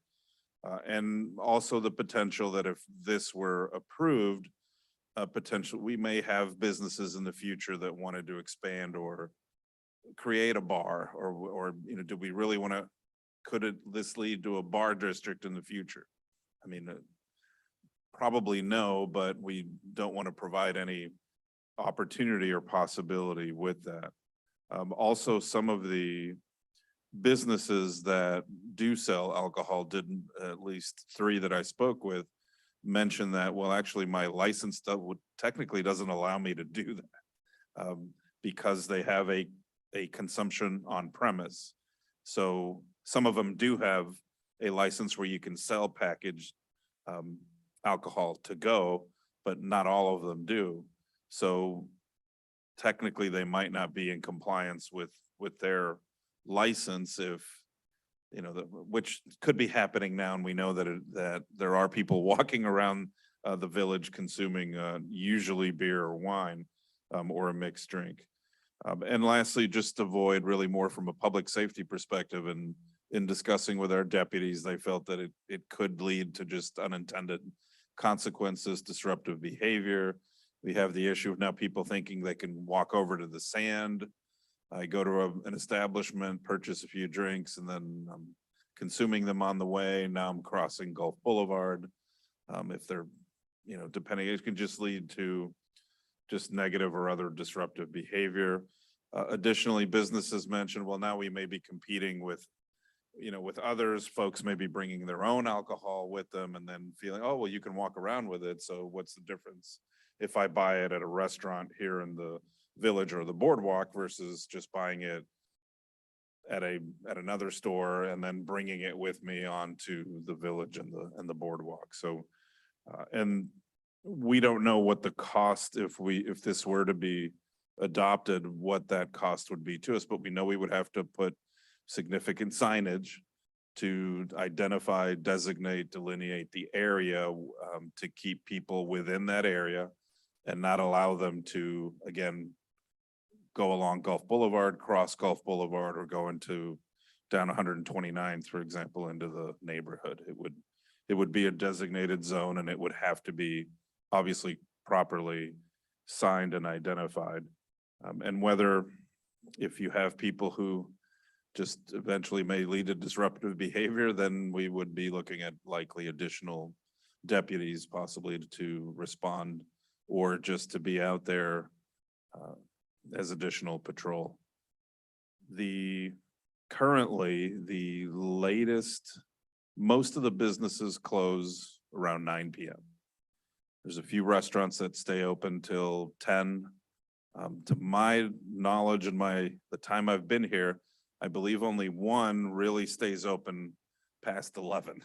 And also the potential that if this were approved, potential, we may have businesses in the future that wanted to expand or create a bar, or do we really want to, this lead to a bar district in the future? I mean, probably no, but we don't want to provide any opportunity or possibility with that. Also, some of the businesses that do sell alcohol, didn't, at least 3 that I spoke with, mention that, well, actually my license stuff technically doesn't allow me to do that because they have a consumption on premise. So some of them do have a license where you can sell packaged alcohol to go, but not all of them do. So technically they might not be in compliance with their license, if which could be happening now, and we know that there are people walking around the village consuming usually beer or wine or a mixed drink. And lastly, just avoid, really more from a public safety perspective, and in discussing with our deputies, they felt that it could lead to just unintended consequences, disruptive behavior. We have the issue of now people thinking they can walk over to the sand. I go to an establishment, purchase a few drinks, and then I'm consuming them on the way. Now I'm crossing Gulf Boulevard. If they're, depending, it can just lead to just negative or other disruptive behavior. Additionally, businesses mentioned, well, now we may be competing with others. Folks may be bringing their own alcohol with them and then feeling, oh, well, you can walk around with it. So what's the difference if I buy it at a restaurant here in the village or the boardwalk versus just buying it at another store and then bringing it with me onto the village and the boardwalk. So, and we don't know what the cost, if this were to be adopted, what that cost would be to us, but we know we would have to put significant signage to identify, designate, delineate the area to keep people within that area and not allow them to, again, go along Gulf Boulevard, cross Gulf Boulevard, or go down 129th, for example, into the neighborhood. It would be a designated zone, and it would have to be obviously properly signed and identified. And whether, if you have people who just eventually may lead to disruptive behavior, then we would be looking at likely additional deputies possibly to respond or just to be out there as additional patrol. Currently, the latest, most of the businesses close around 9 PM. There's a few restaurants that stay open till 10. To my knowledge and the time I've been here, I believe only one really stays open past 11.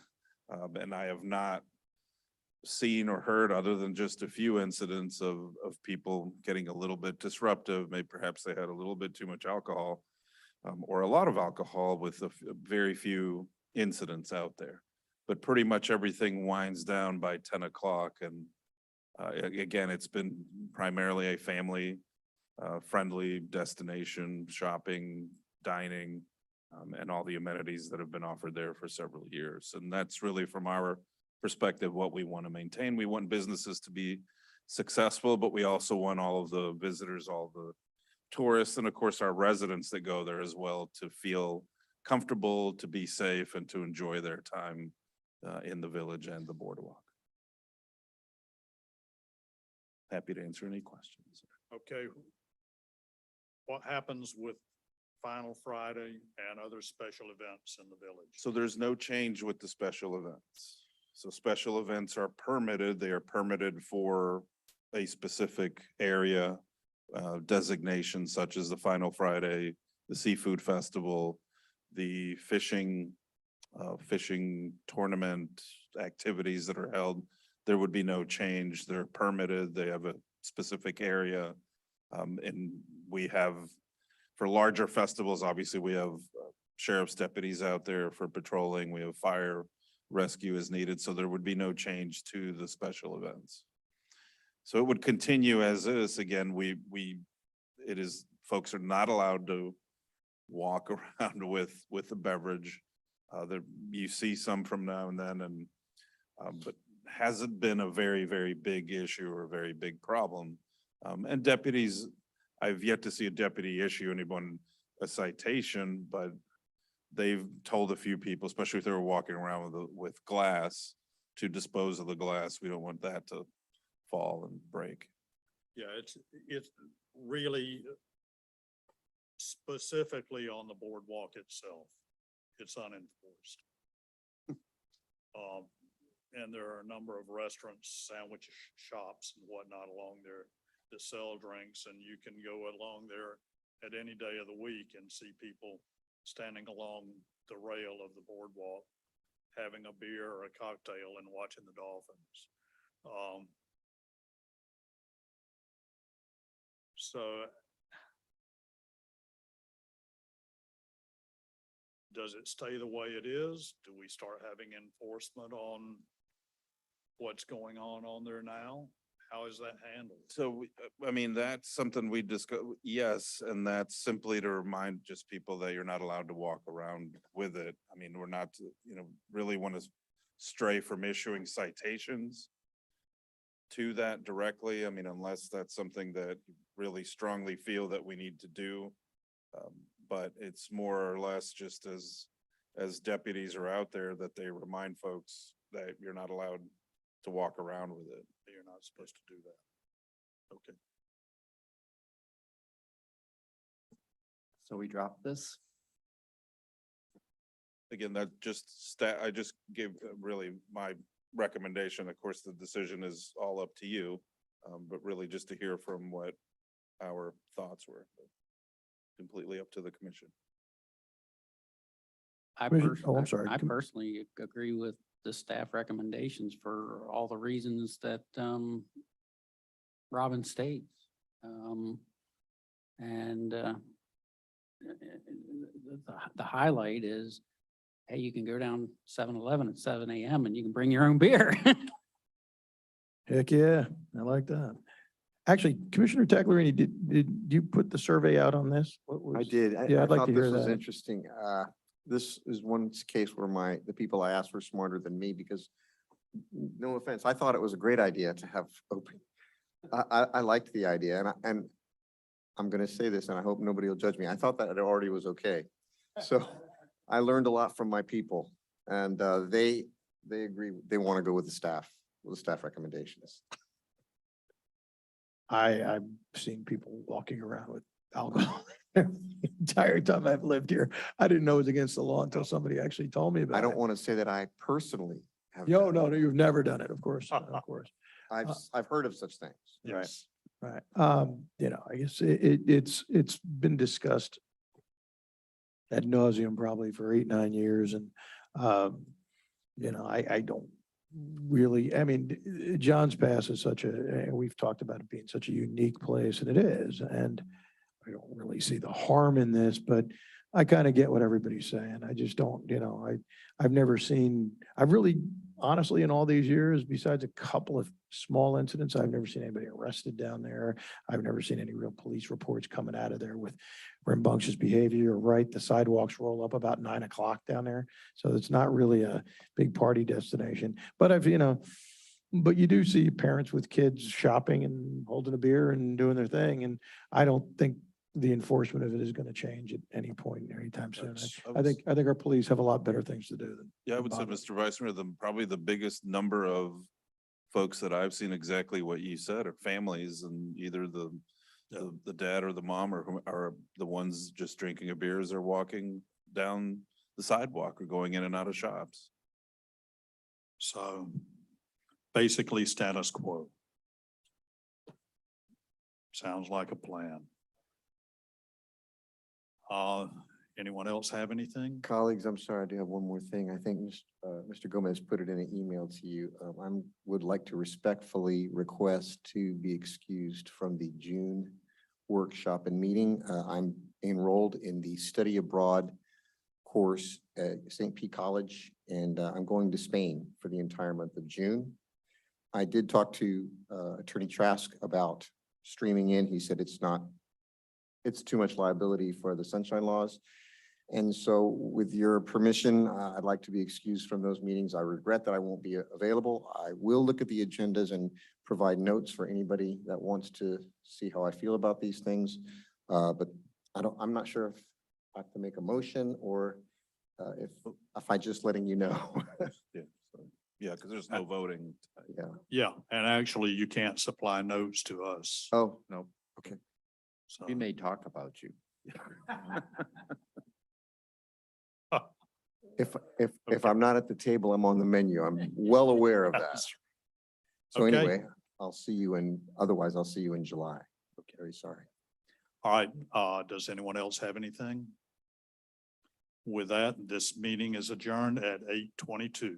And I have not seen or heard, other than just a few incidents of people getting a little bit disruptive. Maybe perhaps they had a little bit too much alcohol, or a lot of alcohol, with very few incidents out there. But pretty much everything winds down by 10 o'clock. And again, it's been primarily a family friendly destination, shopping, dining, and all the amenities that have been offered there for several years. And that's really, from our perspective, what we want to maintain. We want businesses to be successful, but we also want all of the visitors, all the tourists, and of course our residents that go there as well, to feel comfortable, to be safe, and to enjoy their time in the village and the boardwalk. Happy to answer any questions. Okay. What happens with Final Friday and other special events in the village? So there's no change with the special events. So special events are permitted. They are permitted for a specific area designation, such as the Final Friday, the Seafood Festival, the fishing tournament activities that are held. There would be no change. They're permitted. They have a specific area. And we have, for larger festivals, obviously we have sheriff's deputies out there for patrolling. We have fire rescue as needed. So there would be no change to the special events. So it would continue as is. Again, folks are not allowed to walk around with a beverage. You see some from now and then, but hasn't been a very, very big issue or a very big problem. And deputies, I've yet to see a deputy issue anyone a citation, but they've told a few people, especially if they were walking around with glass, to dispose of the glass. We don't want that to fall and break. Yeah, it's really specifically on the boardwalk itself. It's unenforced. And there are a number of restaurants, sandwich shops and whatnot along there that sell drinks, and you can go along there at any day of the week and see people standing along the rail of the boardwalk, having a beer or a cocktail and watching the dolphins. So does it stay the way it is? Do we start having enforcement on what's going on there now? How is that handled? So, I mean, that's something we discuss, yes, and that's simply to remind just people that you're not allowed to walk around with it. I mean, we're not, really want to stray from issuing citations to that directly. I mean, unless that's something that you really strongly feel that we need to do. But it's more or less just as deputies are out there, that they remind folks that you're not allowed to walk around with it. You're not supposed to do that. Okay. So we drop this? Again, that I just gave really my recommendation. Of course, the decision is all up to you, but really just to hear from what our thoughts were. Completely up to the commission. I'm sorry. I personally agree with the staff recommendations for all the reasons that Robin states. The highlight is, hey, you can go down 7-Eleven at 7 AM and you can bring your own beer. Heck yeah, I like that. Actually, Commissioner Taglerini, did you put the survey out on this? I did. Yeah, I'd like thought to hear this was that. interesting. This is one case where the people I asked were smarter than me, because no offense, I thought it was a great idea to have open I liked the idea and I'm gonna say this and I hope nobody will judge me. I thought that it already was okay. So I learned a lot from my people and they agree, they want to go with the staff recommendations. I've seen people walking around with alcohol the entire time I've lived here. I didn't know it was against the law until somebody actually told me about it. I don't want to say that I personally have. No, done no, it. no, you've never done it, of course, of course. I've heard of such things. Yes. Right. You know, I guess it's been discussed ad nauseum probably for 8, 9 years and, you know, I don't really, I mean, John's Pass is such a, we've talked about it being such a unique place and it is, and I don't really see the harm in this, but I kind of get what everybody's saying. I just don't, you know, I've never seen, I've really, honestly, in all these years, besides a couple of small incidents, I've never seen anybody arrested down there. I've never seen any real police reports coming out of there with rambunctious behavior, right? The sidewalks roll up about 9 o'clock down there. So it's not really a big party destination, but you know, but you do see parents with kids shopping and holding a beer and doing their thing. And I don't think the enforcement of it is going to change at any point anytime soon. I think our police have a lot better things to do than. Yeah, I would say, bother. Mr. Vice Mayor, probably the biggest number of folks that I've seen exactly what you said are families and either the dad or the mom or who are the ones just drinking a beers or walking down the sidewalk or going in and out of shops. So basically status quo. Sounds like a plan. Anyone else have anything? Colleagues, I'm sorry, I do have one more thing. I think Mr. Gomez put it in an email to you. I would like to respectfully request to be excused from the June workshop and meeting. I'm enrolled in the study abroad course at St. Pete College, and I'm going to Spain for the entire month of June. I did talk to Attorney Trask about streaming in. He said it's too much liability for the sunshine laws. And so with your permission, I'd like to be excused from those meetings. I regret that I won't be available. I will look at the agendas and provide notes for anybody that wants to see how I feel about these things. But I'm not sure if I have to make a motion or if I just letting you know. Yeah, because there's no voting. Yeah. Yeah, and actually you can't supply notes to us. Oh, no. Okay. So We may talk about you. If I'm not at the table, I'm on the menu. I'm well aware of that. So Okay. anyway, otherwise I'll see you in July. Okay, very sorry. All right, does anyone else have anything? With that, this meeting is adjourned at 8:22.